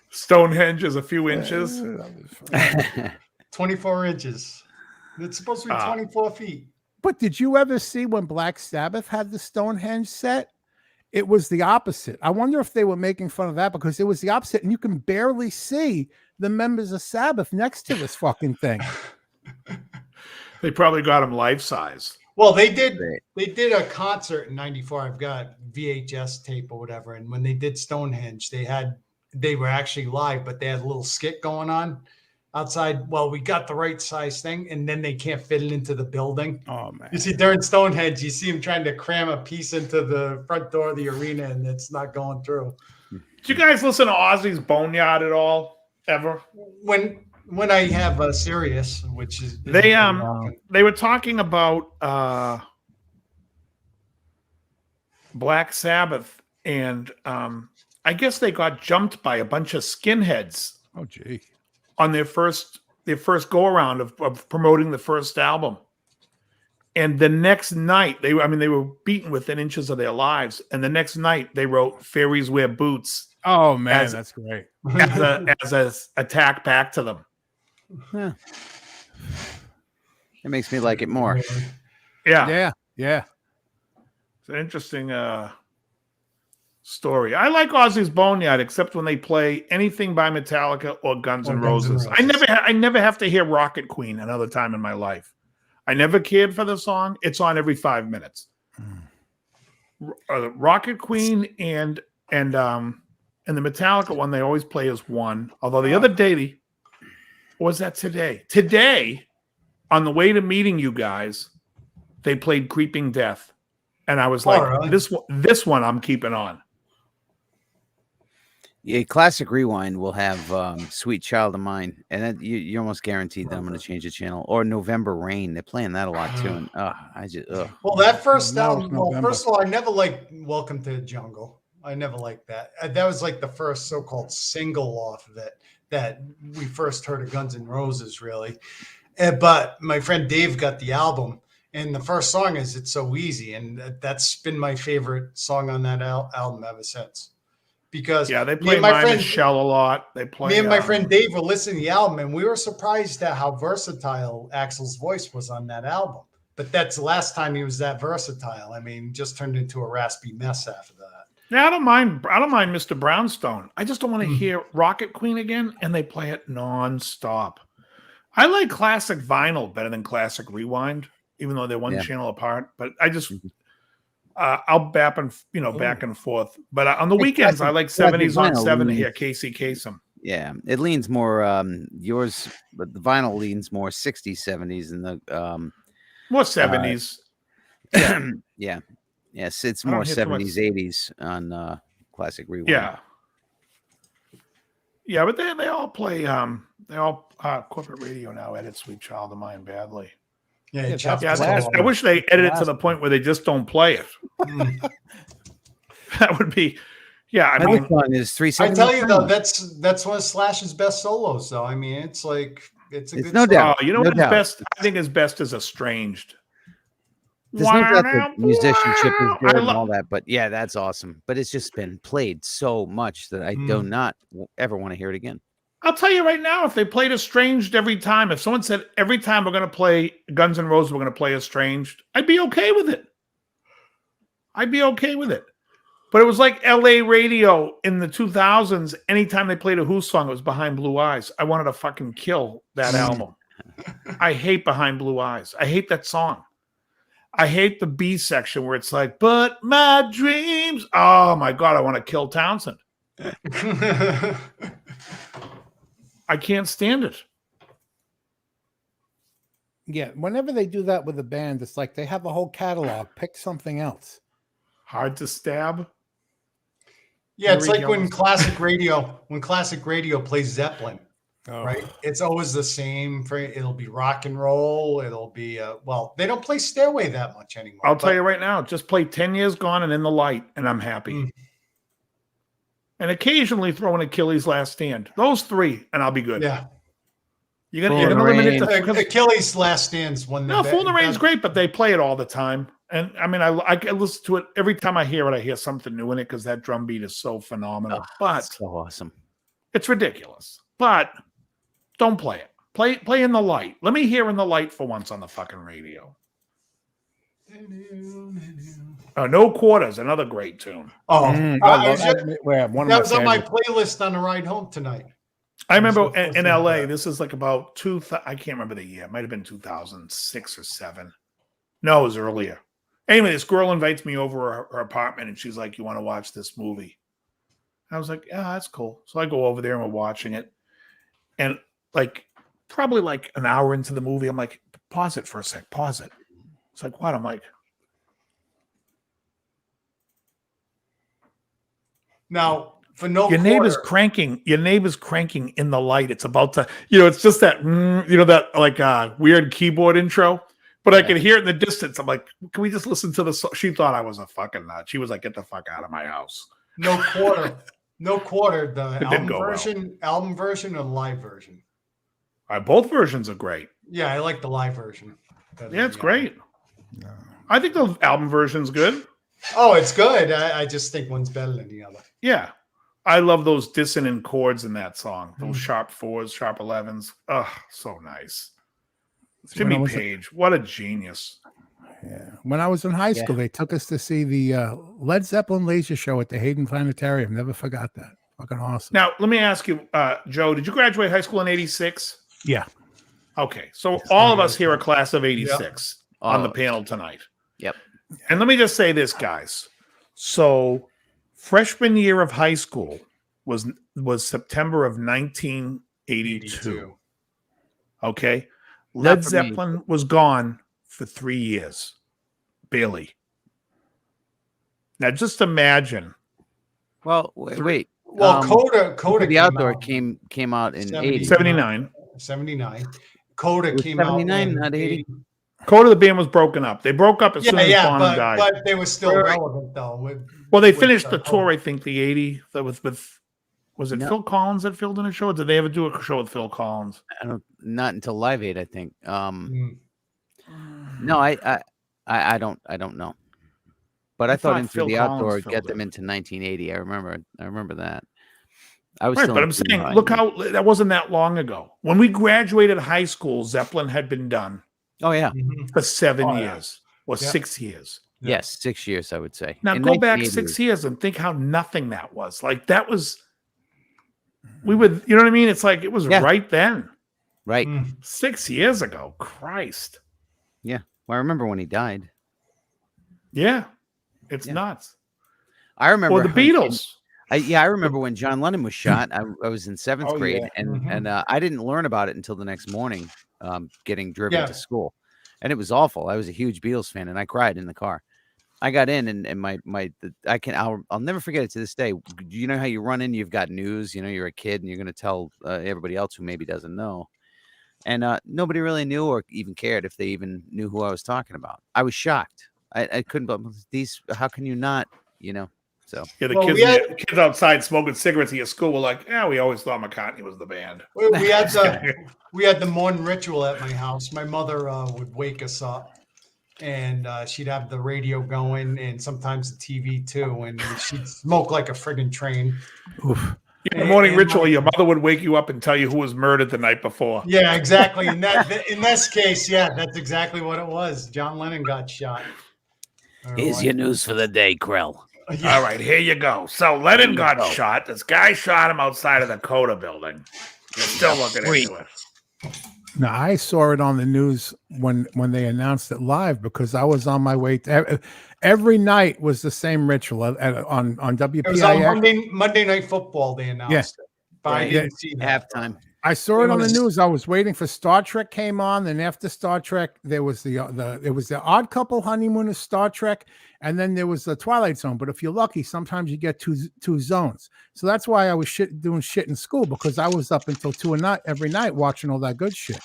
Stonehenge is a few inches. 24 inches. It's supposed to be 24 feet. But did you ever see when Black Sabbath had the Stonehenge set? It was the opposite. I wonder if they were making fun of that because it was the opposite, and you can barely see the members of Sabbath next to this fucking thing. They probably got them life size. Well, they did a concert in '94. I've got VHS tape or whatever. And when they did Stonehenge, they were actually live, but they had a little skit going on outside. Well, we got the right size thing, and then they can't fit it into the building. Oh man! You see during Stonehenge, you see them trying to cram a piece into the front door of the arena, and it's not going through. Did you guys listen to Ozzy's Boneyard at all? Ever? When I have a Sirius, which is they were talking about Black Sabbath, and I guess they got jumped by a bunch of skinheads. Oh gee. On their first go around of promoting the first album. And the next night they were beaten within inches of their lives. And the next night they wrote Fairies Wear Boots. Oh man, that's great. As a attack back to them. Yeah. It makes me like it more. Yeah. It's an interesting story. I like Ozzy's Boneyard, except when they play anything by Metallica or Guns N' Roses. I never have to hear Rocket Queen another time in my life. I never cared for the song. It's on every 5 minutes. Rocket Queen and the Metallica one they always play as one. Although the other day, was that today? Today, on the way to meeting you guys, they played Creeping Death, and I was like, really? this one I'm keeping on. Yeah, Classic Rewind will have Sweet Child of Mine, and you're almost guaranteed that I'm going to change the channel. Or November Rain. They're playing that a lot too. And Well, that first album, first of all, I never liked Welcome to the Jungle. I never liked that. That was like the first so-called single off of it that we first heard of Guns N' Roses, really. But my friend Dave got the album, and the first song is It's So Easy, and that's been my favorite song on that album ever since. Because they play my Shell a lot. They play me and my friend Dave were listening to the album, and we were surprised at how versatile Axl's voice was on that album. But that's the last time he was that versatile. I mean, just turned into a raspy mess after that. Yeah, I don't mind Mr. Brownstone. I just don't want to hear Rocket Queen again, and they play it nonstop. I like classic vinyl better than classic rewind, even though they're one channel apart. But I'll back and forth. But on the weekends, I like 70s on 7 to hear Casey Kasem. Yeah, it leans more yours, but the vinyl leans more 60s, 70s, and the more 70s. Yeah. Yes, it's more 70s, 80s on Classic Rewind. Yeah, but they all play corporate radio now edit Sweet Child of Mine badly. Yeah, I wish they edit it to the point where they just don't play it. That would be, I mean, one is 3 I tell you though, that's one of Slash's best solos. Though I mean, it's a good no solo. doubt. You know what his best? I think his best is Estranged. There's no doubt that musicianship is good and all that, but yeah, that's awesome. But it's just been played so much that I do not ever want to hear it again. I'll tell you right now, if they played Estranged every time, if someone said every time we're going to play Guns N' Roses, we're going to play Estranged, I'd be okay with it. But it was like LA radio in the 2000s. Anytime they played a Who song, it was Behind Blue Eyes. I wanted to fucking kill that album. I hate Behind Blue Eyes. I hate that song. I hate the B section where it's like, but my dreams. Oh my God, I want to kill Townsend. I can't stand it. Yeah, whenever they do that with a band, it's like they have a whole catalog. Pick something else. Hard to stab. Yeah, it's like when classic radio plays Zeppelin. Right, it's always the same. It'll be rock and roll. It'll be they don't play Stairway that much anymore. I'll tell you right now, just play 10 Years Gone and In the Light, and I'm happy. And occasionally throw in Achilles' Last Stand. Those three, and I'll be good. Yeah, you're gonna limit it to Achilles' Last Stand's one. No, Fool in the Rain's great, but they play it all the time. And I mean, I listen to it every time I hear it. I hear something new in it because that drum beat is so phenomenal. But so awesome, it's ridiculous. But don't play it. Play In the Light. Let me hear In the Light for once on the fucking radio. No Quarters, another great tune. That was on my playlist on the ride home tonight. I remember in LA, this is like about I can't remember the year. It might have been 2006 or 7. No, it was earlier. Anyway, this girl invites me over her apartment and she's like, "You want to watch this movie?" I was like, "Yeah, that's cool." So I go over there and we're watching it. And probably like an hour into the movie, I'm like, "Pause it for a sec. Pause it." It's like, "What?" I'm like, now for your neighbor's cranking In the Light. It's about to, it's just that, that weird keyboard intro. But I could hear it in the distance. I'm like, "Can we just listen to the song?" She thought I was a fucking nut. She was like, "Get the fuck out of my house." No Quarter. The album version or the live version? Both versions are great. Yeah, I like the live version. Yeah, it's great. I think the album version's good. Oh, it's good. I just think one's better than the other. Yeah. I love those dissonant chords in that song. Those sharp 4s, sharp 11s. Oh, so nice. Jimmy Page, what a genius. Yeah. When I was in high school, they took us to see the Led Zeppelin laser show at the Hayden Planetarium. Never forgot that. Fucking awesome. Now, let me ask you, Joe, did you graduate high school in 86? Yeah. Okay. So all of us here are class of 86 on the panel tonight. Yep. And let me just say this, guys. So freshman year of high school was September of 1982. Okay. Led Zeppelin was gone for 3 years. Barely. Now just imagine. Well, wait. Well, Coda the Outdoor came out in 79. 79. Coda came out 79, not 80. Coda, the band was broken up. They broke up as soon as Bonham died. But they were still relevant, though. They finished the tour, I think, the 80. That was with, was it Phil Collins that filled in a show? Or did they ever do a show with Phil Collins? Not until Live Aid, I think. No, I don't know. But I thought Into the Outdoor get them into 1980. I remember that. I was right, but I'm saying, look how that wasn't that long ago. When we graduated high school, Zeppelin had been done. Oh yeah, for 7 years or 6 years. Yes, 6 years, I would say. Now go back 6 years and think how nothing that was. Like that was, we would, you know what I mean? It's like it was right then. Right. 6 years ago. Christ. Yeah. Well, I remember when he died. Yeah. It's Yeah. nuts. I remember Or the Beatles. I remember when John Lennon was shot. I was in seventh Oh, grade, yeah. and I didn't learn about it until the next morning, getting driven Yeah. to school, and it was awful. I was a huge Beatles fan, and I cried in the car. I got in, and I'll never forget it to this day. You know how you run in, you've got news, you're a kid, and you're going to tell everybody else who maybe doesn't know, and nobody really knew or even cared if they even knew who I was talking about. I was shocked. I couldn't believe these. How can you not? So. Yeah, the Well, kids outside smoking cigarettes at your school were like, "Yeah, we always thought McCartney was the band." We had the morning ritual at my house. My mother would wake us up, and she'd have the radio going, and sometimes the TV too, and she'd smoke like a friggin' train. Oof. The morning ritual, your mother would wake you up and tell you who was murdered the night before. Yeah, exactly. In this case, yeah, that's exactly what it was. John Lennon got shot. Here's your news for the day, Krell. Yeah. All right, here you go. So Lennon got shot. This guy shot him outside of the Coda building. You're still looking into it. Now, I saw it on the news when they announced it live because I was on my way. Every night was the same ritual on WPIX. It was on Monday Night Football. They announced it. But I didn't see that. Halftime. I saw it on the news. I was waiting for Star Trek came on, and after Star Trek, there was the Odd Couple honeymoon of Star Trek, and then there was the Twilight Zone. But if you're lucky, sometimes you get two zones. So that's why I was doing shit in school, because I was up until 2 every night watching all that good shit.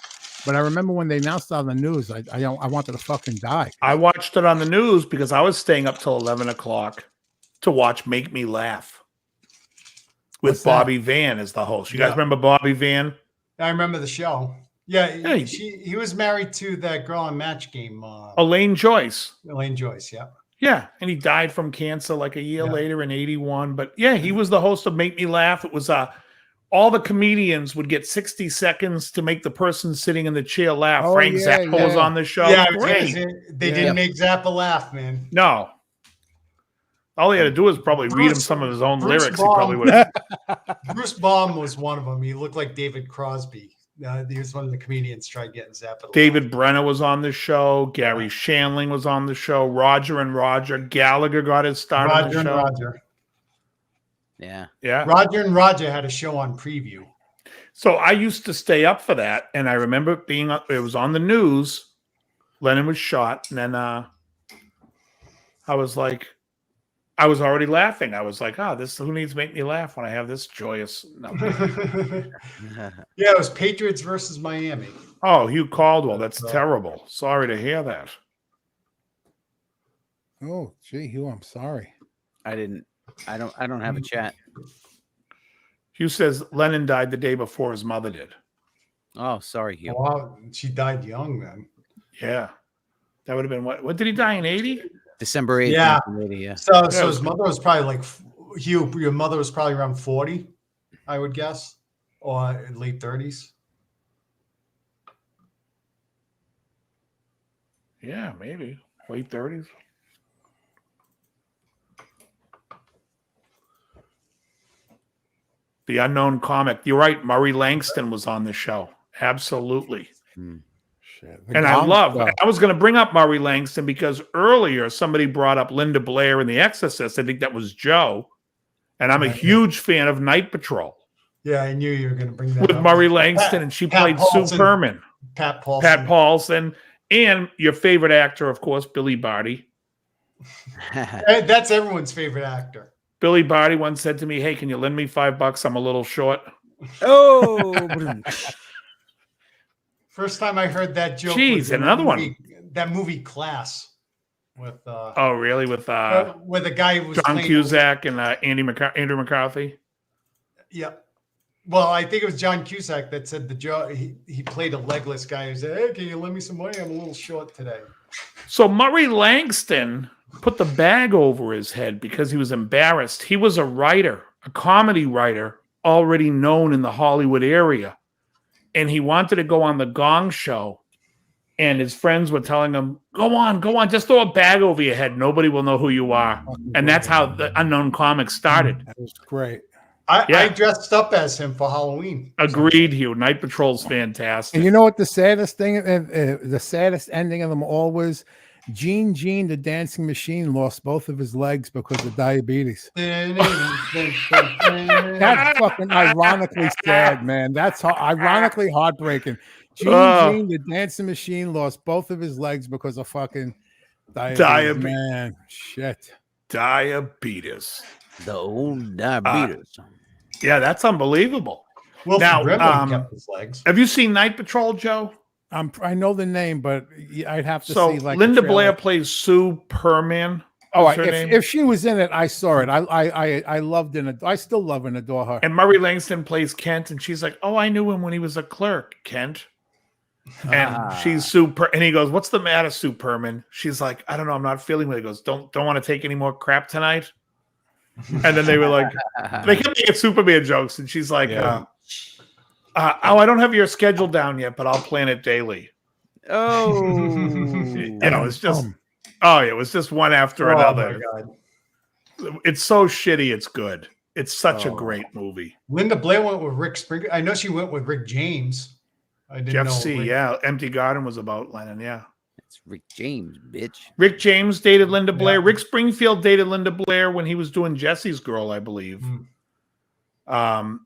But I remember when they announced it on the news, I wanted to fucking die. I watched it on the news because I was staying up till 11 o'clock to watch Make Me Laugh. With Bobby Van as the host. You guys remember Bobby Van? I remember the show. Yeah, he was married to that girl on Match Game. Elaine Joyce. Elaine Joyce, yeah. Yeah, and he died from cancer like a year later in 81. But yeah, he was the host of Make Me Laugh. It was all the comedians would get 60 seconds to make the person sitting in the chair laugh. Oh, Frank Zappa was on the show. Yeah, Great. they didn't make Zappa laugh, man. No. All he had to do was probably read him some of his own lyrics. He probably would have. Bruce Baum was one of them. He looked like David Crosby. He was one of the comedians tried getting Zappa. David Brenner was on the show. Gary Shandling was on the show. Roger and Roger. Gallagher got his start on the show. Roger. Yeah. Roger and Roger had a show on Preview. So I used to stay up for that, and I remember it was on the news. Lennon was shot, and then I was like, I was already laughing. I was like, who needs to make me laugh when I have this joyous number? Yeah, it was Patriots versus Miami. Oh, Hugh Caldwell. That's terrible. Sorry to hear that. Oh, gee, Hugh, I'm sorry. I don't have a chat. Hugh says Lennon died the day before his mother did. Oh, sorry, Hugh. Wow, she died young then. Yeah. That would have been what did he die in 80? December 8th, yeah. 1980, yeah. So his mother was probably like, Hugh, your mother was probably around 40, I would guess, or in late 30s. Yeah, maybe. Late 30s. The Unknown Comic. You're right. Murray Langston was on the show. Absolutely. Shit. And I was going to bring up Murray Langston because earlier somebody brought up Linda Blair in The Exorcist. I think that was Joe. And I'm a huge fan of Night Patrol. Yeah, I knew you were going to bring that with up. Murray Langston, and she played Sue Perman. Pat Paulson. Pat Paulson. And your favorite actor, of course, Billy Barty. That's everyone's favorite actor. Billy Barty once said to me, "Hey, can you lend me $5? I'm a little short." Oh. First time I heard that joke. Jeez, another one. That movie Class with. Oh, really? With the guy who was John Cusack and Andrew McCarthy. Yeah. Well, I think it was John Cusack that said he played a legless guy who said, "Hey, can you lend me some money? I'm a little short today." So Murray Langston put the bag over his head because he was embarrassed. He was a writer, a comedy writer, already known in the Hollywood area. And he wanted to go on the Gong Show. And his friends were telling him, go on, just throw a bag over your head. Nobody will know who you are. And that's how the Unknown Comic started. That was great. I dressed up as him for Halloween. Agreed, Hugh. Night Patrol's fantastic. And you know what the saddest thing, the saddest ending of them all was? Gene the dancing machine lost both of his legs because of diabetes. That's fucking ironically sad, man. That's ironically heartbreaking. Gene the dancing machine lost both of his legs because of fucking diabetes. Man, shit. Diabetes. The old diabetes. Yeah, that's unbelievable. Well, now, kept his legs. Have you seen Night Patrol, Joe? I know the name, but I'd have to see like Linda Blair plays Sue Perman. Oh, if she was in it, I saw it. I loved and I still love and adore her. And Murray Langston plays Kent, and she's like, "Oh, I knew him when he was a clerk, Kent." And she's super. And he goes, "What's the matter, Sue Perman?" She's like, "I don't know. I'm not feeling well." He goes, "Don't want to take any more crap tonight." And then they were like, they kept making Superman jokes, and she's like, "Oh, I don't have your schedule down yet, but I'll plan it daily." Oh, it's just, it was just one after another. My God. It's so shitty. It's good. It's such a great movie. Linda Blair went with Rick Springer. I know she went with Rick James. I didn't Jeff know. C. Empty Garden was about Lennon. Yeah. It's Rick James, bitch. Rick James dated Linda Blair. Rick Springfield dated Linda Blair when he was doing Jesse's Girl, I believe. I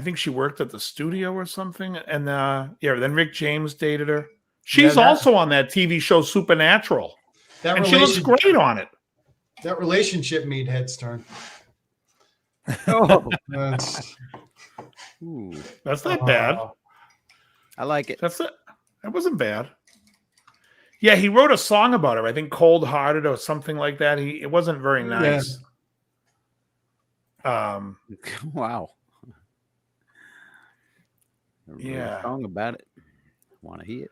think she worked at the studio or something. And then Rick James dated her. She's also on that TV show Supernatural. And she looks great on it. That relationship made heads turn. That's not bad. I like it. That's it. That wasn't bad. Yeah, he wrote a song about her. I think "Cold Hearted" or something like that. It wasn't very nice. Wow. Yeah, song about it. Want to hear it?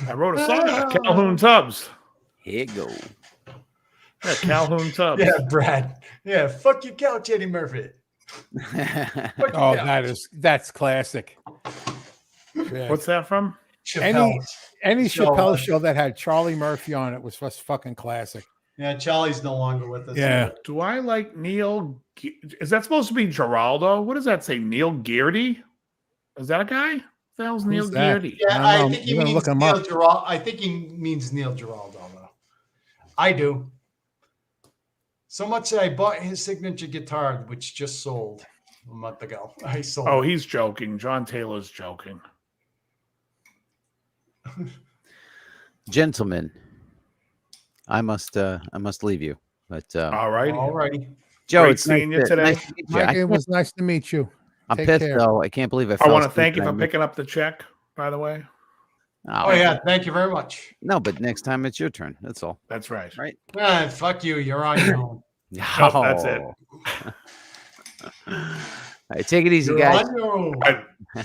I wrote a song about Calhoun Tubbs. Here it go. Yeah, Calhoun Tubbs. Yeah, Brad. Yeah, fuck your couch, Eddie Murphy. That's classic. What's that from? Any Chappelle show that had Charlie Murphy on it was just fucking classic. Yeah, Charlie's no longer with us. Yeah. Do I like Neil? Is that supposed to be Geraldo? What does that say? Neil Geardy? Is that a guy? The hell's Neil Geardy? Yeah, I think he means Neil Geraldo. I think he means Neil Geraldo, though. I do. So much that I bought his signature guitar, which just sold a month ago. I sold. Oh, he's joking. John Taylor's joking. Gentlemen, I must leave you. But all righty. Joe, Great it's seeing you today. Nice to meet you. Mike, it was nice to meet you. I'm Take pissed care. though. I can't believe I want to thank you for picking up the check, by the way. Oh yeah, thank you very much. No, but next time it's your turn. That's all. That's right. Right. Fuck you. You're on your own. Nope, that's it. All right, take it easy, You're guys. on your own.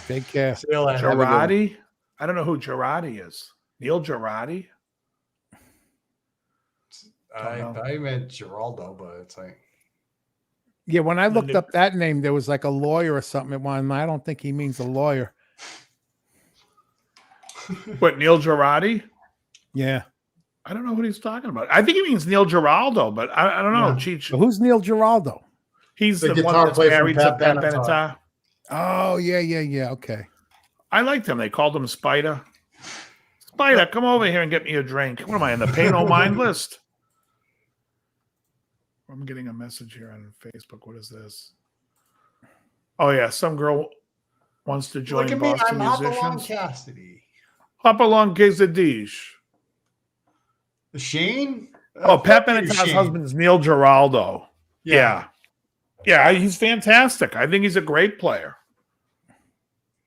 Take care. See you later. Girardi? I don't know who Girardi is. Neil Girardi? I meant Geraldo, but it's like. Yeah, when I looked up that name, there was like a lawyer or something at one. I don't think he means a lawyer. What, Neil Girardi? Yeah. I don't know what he's talking about. I think he means Neil Giraldo, but I don't know. So who's Neil Giraldo? He's The the guitar one that's player from married to Pat Pat Benatar. Benatar. Oh, yeah. Okay. I liked him. They called him Spider. Spider, come over here and get me a drink. What am I, in the pay no mind list? I'm getting a message here on Facebook. What is this? Oh, yeah. Some girl wants to join Look at me. Boston I'm Hopalong musicians. Cassidy. Hop along, Quesadille. Shane? Oh, Pat fuck you, Benatar's Shane. husband is Neil Giraldo. Yeah, he's fantastic. I think he's a great player.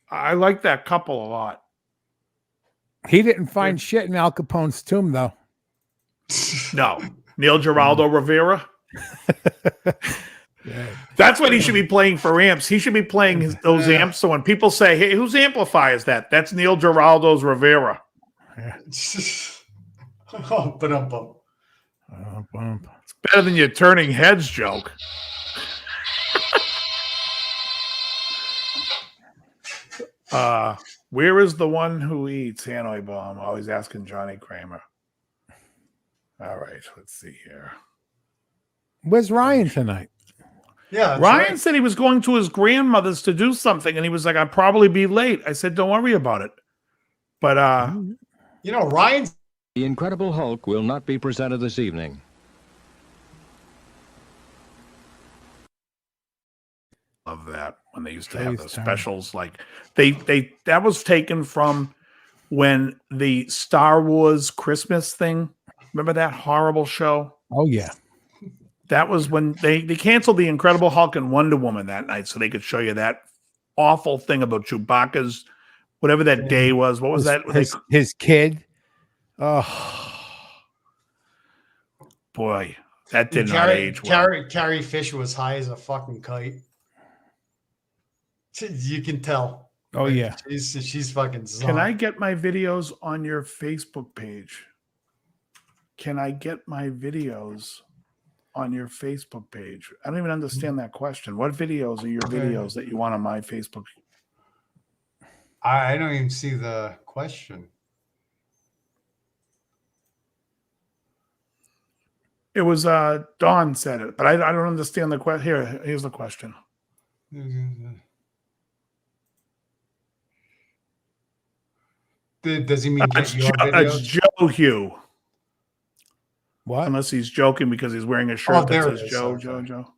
I like that couple a lot. He didn't find shit in Al Capone's tomb, though. No, Neil Giraldo Rivera. That's what he should be playing for amps. He should be playing those amps. So when people say, "Hey, whose amplifier is that?" That's Neil Giraldo's Rivera. Oh, ba-dum-bum. It's better than your turning heads joke. Where is the one who eats Hanoi Bomb? Always asking Johnny Kramer. All right, let's see here. Where's Ryan tonight? Yeah, Ryan said he was going to his grandmother's to do something, and he was like, "I'd probably be late." I said, "Don't worry about it." But you know, Ryan's The Incredible Hulk will not be presented this evening. Love that when they used to have Please those turn. specials. Like they that was taken from when the Star Wars Christmas thing. Remember that horrible show? Oh yeah. That was when they canceled the Incredible Hulk and Wonder Woman that night, so they could show you that awful thing about Chewbacca's whatever that day was. What was that? His kid. Oh, Boy, that did not age well. Carrie Fisher was high as a fucking kite. You can tell. oh yeah. She's fucking. Can I get my videos on your Facebook page? Can I get my videos on your Facebook page? I don't even understand that question. What videos are your videos that you want on my Facebook? I don't even see the question. It was Dawn said it, but I don't understand the question. Here's the question. Does he mean It's get your videos? Joe Hugh. What? Unless he's joking because he's wearing a shirt that there it says is. Joe, Okay. Joe.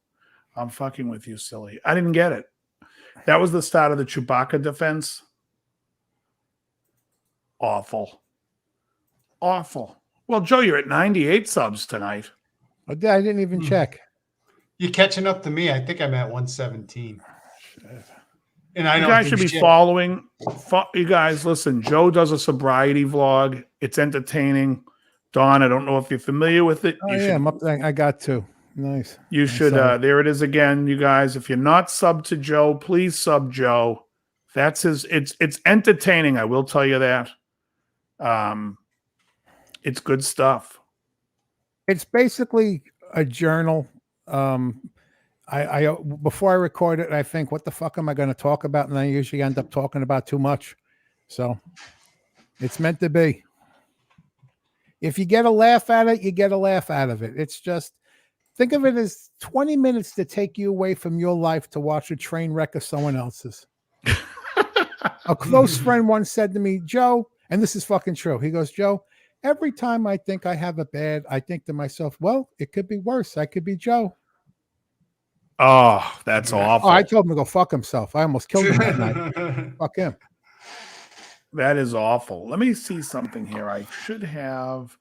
I'm fucking with you, silly. I didn't get it. That was the start of the Chewbacca defense. Awful. Awful. Well, Joe, you're at 98 subs tonight. I didn't even check. You're catching up to me. I think I'm at 117. And I You don't guys do should be shit. following. You guys, listen, Joe does a sobriety vlog. It's entertaining. Dawn, I don't know if you're familiar with it. Oh yeah, I'm up there. I got two. Nice. You should. There it is again, you guys. If you're not sub to Joe, please sub Joe. That's his. It's entertaining. I will tell you that. It's good stuff. It's basically a journal. I before I record it, I think, what the fuck am I going to talk about? And I usually end up talking about too much. So it's meant to be. If you get a laugh at it, you get a laugh out of it. It's just, think of it as 20 minutes to take you away from your life to watch a train wreck of someone else's. A close friend once said to me, Joe, and this is fucking true. He goes, Joe, every time I think I have it bad, I think to myself, well, it could be worse. I could be Joe. Oh, that's awful. Oh, I told him to go fuck himself. I almost killed him that night. Fuck him. That is awful. Let me see something here. I should have.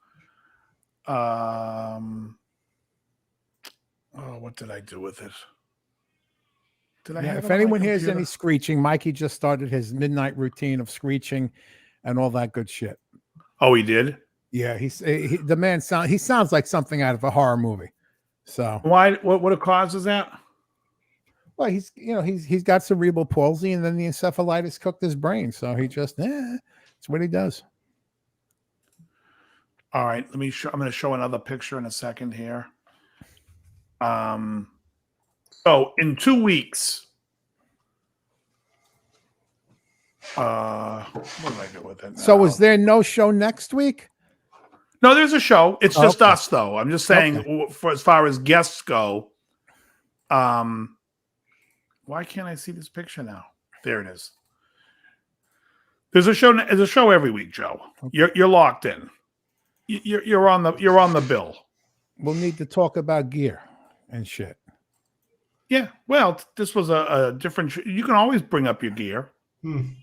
What did I do with it? Did I? Yeah, have if it on my anyone hears computer? any screeching, Mikey just started his midnight routine of screeching and all that good shit. Oh, he did. Yeah, the man sounds like something out of a horror movie. So why? What causes that? Well, he's got cerebral palsy, and then the encephalitis cooked his brain. So he just it's what he does. All right, let me show. I'm going to show another picture in a second here. So in 2 weeks, what did I do with it? So is there no show next week? No, there's a show. It's just Okay. us, though. I'm just saying, for as far as guests go. Why can't I see this picture now? There it is. There's a show. There's a show every week, Joe. Okay. You're locked in. You're on the bill. We'll need to talk about gear and shit. Yeah. Well, this was a different. You can always bring up your gear.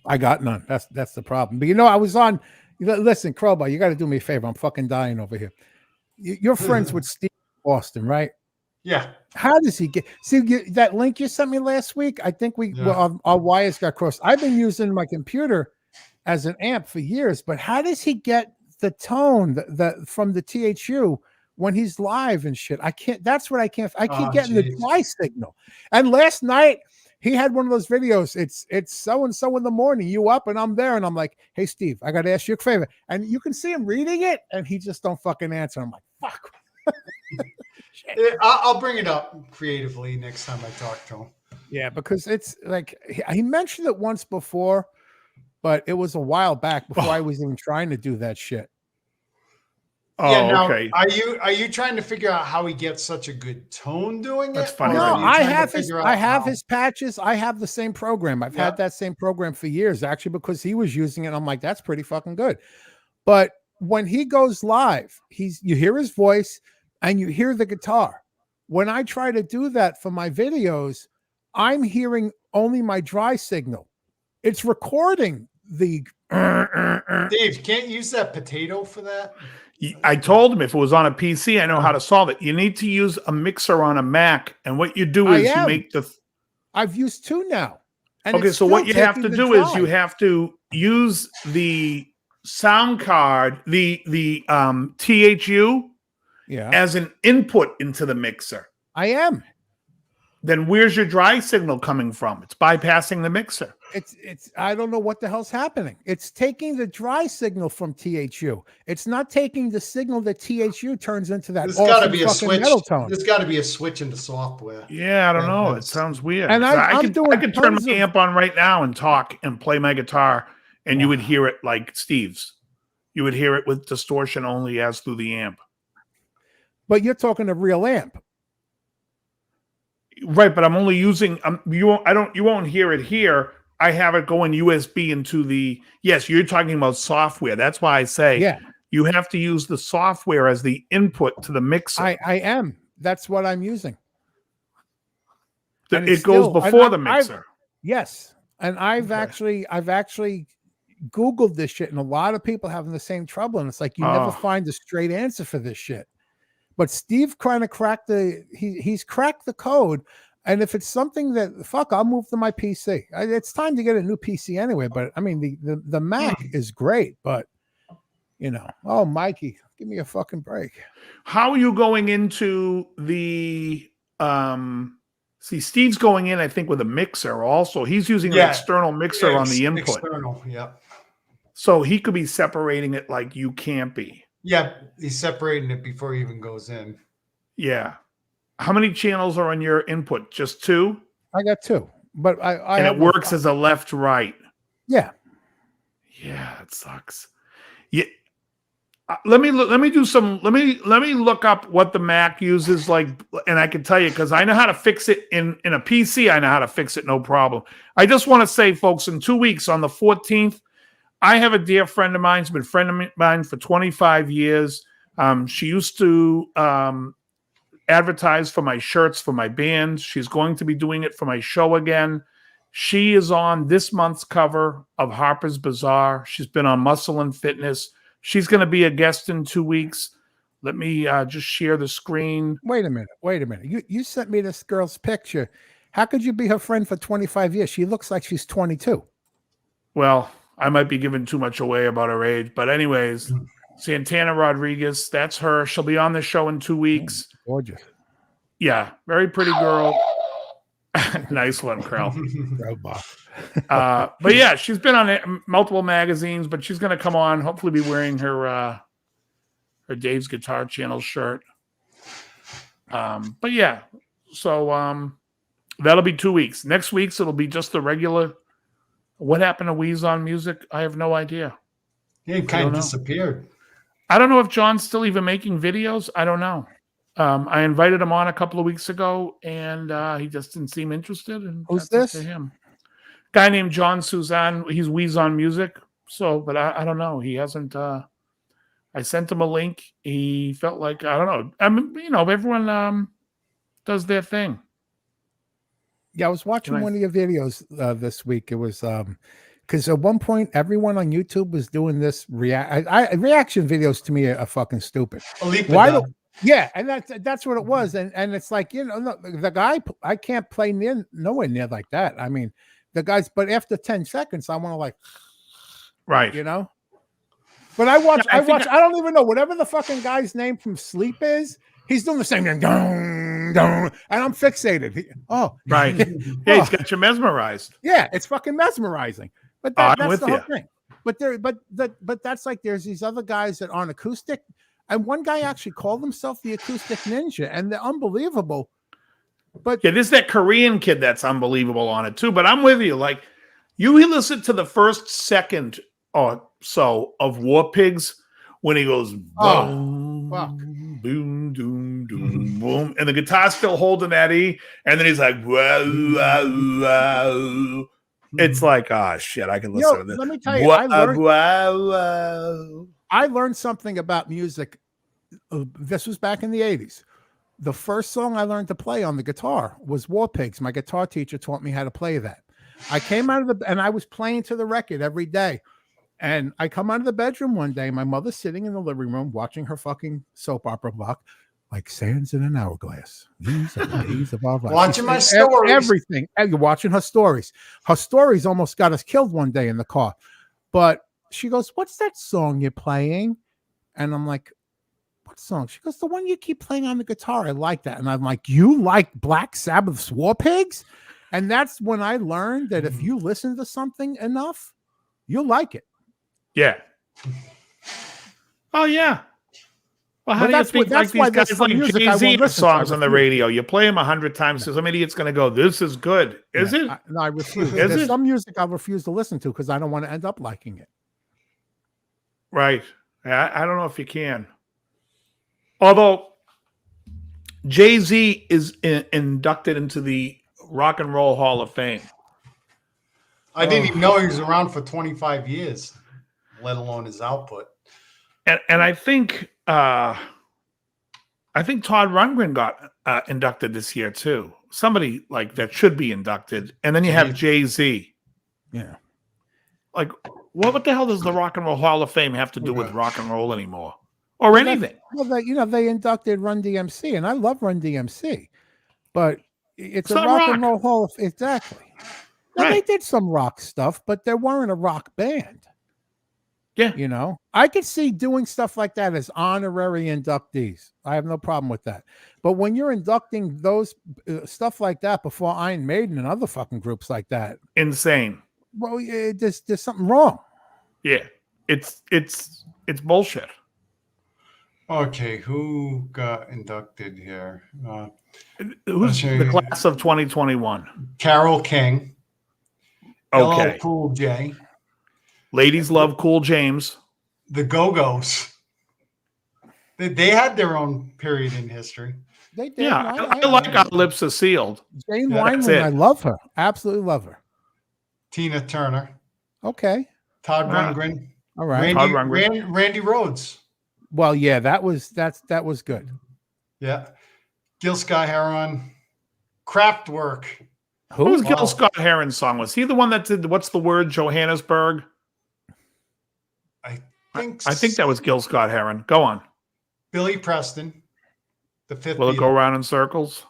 I got none. That's the problem. But I was on. Listen, Krelbar, you got to do me a favor. I'm fucking dying over here. You're friends with Steve Austin, right? Yeah. How does he get? See that link you sent me last week? I think our wires got crossed. I've been using my computer as an amp for years, but how does he get the tone from the THU when he's live and shit? I can't. That's what I can't. I keep getting the dry signal. And last night he had one of those videos. It's so and so in the morning. You up and I'm there, and I'm like, hey Steve, I got to ask you a favor. And you can see him reading it, and he just don't fucking answer. I'm like, fuck. I'll bring it up creatively next time I talk to him. Yeah, because it's like he mentioned it once before, but it was a while back before I was even trying to do that shit. Oh, yeah, now, okay. Are you trying to figure out how he gets such a good tone doing That's it? funny. No, Or are you I trying to have figure out his patches. I have the same program. I've had that same program for years, actually, because he was using it. I'm like, that's pretty fucking good. But when he goes live, you hear his voice and you hear the guitar. When I try to do that for my videos, I'm hearing only my dry signal. It's recording the. Dave, can't use that potato for that. I told him if it was on a PC, I know how to solve it. You need to use a mixer on a Mac, and what you do is you make the. I've used 2 now. And okay, so what you have to do is you have to use the sound card, the THU, as an input into the mixer. I am. Then where's your dry signal coming from? It's bypassing the mixer. It's I don't know what the hell's happening. It's taking the dry signal from THU. It's not taking the signal that THU turns into that. There's got to be a switch. There's got to be a switch in the software. Yeah, I don't know. It sounds weird. And I could turn my amp on right now and talk and play my guitar, and you would hear it like Steve's. You would hear it with distortion only as through the amp. But you're talking a real amp. Right, but I'm only using you won't hear it here. I have it going USB into the yes, you're talking about software. That's why I say you have to use the software as the input to the mixer. I am. That's what I'm using. It goes before the mixer. Yes. And I've actually Googled this shit, and a lot of people having the same trouble. And it's like you never find a straight answer for this shit. But Steve kind of cracked he's cracked the code. And if it's something that I'll move to my PC. It's time to get a new PC anyway. But I mean, the Mac is great, but oh, Mikey, give me a fucking break. How are you going into the see, Steve's going in, I think, with a mixer also. He's using an external mixer on the input. External, yeah. So he could be separating it like you can't be. Yeah, he's separating it before he even goes in. Yeah. How many channels are on your input? Just 2? I got 2, but and it works as a left-right. Yeah. Yeah, it sucks. Yeah. Let me look up what the Mac uses, and I can tell you because I know how to fix it in a PC. I know how to fix it, no problem. I just want to say, folks, in 2 weeks on the 14th, I have a dear friend of mine. She's been a friend of mine for 25 years. She used to advertise for my shirts for my band. She's going to be doing it for my show again. She is on this month's cover of Harper's Bazaar. She's been on Muscle and Fitness. She's going to be a guest in 2 weeks. Let me just share the screen. Wait a minute. You sent me this girl's picture. How could you be her friend for 25 years? She looks like she's 22. Well, I might be giving too much away about her age. But anyways, Santana Rodriguez, that's her. She'll be on the show in 2 weeks. Gorgeous. Yeah, very pretty girl. Nice one, Krell. But yeah, she's been on multiple magazines, but she's going to come on, hopefully be wearing her Dave's Guitar Channel shirt. But yeah, so that'll be 2 weeks. Next week's it'll be just the regular. What happened to Weeze on Music? I have no idea. He kind of disappeared. I don't know if John's still even making videos. I don't know. I invited him on a couple of weeks ago, and he just didn't seem interested. And who's this? To him. Guy named John Suzanne. He's Weeze on Music. So, but I don't know. He hasn't. I sent him a link. He felt like I don't know. I mean, everyone does their thing. Yeah, I was watching one of your videos this week. It was because at one point everyone on YouTube was doing this reaction videos. To me are fucking stupid. Yeah, and that's what it was, and it's like the guy I can't play nowhere near like that. I mean, the guys, but after 10 seconds, I want to right, But I watch. I don't even know whatever the fucking guy's name from Sleep is. He's doing the same thing, and I'm fixated. Right. Yeah, he's got you mesmerized. Yeah, it's fucking mesmerizing. But that's the whole thing. But that's like there's these other guys that aren't acoustic, and one guy actually called himself the Acoustic Ninja, and they're unbelievable. But yeah, there's that Korean kid that's unbelievable on it too. But I'm with you. Like you listen to the first second or so of War Pigs when he goes boom, boom, doom, doom, boom, and the guitar's still holding that E, and then he's like, wow, wow, wow. It's like, oh shit, I can listen to this. Let me tell you, I learned. Wow. I learned something about music. This was back in the 80s. The first song I learned to play on the guitar was War Pigs. My guitar teacher taught me how to play that. I came out of and I was playing to the record every day. And I come out of the bedroom one day, my mother's sitting in the living room watching her fucking soap opera block, like sands in an hourglass. These are the days of our life. Watching my stories. Everything. And you're watching her stories. Her stories almost got us killed one day in the car. But she goes, "What's that song you're playing?" And I'm like, "What song?" She goes, "The one you keep playing on the guitar. I like that." And I'm like, "You like Black Sabbath's War Pigs?" And that's when I learned that if you listen to something enough, you'll like it. Yeah. Oh, yeah. Well, how do you think like these guys like Jay-Z have songs on the radio? You play them 100 times, so some idiot's going to go, "This is good." Is it? No, I refuse. Is There's it? some music I refuse to listen to because I don't want to end up liking it. Right. I don't know if you can. Although Jay-Z is inducted into the Rock and Roll Hall of Fame. I didn't even know he was around for 25 years, let alone his output. And I think Todd Rundgren got inducted this year too. Somebody like that should be inducted. And then you have Jay-Z. Yeah. Like, what the hell does the Rock and Roll Hall of Fame have to do with rock and roll anymore? Or anything? They inducted Run DMC, and I love Run DMC, but it's a rock and roll hall of exactly. Now, they did some rock stuff, but they weren't a rock band. Yeah. You know, I could see doing stuff like that as honorary inductees. I have no problem with that. But when you're inducting those stuff like that before Iron Maiden and other fucking groups like that, insane. Well, there's something wrong. Yeah, it's bullshit. Okay, who got inducted here? Who's the class of 2021? Carole King. Okay. LL Cool J. Ladies love Cool James. The Go-Go's. They had their own period in history. They did. Yeah, I like Our Lips Are Sealed. Jane Wyman, I love her. Absolutely love her. Tina Turner. Okay. Todd Rundgren. All right. Randy Rhoads. Well, yeah, that was good. Yeah. Gil Scott-Heron. Kraftwerk. Who was Gil Scott-Heron's song? Was he the one that did What's the Word, Johannesburg? I think that was Gil Scott-Heron. Go on. Billy Preston. The Fifth Will Beatle. It Go Round in Circles?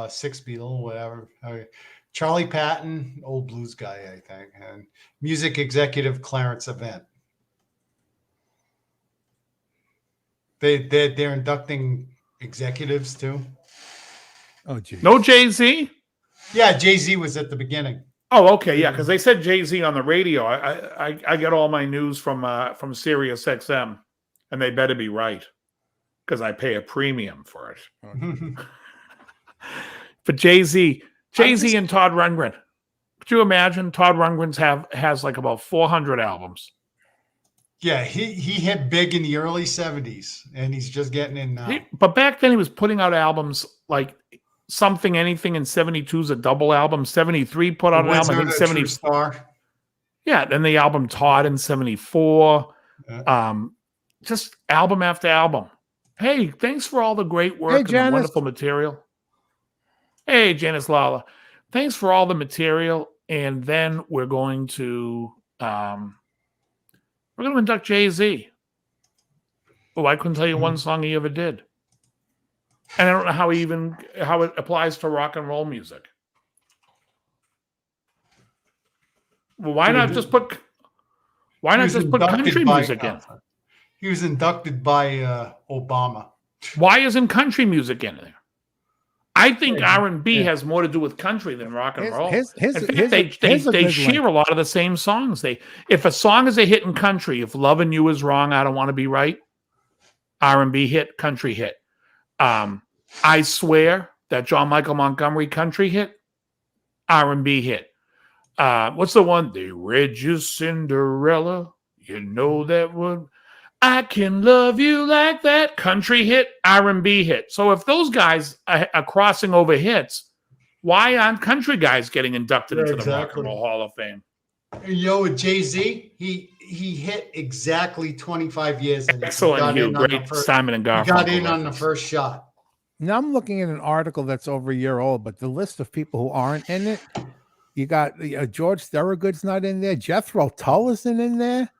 Sixth Beatle, whatever. Okay. Charlie Patton, old blues guy, I think. And music executive Clarence Avant. They're inducting executives too. Oh, geez. No Jay-Z? Yeah, Jay-Z was at the beginning. Oh, okay, yeah, because they said Jay-Z on the radio. I get all my news from Sirius XM, and they better be right, because I pay a premium for it. But Jay-Z and Todd Rundgren. Could you imagine Todd Rundgren's has like about 400 albums? Yeah, he hit big in the early 70s, and he's just getting in now. But back then he was putting out albums like Something Anything in 72 is a double album. 73 put out an album. I think 70. Yeah, then the album Todd in 74. Just album after album. Hey, thanks for all the great work and the wonderful material. Hey, Janice Lala. Thanks for all the material. And then we're going to induct Jay-Z. Oh, I couldn't tell you one song he ever did. And I don't know how it applies to rock and roll music. Well, why not just put country music in? He was inducted by Obama. Why isn't country music in there? I think R&B has more to do with country than rock and roll. They share a lot of the same songs. If a song is a hit in country, if Lovin' You Is Wrong, I Don't Want to Be Right, R&B hit, country hit. I Swear, that John Michael Montgomery country hit, R&B hit. What's the one? They read you Cinderella, you know that one. I Can Love You Like That, country hit, R&B hit. So if those guys are crossing over hits, why aren't country guys getting inducted into the Rock and Roll Hall of Fame? You know, with Jay-Z, he hit exactly 25 years and he Excellent, got Hugh. in on the Great first, Simon and he Garfunkel got in on the reference. first shot. Now I'm looking at an article that's over a year old, but the list of people who aren't in it, you got George Thorogood's not in there. Jethro Tull isn't in there.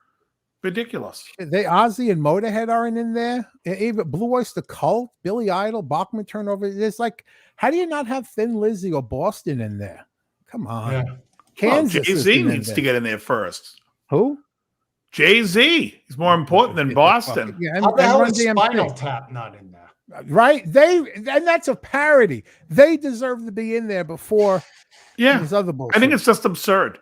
Ridiculous. They Ozzy and Motorhead aren't in there. Even Blue Oyster Cult, Billy Idol, Bachman Turnover. It's like, how do you not have Thin Lizzy or Boston in there? Come on. Yeah. Kansas Jay-Z needs to get in there first. Who? Jay-Z is more important than Boston. Yeah, How the hell Run is DMC. Spinal Tap not in there? Right? And that's a parody. They deserve to be in there before these other bullshit. I think it's just absurd.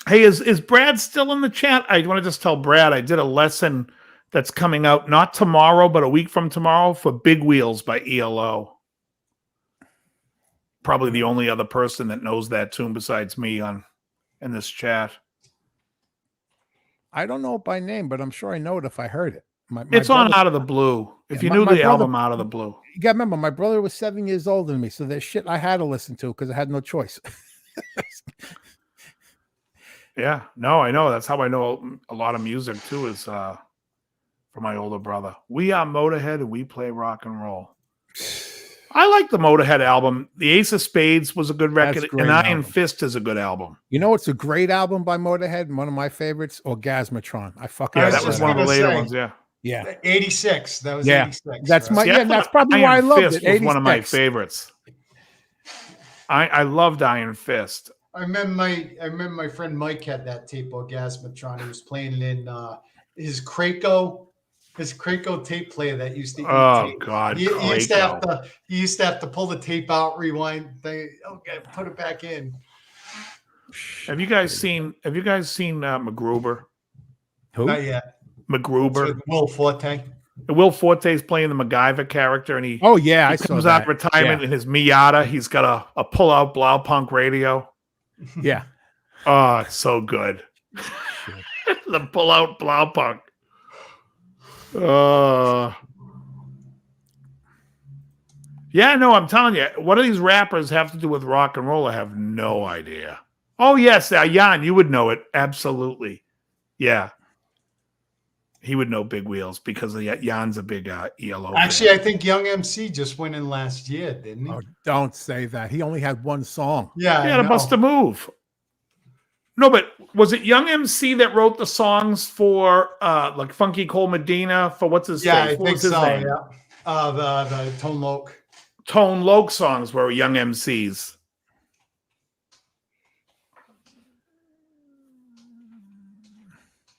Hey, is Brad still in the chat? I want to just tell Brad I did a lesson that's coming out not tomorrow, but a week from tomorrow for Big Wheels by ELO. Probably the only other person that knows that tune besides me in this chat. I don't know it by name, but I'm sure I know it if I heard it. It's on Out of the Blue. If you knew the album Out of the Blue. You got to remember, my brother was 7 years older than me, so there's shit I had to listen to because I had no choice. Yeah, no, I know. That's how I know a lot of music too. Is from my older brother. We are Motorhead and we play rock and roll. I like the Motorhead album. The Ace of Spades was a good record, and Iron Fist is a good album. You know, it's a great album by Motorhead, and one of my favorites, Orgasmatron. That was one of the later ones. Yeah, 86. That was 86. That's right? that's probably why I loved Fist it. Was one of my favorites. I loved Iron Fist. I remember my friend Mike had that tape, Orgasmatron. He was playing in his Krakow tape player that used to eat tape. God, he used to have to pull the tape out, rewind, put it back in. Have you guys seen MacGruber? Who? Not yet. MacGruber. Will Forte. Will Forte is playing the MacGyver character, and he I saw comes that. out of retirement in his Miata. He's got a pull-out Blaupunkt radio. Yeah. Oh, it's so good. The pull-out Blaupunkt. Yeah, no, I'm telling you, what do these rappers have to do with rock and roll? I have no idea. Oh, yes, Jan, you would know it. Absolutely. Yeah. He would know Big Wheels because Jan's a big ELO. Actually, I think Young MC just went in last year, didn't he? Oh, don't say that. He only had one song. Yeah, he had to bust a move. No, but was it Young MC that wrote the songs for like Funky Cole Medina for what's his name? I think so. Name? Yeah, the Tone Loc. Tone Loc songs were Young MCs.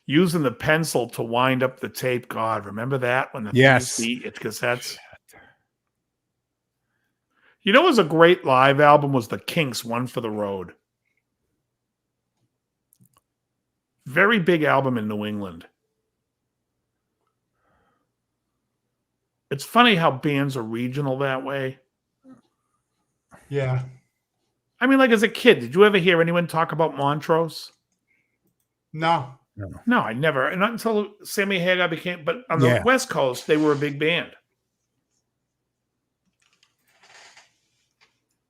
Using the pencil to wind up the tape. God, remember that when the cassettes? You know, what was a great live album was the Kinks' One for the Road. Very big album in New England. It's funny how bands are regional that way. Yeah. I mean, like as a kid, did you ever hear anyone talk about Montrose? No. No, I never. Not until Sammy Hagar became, but on the West Coast, they were a big band.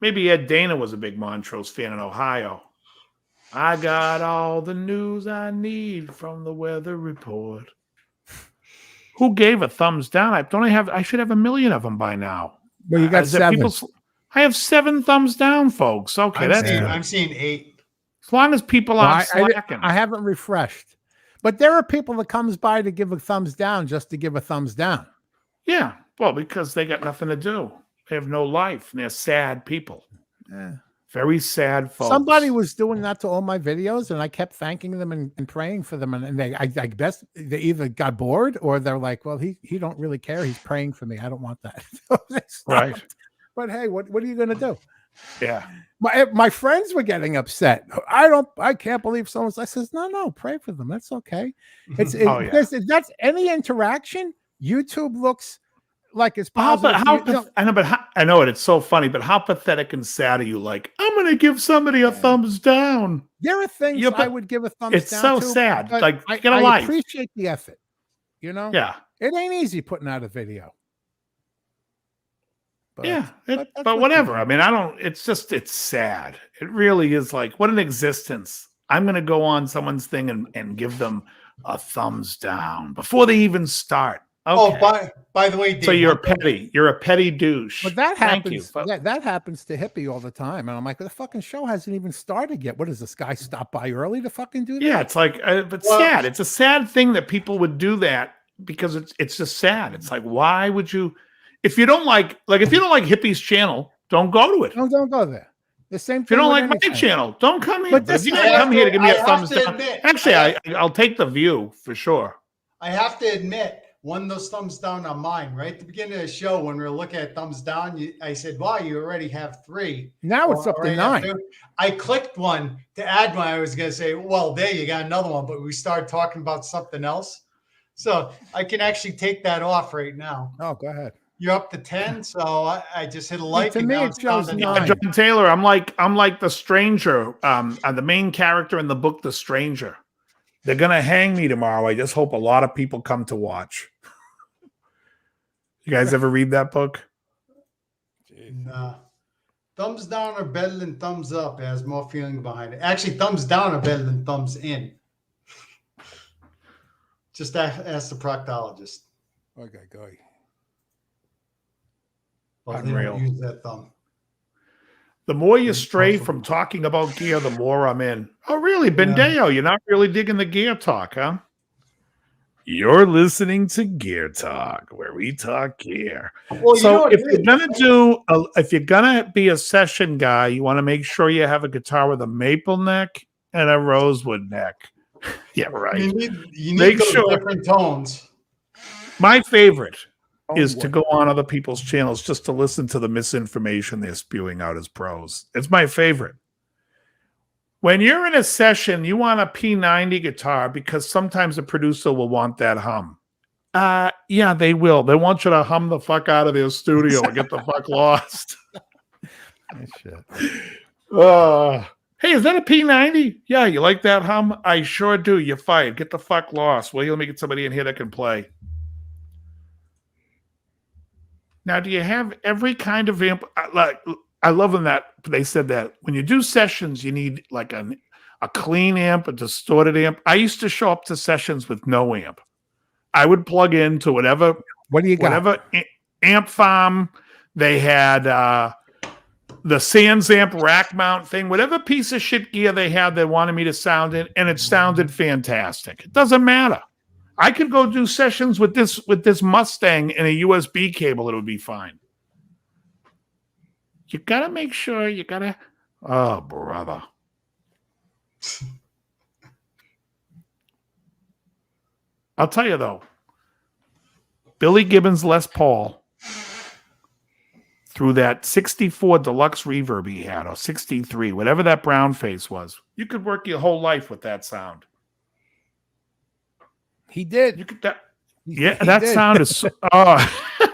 Maybe Ed Dana was a big Montrose fan in Ohio. I got all the news I need from the weather report. Who gave a thumbs down? I should have 1 million of them by now. Well, you got 7. I have 7 thumbs down, folks. Okay, I'm seeing 8. As long as people aren't slacking. I haven't refreshed. But there are people that comes by to give a thumbs down just to give a thumbs down. Yeah, well, because they got nothing to do. They have no life, and they're sad people. Yeah. Very sad folks. Somebody was doing that to all my videos, and I kept thanking them and praying for them. And I guess they either got bored or they're like, well, he don't really care. He's praying for me. I don't want that. Right. But hey, what are you going to do? Yeah. My friends were getting upset. I can't believe someone's. I says, no, pray for them. That's okay. That's any interaction. YouTube looks like it's positive. I know it. It's so funny, but how pathetic and sad are you? Like, I'm going to give somebody a thumbs down. There are things I would give a thumbs down. It's so sad. Like, get a I life. appreciate the effort. You know? Yeah. It ain't easy putting out a video. But whatever. I mean, it's sad. It really is like, what an existence. I'm going to go on someone's thing and give them a thumbs down before they even start. Okay. Oh, by the way, Dave, so you're a petty douche. But that Thank happens. you. That happens to Hippie all the time, and I'm like, the fucking show hasn't even started yet. What does this guy stop by early to fucking do that? Yeah, it's like, but sad. It's a sad thing that people would do that because it's just sad. It's like, why would you? If you don't like if you don't like Hippie's channel, don't go to it. No, don't go there. The same thing. If you don't with like my anything. channel, don't come here. But if you're gonna come here to give me a thumbs down, actually, I'll take the view for sure. I have to admit, one of those thumbs down on mine, right at the beginning of the show, when we were looking at thumbs down, I said, wow, you already have 3. Now it's up to 9. I clicked one to add one. I was going to say, well, there you got another one, but we started talking about something else. So I can actually take that off right now. Oh, go ahead. You're up to 10, so I just hit a like. To me, it shows 9. John Taylor, I'm like the stranger, the main character in the book, The Stranger. They're gonna hang me tomorrow. I just hope a lot of people come to watch. You guys ever read that book? Nah. Thumbs down are better than thumbs up. It has more feeling behind it. Actually, thumbs down are better than thumbs in. Just ask the proctologist. Okay, go ahead. Well, they don't use that thumb. The more you stray from talking about gear, the more I'm in. Oh, really, Bendeo? You're not really digging the gear talk, huh? You're listening to Gear Talk, where we talk gear. Well, so if you're gonna be a session guy, you want to make sure you have a guitar with a maple neck and a rosewood neck. Yeah, right. You need those different tones. My favorite is to go on other people's channels just to listen to the misinformation they're spewing out as pros. It's my favorite. When you're in a session, you want a P90 guitar because sometimes the producer will want that hum. Yeah, they will. They want you to hum the fuck out of their studio and get the fuck lost. Hey, is that a P90? Yeah, you like that hum? I sure do. You're fired. Get the fuck lost. Well, let me get somebody in here that can play. Now, do you have every kind of amp? I love them that they said that when you do sessions, you need like a clean amp, a distorted amp. I used to show up to sessions with no amp. I would plug into whatever. What do you got? Whatever amp farm they had, the Sans amp rack mount thing, whatever piece of shit gear they had, they wanted me to sound in, and it sounded fantastic. It doesn't matter. I could go do sessions with this Mustang and a USB cable. It would be fine. You got to make sure oh, brother. I'll tell you, though, Billy Gibbons Les Paul, through that 64 deluxe reverb he had, or 63, whatever that brown face was, you could work your whole life with that sound. He did. You could that did. Sound is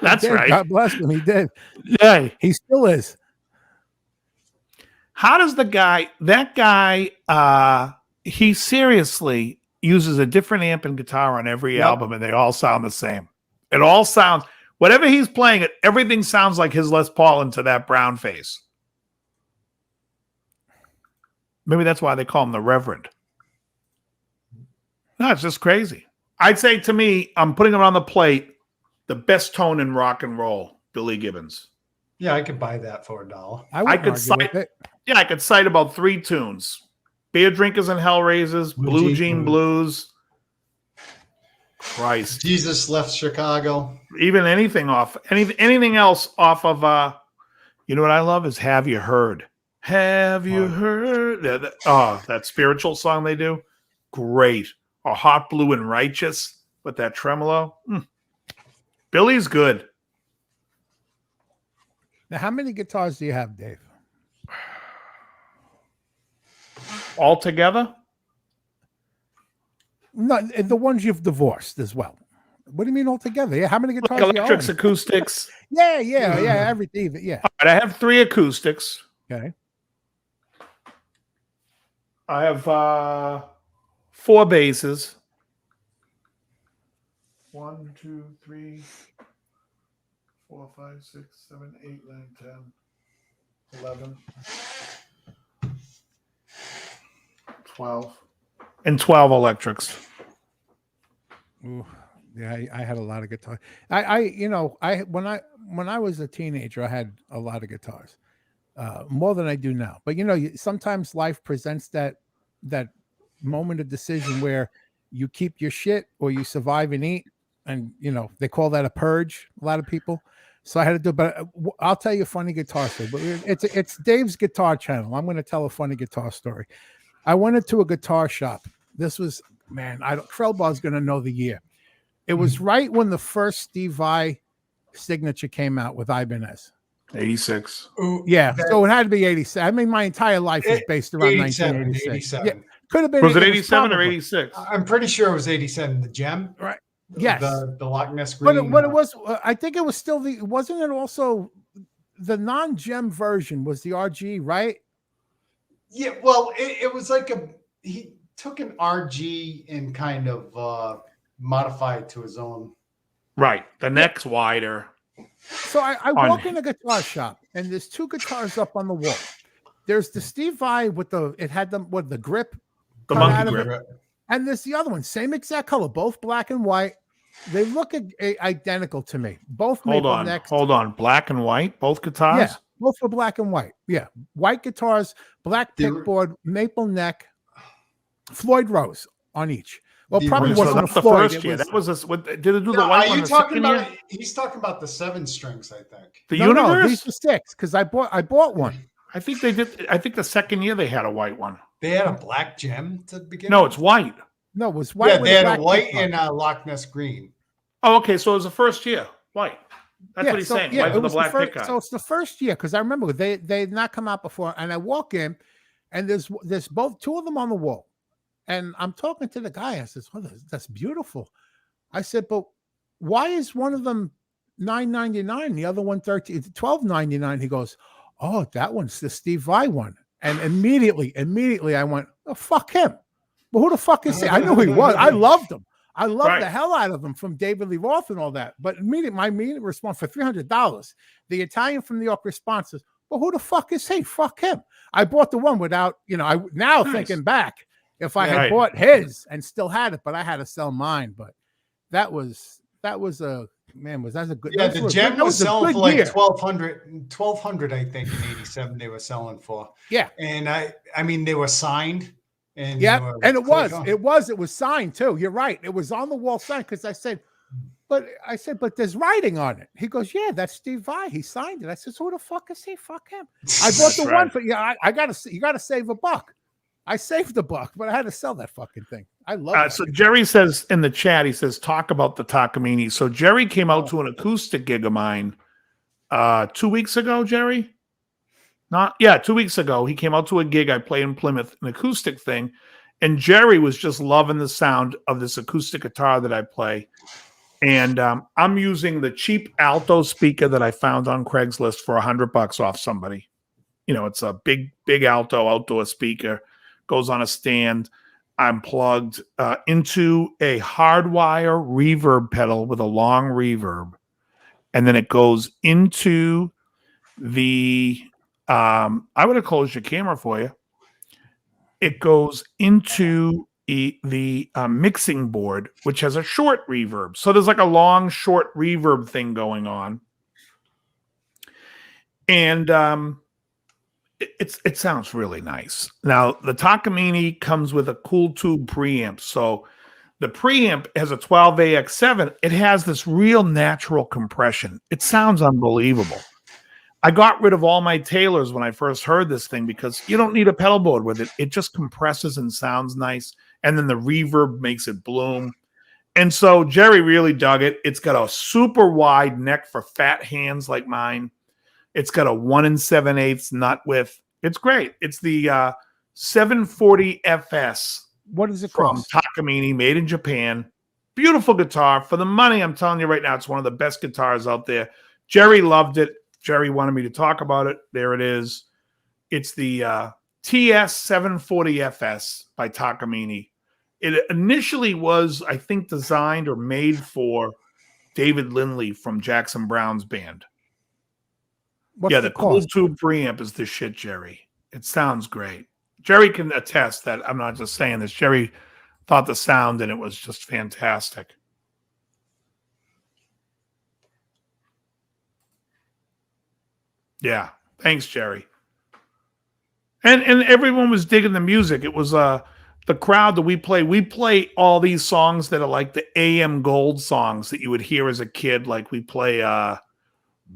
that's right. God bless him. He did. Yeah. He still is. How does that guy, he seriously uses a different amp and guitar on every album, and they all sound the same. It all sounds, whatever he's playing, everything sounds like his Les Paul into that brown face. Maybe that's why they call him the Reverend. No, it's just crazy. I'd say, to me, I'm putting it on the plate, the best tone in rock and roll, Billy Gibbons. Yeah, I could buy that for $1. I could cite about 3 tunes: Beer Drinkers and Hellraisers, Blue Jean Blues. Christ, Jesus Left Chicago. Even anything else off of. You know what I love is Have You Heard? Have you heard? That spiritual song they do, great. Or Hot Blue and Righteous with that tremolo. Billy's good. Now, how many guitars do you have, Dave? All together? No, the ones you've divorced as well. What do you mean all together? Yeah, how many guitars? Like electrics, acoustics. Yeah, everything. Yeah. All right, I have 3 acoustics. Okay. I have 4 basses. 1, 2, 3, 4, 5, 6, 7, 8, 9, 10, 11, 12. And 12 electrics. Ooh, yeah, I had a lot of guitars. When I was a teenager, I had a lot of guitars, more than I do now. But sometimes life presents that moment of decision where you keep your shit or you survive and eat, and they call that a purge. A lot of people. So I had to do. But I'll tell you a funny guitar story. But it's Dave's Guitar Channel. I'm going to tell a funny guitar story. I went into a guitar shop. This was, Krelbar is going to know the year. It was right when the first Steve Vai signature came out with Ibanez. 86. Yeah, so it had to be 87. I mean, my entire life is based around 1986. 87. Yeah, could have been. Was it 87 or 86? I'm pretty sure it was 87. The gem, right? Yes. The Loch Ness Green. But it was. I think it was still Wasn't it also the non-gem version? Was the RG, right? Yeah. Well, it was like he took an RG and kind of modified it to his own. Right. The neck's wider. So I walk in a guitar shop and there's two guitars up on the wall. There's the Steve Vai with the grip, the monkey grip, and there's the other one, same exact color, both black and white. They look identical to me. Both maple necks. Hold on, black and white, both guitars. Yeah, both were black and white. Yeah, white guitars, black pickboard, maple neck, Floyd Rose on each. Well, probably wasn't the Floyd. First year. That was did it do the white one? Are you talking about? He's talking about the 7 strings, I think. The Universe. No, these are 6 because I bought one. I think they did. I think the second year they had a white one. They had a black gem to begin. No, it's white. No, it was white. Yeah, they had a white and a Loch Ness green. Oh, okay. So it was the first year, white. That's what he's saying. White with the black pickup. So it's the first year because I remember they had not come out before, and I walk in, and there's two of them on the wall. And I'm talking to the guy. I says, "Oh, that's beautiful." I said, "But why is one of them $9.99, the other one $12.99?" He goes, "Oh, that one's the Steve Vai one." And immediately I went, "Oh, fuck him." But who the fuck is he? I knew who he was. I loved him. I loved the hell out of him from David Lee Roth and all that. But my immediate response for $300, the Italian from New York response is, "Well, who the fuck is he? Fuck him." I bought the one without, thinking back. If I had bought his and still had it, but I had to sell mine. But that was a man. Was that a good? Yeah, the gem was selling for like $1,200, I think, in '87. They were selling for. Yeah, and I mean, they were signed. And and it was signed too. You're right. It was on the wall signed because I said, but there's writing on it. He goes, "Yeah, that's Steve Vai. He signed it." I said, "So who the fuck is he? Fuck him." I bought the one for you gotta save $1. I saved $1, but I had to sell that fucking thing. I love it. So Jerry says in the chat, he says, talk about the Takamine. So Jerry came out to an acoustic gig of mine 2 weeks ago, Jerry? 2 weeks ago. He came out to a gig I played in Plymouth, an acoustic thing. And Jerry was just loving the sound of this acoustic guitar that I play. And I'm using the cheap alto speaker that I found on Craigslist for $100 off somebody. It's a big alto outdoor speaker. Goes on a stand. I'm plugged into a hardwire reverb pedal with a long reverb. And then it goes into the, I would have closed your camera for you. It goes into the mixing board, which has a short reverb. So there's like a long, short reverb thing going on. And it sounds really nice. Now, the Takamine comes with a cool tube preamp. So the preamp has a 12AX7. It has this real natural compression. It sounds unbelievable. I got rid of all my Taylors when I first heard this thing because you don't need a pedal board with it. It just compresses and sounds nice. And then the reverb makes it bloom. And so Jerry really dug it. It's got a super wide neck for fat hands like mine. It's got a 1 7/8 nut width. It's great. It's the 740 FS. What is it from called? Takamine, made in Japan. Beautiful guitar. For the money, I'm telling you right now, it's one of the best guitars out there. Jerry loved it. Jerry wanted me to talk about it. There it is. It's the TS 740 FS by Takamine. It initially was, I think, designed or made for David Lindley from Jackson Brown's band. What's the cool tube preamp is the shit, Jerry. It sounds great. Jerry can attest that I'm not just saying this. Jerry thought the sound and it was just fantastic. Yeah. Thanks, Jerry. And everyone was digging the music. It was the crowd that we play all these songs that are like the AM gold songs that you would hear as a kid. Like we play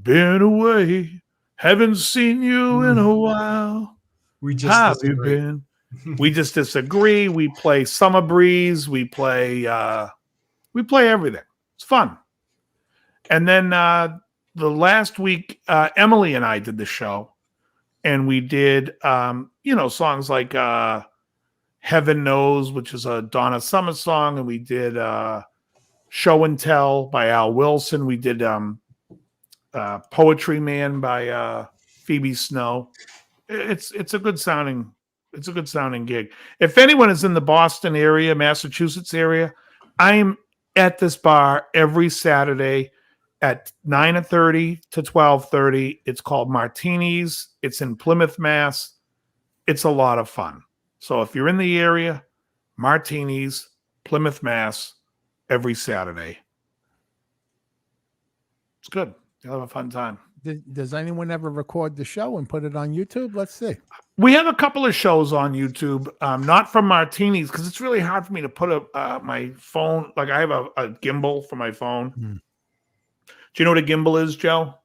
Been Away, Haven't Seen You in a While. We just How have you disagree. been? We just disagree. We play Summer Breeze. We play everything. It's fun. And then the last week, Emily and I did the show, and we did songs like Heaven Knows, which is a Donna Summer song, and we did Show and Tell by Al Wilson. We did Poetry Man by Phoebe Snow. It's a good sounding gig. If anyone is in the Boston area, Massachusetts area, I'm at this bar every Saturday at 9:30 to 12:30. It's called Martinis. It's in Plymouth, Mass. It's a lot of fun. So if you're in the area, Martinis, Plymouth, Mass, every Saturday. It's good. You'll have a fun time. Does anyone ever record the show and put it on YouTube? Let's see. We have a couple of shows on YouTube, not from Martinis, because it's really hard for me to put my phone. Like I have a gimbal for my phone. Do you know what a gimbal is, Joe?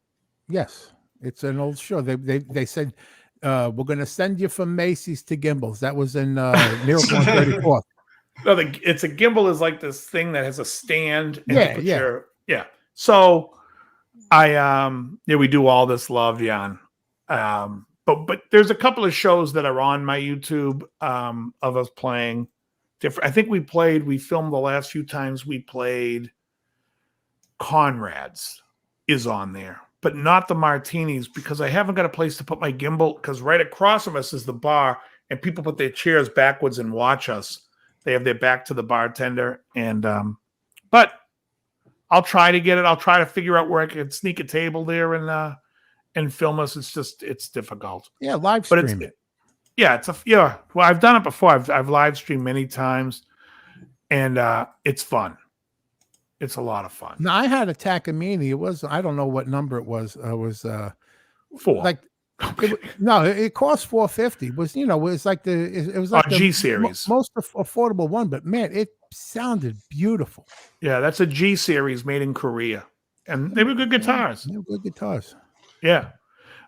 Yes, it's an old show. They said we're going to send you from Macy's to gimbals. That was in Miracle on 34th. No, it's a gimbal is like this thing that has a stand. And Yeah. So we do All This Love, Jan. But there's a couple of shows that are on my YouTube of us playing different. I think we filmed the last few times we played Conrad's is on there, but not the Martinis because I haven't got a place to put my gimbal because right across from us is the bar and people put their chairs backwards and watch us. They have their back to the bartender and but I'll try to get it. I'll try to figure out where I can sneak a table there and film us. It's difficult. Yeah, live stream it. Well, I've done it before. I've live streamed many times, and it's fun. It's a lot of fun. Now I had a Takamine. It was I don't know what number it was. It was 4. Like it cost $450. It was like the G series, most affordable one. But man, it sounded beautiful. Yeah, that's a G series made in Korea, and they were good guitars. They were good guitars. Yeah,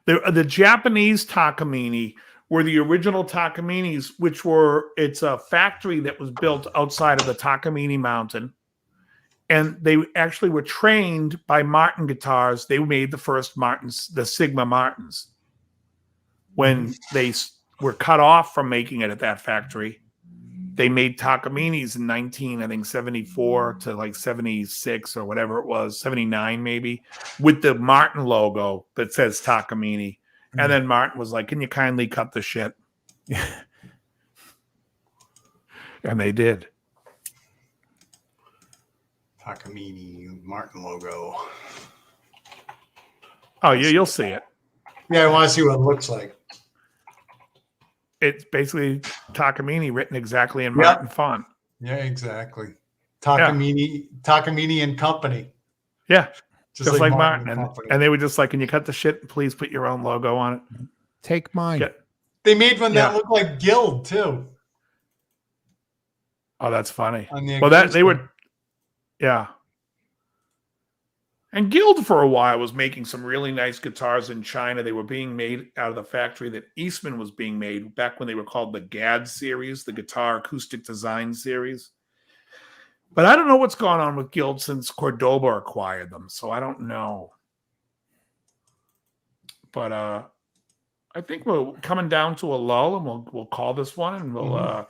the Japanese Takamine were the original Takaminis, it's a factory that was built outside of the Takamine Mountain. And they actually were trained by Martin Guitars. They made the first Martins, the Sigma Martins. When they were cut off from making it at that factory, they made Takaminis in 1974 to like 76 or whatever it was, 79 maybe, with the Martin logo that says Takamine. And then Martin was like, "Can you kindly cut the shit?" And they did. Takamine Martin logo. Oh, yeah, you'll see it. Yeah, I want to see what it looks like. It's basically Takamine written exactly in Martin font. Yeah, exactly. Takamine and Company. Yeah, just like Martin. And and they were just like, "Can you cut the shit? Please put your own logo on it." Take mine. They made one that looked like Guild too. Oh, that's funny. Well, they were. Yeah. And Guild for a while was making some really nice guitars in China. They were being made out of the factory that Eastman was being made back when they were called the GAD series, the Guitar Acoustic Design series. But I don't know what's gone on with Guild since Cordoba acquired them, so I don't know. But I think we're coming down to a lull, and we'll call this one, and we'll.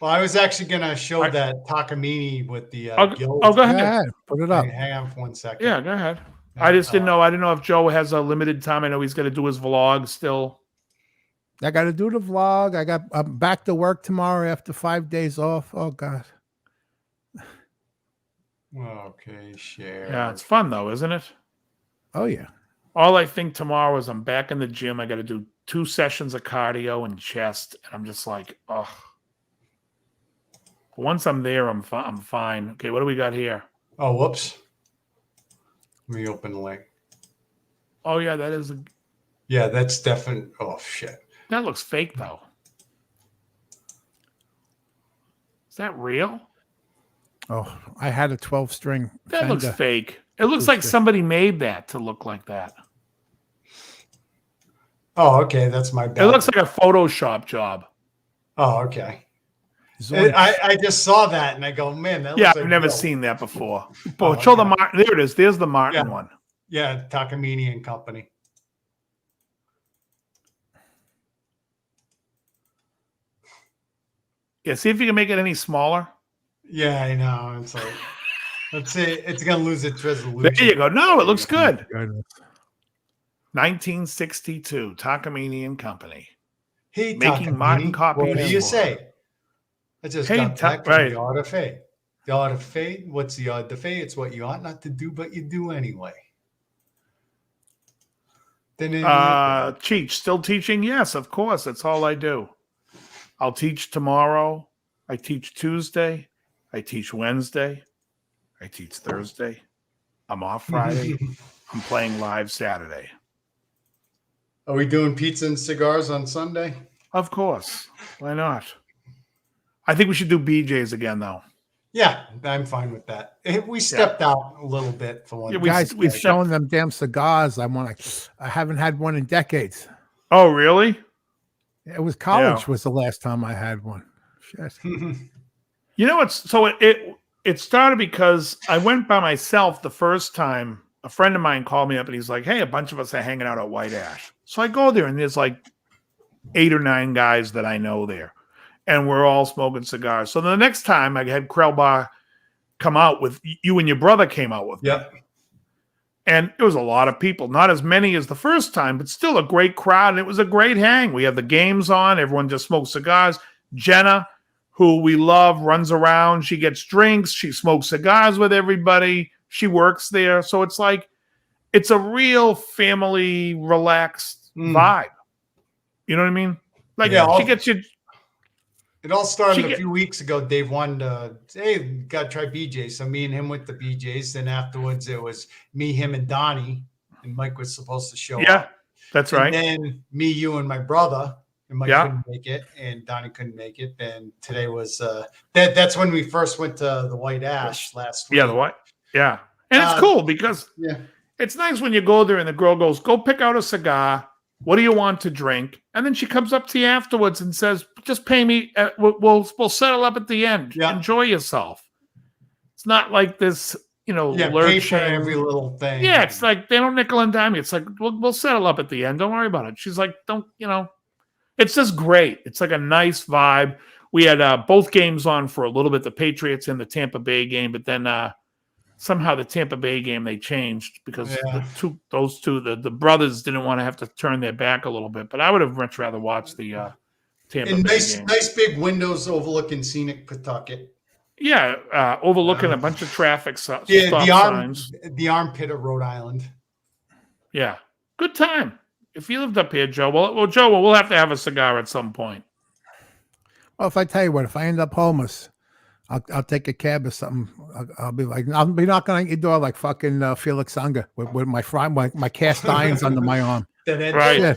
Well, I was actually going to show that Takamine with the Guild. Oh, go ahead. Put it up. Hang on for 1 second. Yeah, go ahead. I just didn't know. I didn't know if Joe has a limited time. I know he's got to do his vlog still. I got to do the vlog. I'm back to work tomorrow after 5 days off. Oh, God. Okay, share. Yeah, it's fun, though, isn't it? Oh, yeah. All I think tomorrow is I'm back in the gym. I got to do 2 sessions of cardio and chest, and I'm just like, oh. Once I'm there, I'm fine. Okay, what do we got here? Oh, whoops. Let me open the link. Oh yeah, that is. Yeah, that's definite. Oh shit. That looks fake though. Is that real? Oh, I had a 12-string. That looks Fender. fake. It looks like somebody made that to look like that. Oh, okay. That's my bad. It looks like a Photoshop job. Oh, okay. I just saw that and I go, man, that looks like I've never real. seen that before. But show the Martin. There it is. There's the Martin one. Yeah, Takamine and Company. Yeah, see if you can make it any smaller. Yeah, I know. It's like, let's see, it's gonna lose its resolution. There you go. No, it looks good. 1962, Takamine and Company. Hey, making Takamine, Martin copies. what do you for- say? I just Hey, got back from right. the art of fate. The art of fate. What's the art of fate? It's what you ought not to do, but you do anyway. Cheech, still teaching? Yes, of course. That's all I do. I'll teach tomorrow. I teach Tuesday. I teach Wednesday. I teach Thursday. I'm off Friday. I'm playing live Saturday. Are we doing pizza and cigars on Sunday? Of course. Why not? I think we should do BJ's again, though. Yeah, I'm fine with that. We stepped out a little bit for one. Yeah, Guys, we've keep showing them damn cigars. I haven't had one in decades. Oh, really? It was college was the last time I had one. Shit. You know, it started because I went by myself the first time. A friend of mine called me up and he's like, hey, a bunch of us are hanging out at White Ash. So I go there and there's like 8 or 9 guys that I know there. And we're all smoking cigars. So the next time I had Krelbar come out with, you and your brother came out with me. And it was a lot of people. Not as many as the first time, but still a great crowd. And it was a great hang. We had the games on. Everyone just smoked cigars. Jenna, who we love, runs around. She gets drinks. She smokes cigars with everybody. She works there. So it's like, it's a real family, relaxed vibe. You know what I mean? Like, she gets you. It all started a few weeks ago. Dave wanted to, hey, got to try BJ's. So me and him went to BJ's. Then afterwards, it was me, him, and Donnie. And Mike was supposed to show up. Yeah, that's right. And then me, you, and my brother. And Mike couldn't make it. And Donnie couldn't make it. And today was, that's when we first went to the White Ash last week. Yeah, the White. Yeah. And it's cool because it's nice when you go there and the girl goes, go pick out a cigar. What do you want to drink? And then she comes up to you afterwards and says, just pay me. We'll settle up at the end. Enjoy yourself. It's not like this, pay for every little thing. Yeah, it's like they don't nickel and dime you. It's like, we'll settle up at the end. Don't worry about it. She's like, it's just great. It's like a nice vibe. We had both games on for a little bit, the Patriots and the Tampa Bay game, but then somehow the Tampa Bay game they changed because the brothers didn't want to have to turn their back a little bit. But I would have much rather watched the Tampa Bay game. Nice big windows overlooking scenic Pawtucket. Yeah, overlooking a bunch of traffic stop signs. The armpit of Rhode Island. Yeah, good time. If you lived up here, Joe, we'll have to have a cigar at some point. Well, if I tell you what, if I end up homeless, I'll take a cab or something. I'll be knocking on your door like fucking Felix Unger with my cast irons under my arm. Right.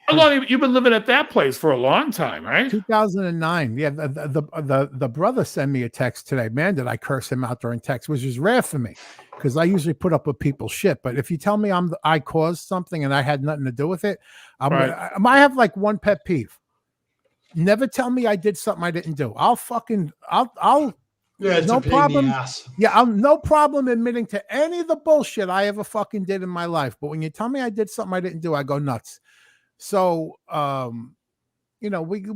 How long have you been living at that place? For a long time, right? 2009. Yeah, the brother sent me a text today. Man, did I curse him out during text, which is rare for me because I usually put up with people's shit. But if you tell me I caused something and I had nothing to do with it, I have like one pet peeve. Never tell me I did something I didn't do. I'll no problem. Yeah, I'm no problem admitting to any of the bullshit I ever fucking did in my life. But when you tell me I did something I didn't do, I go nuts. So, we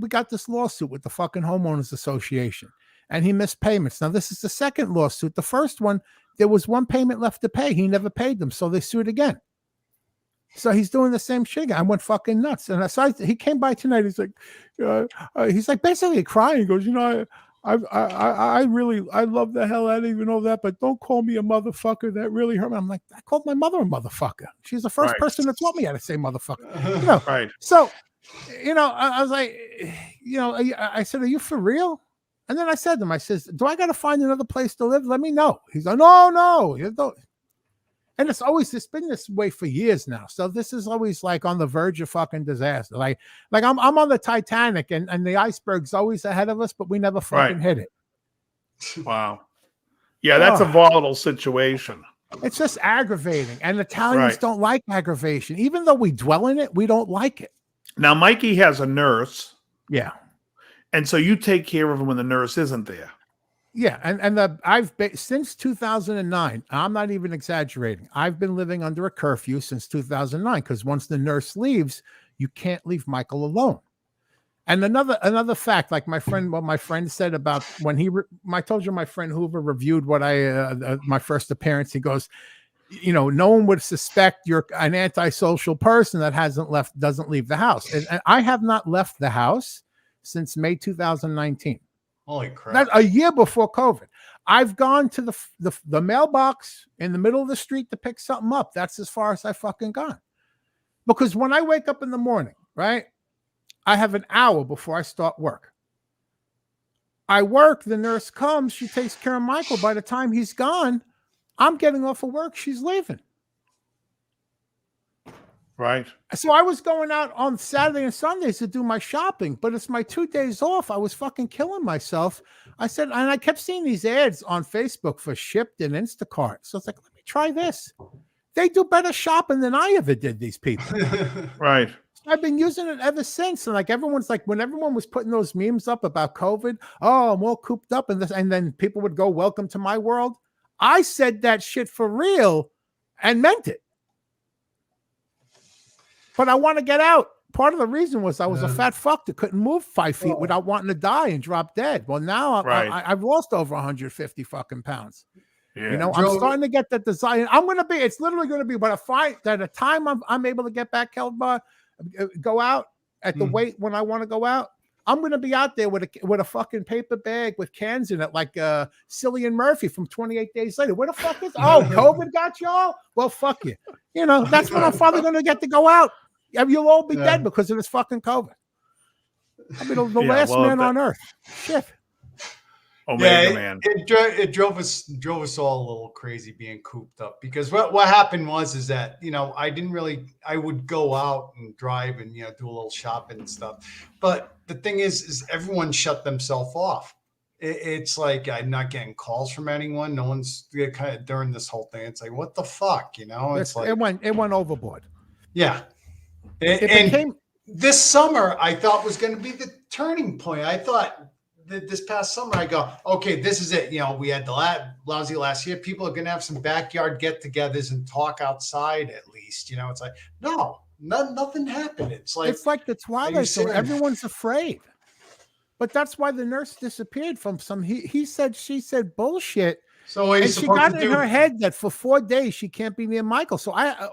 got this lawsuit with the fucking homeowners association, and he missed payments. Now this is the second lawsuit. The first one, there was one payment left to pay. He never paid them, so they sued again. So he's doing the same shit. I went fucking nuts. And he came by tonight. He's like basically crying. He goes, I really love the hell out of you and all that, but don't call me a motherfucker. That really hurt me. I'm like, I called my mother a motherfucker. She's the first person that taught me how to say motherfucker. You know, Right. So, I was like, I said, are you for real? And then I said to him, I says, do I got to find another place to live? Let me know. He's like, no, you don't. And it's been this way for years now. So this is always like on the verge of fucking disaster. Like I'm on the Titanic and the iceberg's always ahead of us, but we never fucking hit it. Wow. Yeah, that's a volatile situation. It's just aggravating. And Italians don't like aggravation. Even though we dwell in it, we don't like it. Now, Mikey has a nurse. Yeah. And so you take care of him when the nurse isn't there. Yeah, and I've been since 2009. I'm not even exaggerating. I've been living under a curfew since 2009 because once the nurse leaves, you can't leave Michael alone. And another fact, like what my friend said about when I told you my friend Hoover reviewed what my first appearance. He goes, no one would suspect you're an antisocial person that doesn't leave the house. And I have not left the house since May 2019. Holy crap. That's a year before COVID. I've gone to the mailbox in the middle of the street to pick something up. That's as far as I fucking gone. Because when I wake up in the morning, right, I have an hour before I start work. I work, the nurse comes, she takes care of Michael. By the time he's gone, I'm getting off of work, she's leaving. Right. So I was going out on Saturday and Sundays to do my shopping, but it's my 2 days off. I was fucking killing myself. I said, and I kept seeing these ads on Facebook for Shipped and Instacart. So it's like, let me try this. They do better shopping than I ever did, these people. Right. I've been using it ever since. And like everyone's like, when everyone was putting those memes up about COVID, oh, I'm all cooped up and this, and then people would go, welcome to my world. I said that shit for real and meant it. But I want to get out. Part of the reason was I was a fat fuck that couldn't move 5 feet without wanting to die and drop dead. Well, now I've lost over 150 fucking pounds. Yeah. I'm starting to get that desire. It's literally going to be, but at a time I'm able to get back, Krelbar, go out at the weight when I want to go out. I'm going to be out there with a fucking paper bag with cans in it, like Cillian Murphy from 28 Days Later. Where the fuck is? Oh, COVID got y'all? Well, fuck you. That's when I'm finally going to get to go out. You'll all be dead because of this fucking COVID. I mean, the last man on earth. Shit. Omega man. It drove us all a little crazy being cooped up because what happened is that I would go out and drive and do a little shopping and stuff, but the thing is everyone shut themselves off. It's like I'm not getting calls from anyone. No one's kind of during this whole thing. It's like, what the fuck, It's like it went overboard. Yeah. And this summer, I thought was going to be the turning point. I thought that this past summer, I go, okay, this is it. We had the lousy last year. People are going to have some backyard get-togethers and talk outside at least. It's like, no, nothing happened. It's like the Twilight Zone. Everyone's afraid. But that's why the nurse disappeared from some he said, she said bullshit. So and she got in her head that for 4 days she can't be near Michael. So I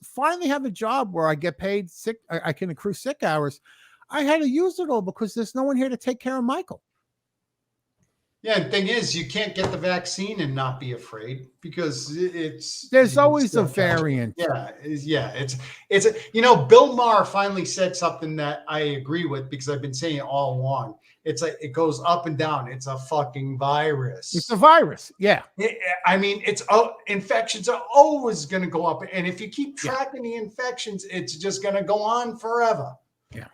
finally have a job where I get paid sick. I can accrue sick hours. I had to use it all because there's no one here to take care of Michael. Yeah, the thing is, you can't get the vaccine and not be afraid because there's always a variant. It's Bill Maher finally said something that I agree with because I've been saying it all along. It's like it goes up and down. It's a fucking virus. It's a virus. Yeah. Infections are always going to go up, and if you keep tracking the infections, it's just going to go on forever. Yeah.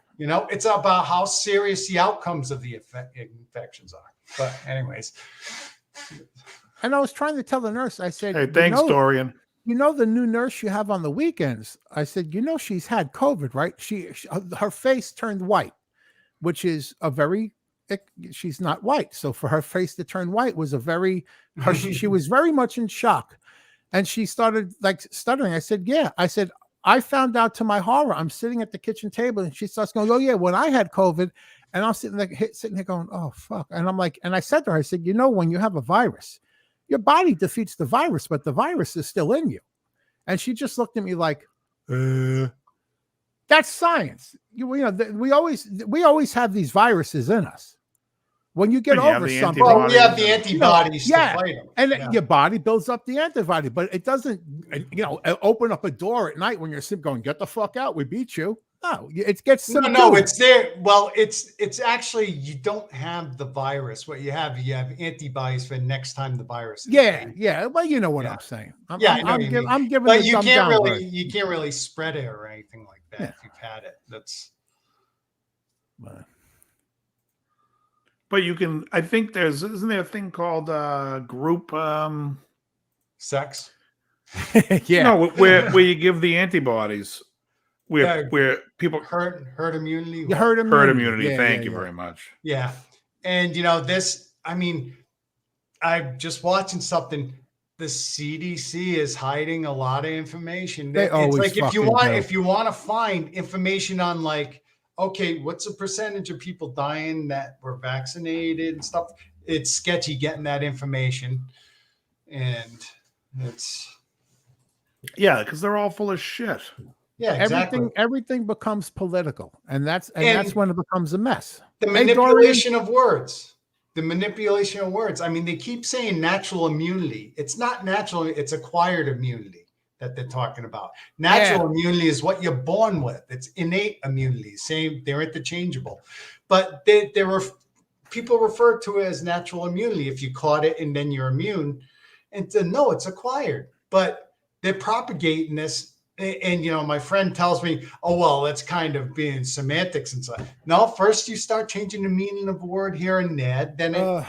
It's about how serious the outcomes of the infections are. But anyways. And I was trying to tell the nurse, I said, hey, thanks, Dorian. The new nurse you have on the weekends, I said, she's had COVID, right? Her face turned white, which is she's not white. So for her face to turn white was she was very much in shock. And she started like stuttering. I said, yeah. I said, I found out to my horror. I'm sitting at the kitchen table and she starts going, oh yeah, when I had COVID. And I'm sitting there going, oh, fuck. And I'm like, and I said to her, I said, when you have a virus, your body defeats the virus, but the virus is still in you. And she just looked at me like, that's science. We always have these viruses in us. When you get And you have over the something, Well, we have the antibodies. antibodies yeah, to fight them. and your body builds up the antibody, but it doesn't, open up a door at night when you're going, get the fuck out, we beat you. No, it gets subdued. No, it's there. Well, it's actually, you don't have the virus. What you have antibodies for next time the virus. Yeah. Well, you know what I'm saying. I'm giving but the you dumb can't down really, version. you can't really spread it or anything like that if you've had it. That's. But you can. I think isn't there a thing called group Sex? Yeah. No, where you give the antibodies. Where people herd immunity. Herd immunity. Yeah, Thank you very much. Yeah. And this, I mean, I'm just watching something. The CDC is hiding a lot of information. They always like if you fucking want to find information on okay, what's the percentage of people dying that were vaccinated and stuff? It's sketchy getting that information. And it's. Yeah, because they're all full of shit. Yeah, exactly. Everything becomes political, and that's when it becomes a mess. The manipulation of words. The manipulation of words. I mean, they keep saying natural immunity. It's not natural. It's acquired immunity that they're talking about. Natural immunity is what you're born with. It's innate immunity. Same, they're interchangeable. But people refer to it as natural immunity if you caught it and then you're immune. And no, it's acquired. But they're propagating this. And my friend tells me, oh, well, that's kind of being semantics and stuff. No, first you start changing the meaning of a word here and there, then it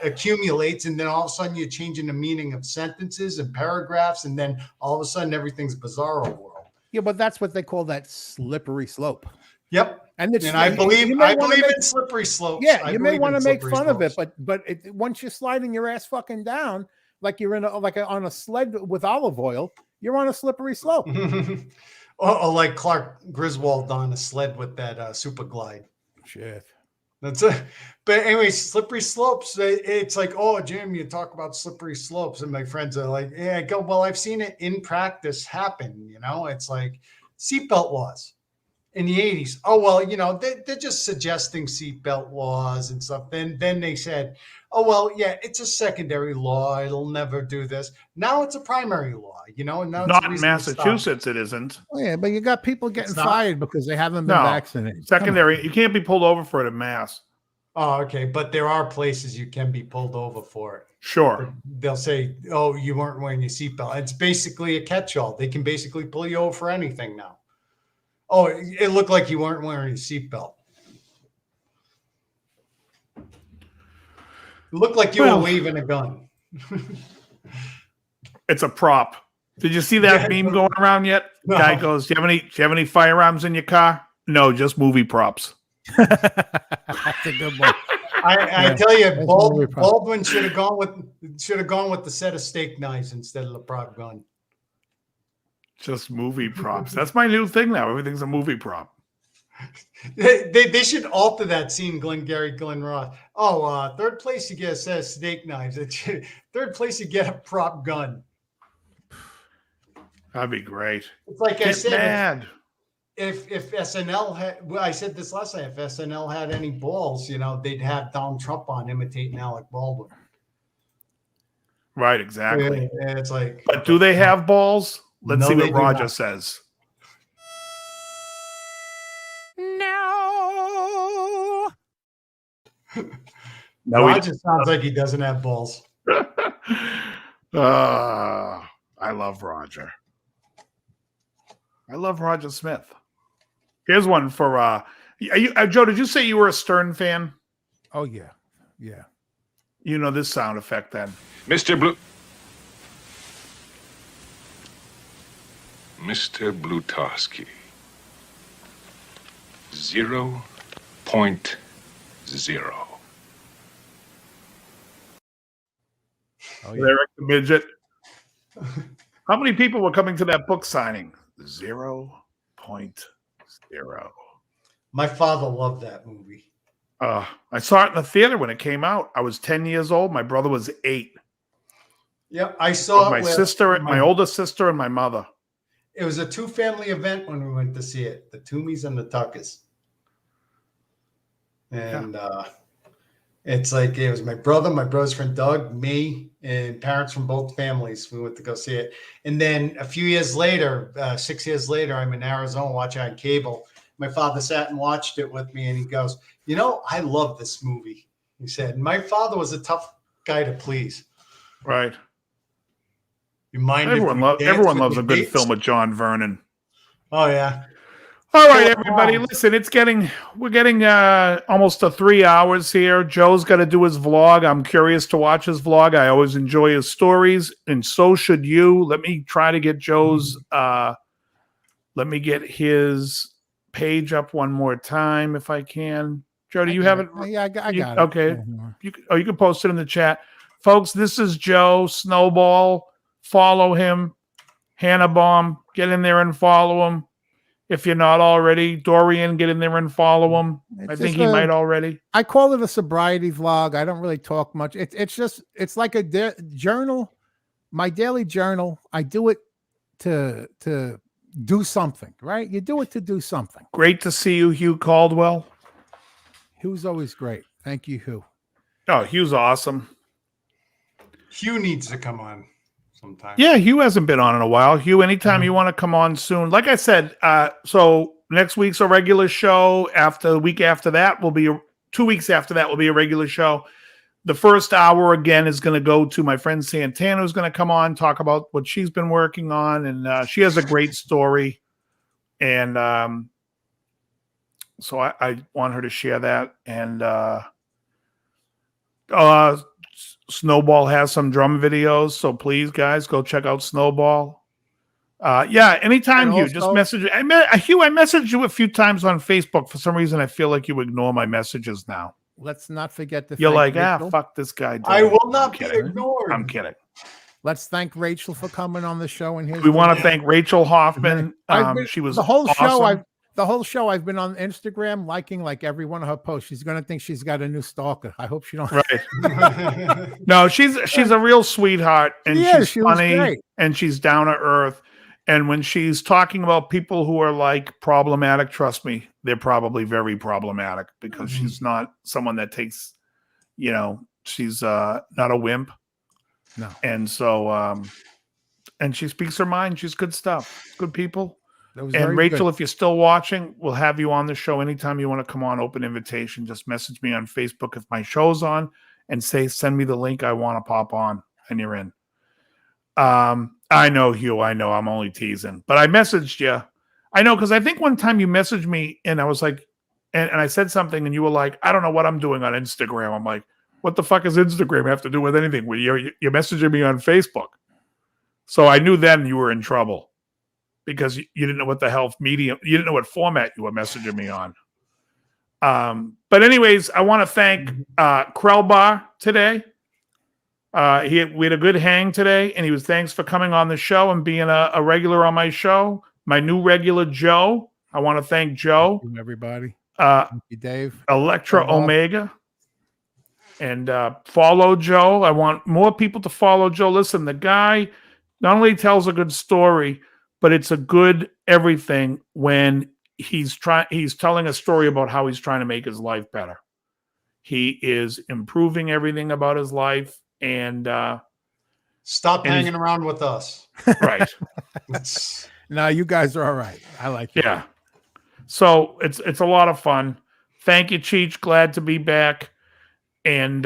accumulates, and then all of a sudden you're changing the meaning of sentences and paragraphs, and then all of a sudden everything's bizarro world. Yeah, but that's what they call that slippery slope. Yep. And I believe in slippery slopes. Yeah, you may want to make fun of it, but once you're sliding your ass fucking down, like you're on a sled with olive oil, you're on a slippery slope. or like Clark Griswold on a sled with that super glide. Shit. That's it. But anyway, slippery slopes. It's like, oh, Jim, you talk about slippery slopes. And my friends are like, yeah, I go, well, I've seen it in practice happen. It's like seatbelt laws in the 80s. Oh, well, they're just suggesting seatbelt laws and stuff. Then they said, oh, well, yeah, it's a secondary law. It'll never do this. Now it's a primary law, and now not in Massachusetts, it isn't. Oh, yeah, but you got people getting fired because they haven't been vaccinated. Secondary, you can't be pulled over for it in Mass. Oh, okay. But there are places you can be pulled over for it. Sure. They'll say, oh, you weren't wearing your seatbelt. It's basically a catch-all. They can basically pull you over for anything now. Oh, it looked like you weren't wearing your seatbelt. It looked like you were waving a gun. It's a prop. Did you see that meme going around yet? No. Guy goes, do you have any firearms in your car? No, just movie props. That's a good one. I tell you, Baldwin should have gone with the set of steak knives instead of the prop gun. Just movie props. That's my new thing now. Everything's a movie prop. They should alter that scene, Glenn Ross. Oh, third place you get a set of steak knives. Third place you get a prop gun. That'd be great. It's like Get I said, mad. If SNL had, I said this last night, if SNL had any balls, they'd have Donald Trump on imitating Alec Baldwin. Right, exactly. And it's like, but do they have balls? Let's see what Roger not. says. No. Roger sounds like he doesn't have balls. I love Roger. I love Roger Smith. Here's one for Joe, did you say you were a Stern fan? Oh yeah. Yeah. You know this sound effect then. Mr. Blutowski. 0.0. Oh, yeah. Eric the Midget. How many people were coming to that book signing? 0.0. My father loved that movie. I saw it in the theater when it came out. I was 10 years old. My brother was 8. Yeah, I saw my sister, my older sister, and my mother. It was a 2-family event when we went to see it. The Toomeys and the Tuckers. And It's like it was my brother, my brother's friend Doug, me, and parents from both families. We went to go see it. And then a few years later, 6 years later, I'm in Arizona watching on cable. My father sat and watched it with me, and he goes, "You know, I love this movie." He said, "My father was a tough guy to please." Right. You mind Everyone, if we dance everyone with loves the a good dates? film with John Vernon. Oh yeah. All right, everybody, listen, we're getting almost to 3 hours here. Joe's got to do his vlog. I'm curious to watch his vlog. I always enjoy his stories, and so should you. Let me try to get Joe's, let me get his page up one more time if I can. Joe, do you have it? Yeah, I got it. Okay. You can post it in the chat. Folks, this is Joe Snowball. Follow him. Hannah Baum, get in there and follow him. If you're not already, Dorian, get in there and follow him. I think he might already. I call it a sobriety vlog. I don't really talk much. It's like a journal, my daily journal. I do it to do something, right? You do it to do something. Great to see you, Hugh Caldwell. Hugh's always great. Thank you, Hugh. Oh, Hugh's awesome. Hugh needs to come on sometime. Yeah, Hugh hasn't been on in a while. Hugh, anytime you want to come on soon. Like I said, so next week's a regular show. After the week after that will be 2 weeks after that will be a regular show. The first hour again is going to go to my friend Santana, who's going to come on, talk about what she's been working on, and she has a great story. And so I want her to share that. And Snowball has some drum videos, so please, guys, go check out Snowball. Yeah, anytime, Hugh, just message me. Hugh, I messaged you a few times on Facebook. For some reason, I feel like you ignore my messages now. Let's not forget to You're thank like, Rachel. fuck this guy. I will not be ignored. I'm kidding. Let's thank Rachel for coming on the show. And We want to thank Rachel Hoffman. She was the whole awesome. show. The whole show I've been on Instagram liking like every one of her posts. She's gonna think she's got a new stalker. I hope she don't. Right. No, she's a real sweetheart, and she's funny, and she's down to earth. And when she's talking about people who are like problematic, trust me, they're probably very problematic because she's not someone that takes, she's not a wimp. No. And so, and she speaks her mind. She's good stuff. Good people. And Rachel, if you're still watching, we'll have you on the show anytime you want to come on. Open invitation. Just message me on Facebook if my show's on and send me the link. I want to pop on, and you're in. I know, Hugh. I know. I'm only teasing, but I messaged you. I know because I think one time you messaged me and I was like, and I said something and you were like, I don't know what I'm doing on Instagram. I'm like, what the fuck does Instagram have to do with anything? Well, you're messaging me on Facebook. So I knew then you were in trouble. Because you didn't know what the hell medium, you didn't know what format you were messaging me on. But anyways, I want to thank Krelbar today. We had a good hang today, and he was thanks for coming on the show and being a regular on my show. My new regular, Joe. I want to thank Joe. Thank you, everybody. Thank you, Dave. Electra Omega. And follow Joe. I want more people to follow Joe. Listen, the guy not only tells a good story, but it's a good everything when he's telling a story about how he's trying to make his life better. He is improving everything about his life, and stop hanging around with us. Right. No, you guys are all right. I like you. Yeah. So it's a lot of fun. Thank you, Cheech. Glad to be back. And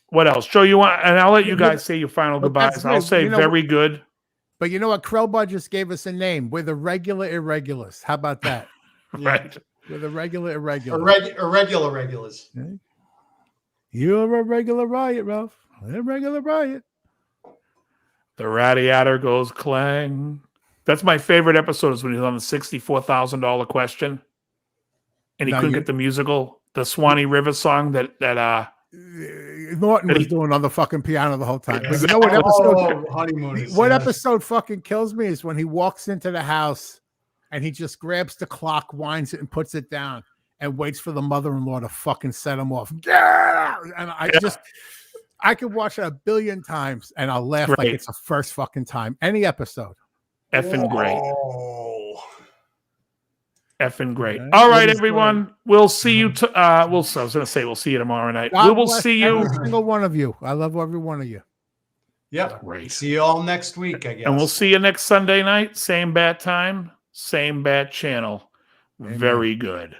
what else? Joe, you want? And I'll let you guys say your final goodbyes. I'll say very good. But you know what? Krelbar just gave us a name. We're the regular irregulars. How about that? Right. We're the regular irregulars. Irregular regulars. Okay. You're a regular riot, Ralph. A regular riot. The radiator goes clang. That's my favorite episode is when he's on the $64,000 question. And he couldn't get the musical, the Swanee River song that Norton was doing on the fucking piano the whole time. But you know what episode? What episode fucking kills me is when he walks into the house and he just grabs the clock, winds it, and puts it down, and waits for the mother-in-law to fucking set him off. And I could watch it 1 billion times and I'll laugh like it's the first fucking time. Any episode. Effing great. Effing great. Okay. All right, It is everyone. We'll see you. I was going to say we'll see you tomorrow night. God We will bless see you. every single one of you. I love every one of you. Yep. Great. See you all next week, I guess. And we'll see you next Sunday night. Same bat time, same bat channel. Amen. Very good.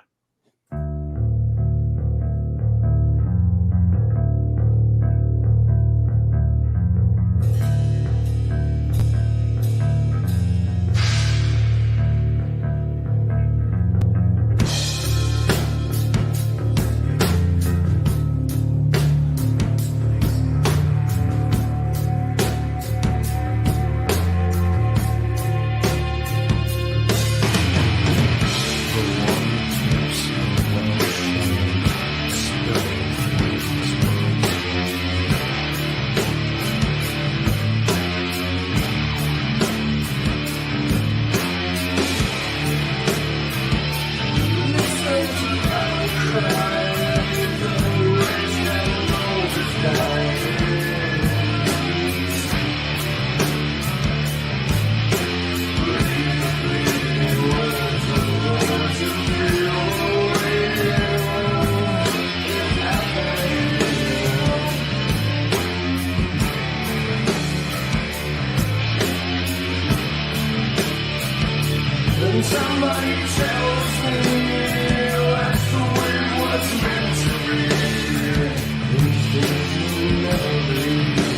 Somebody tells me that's the way it was meant to be. These things will never be.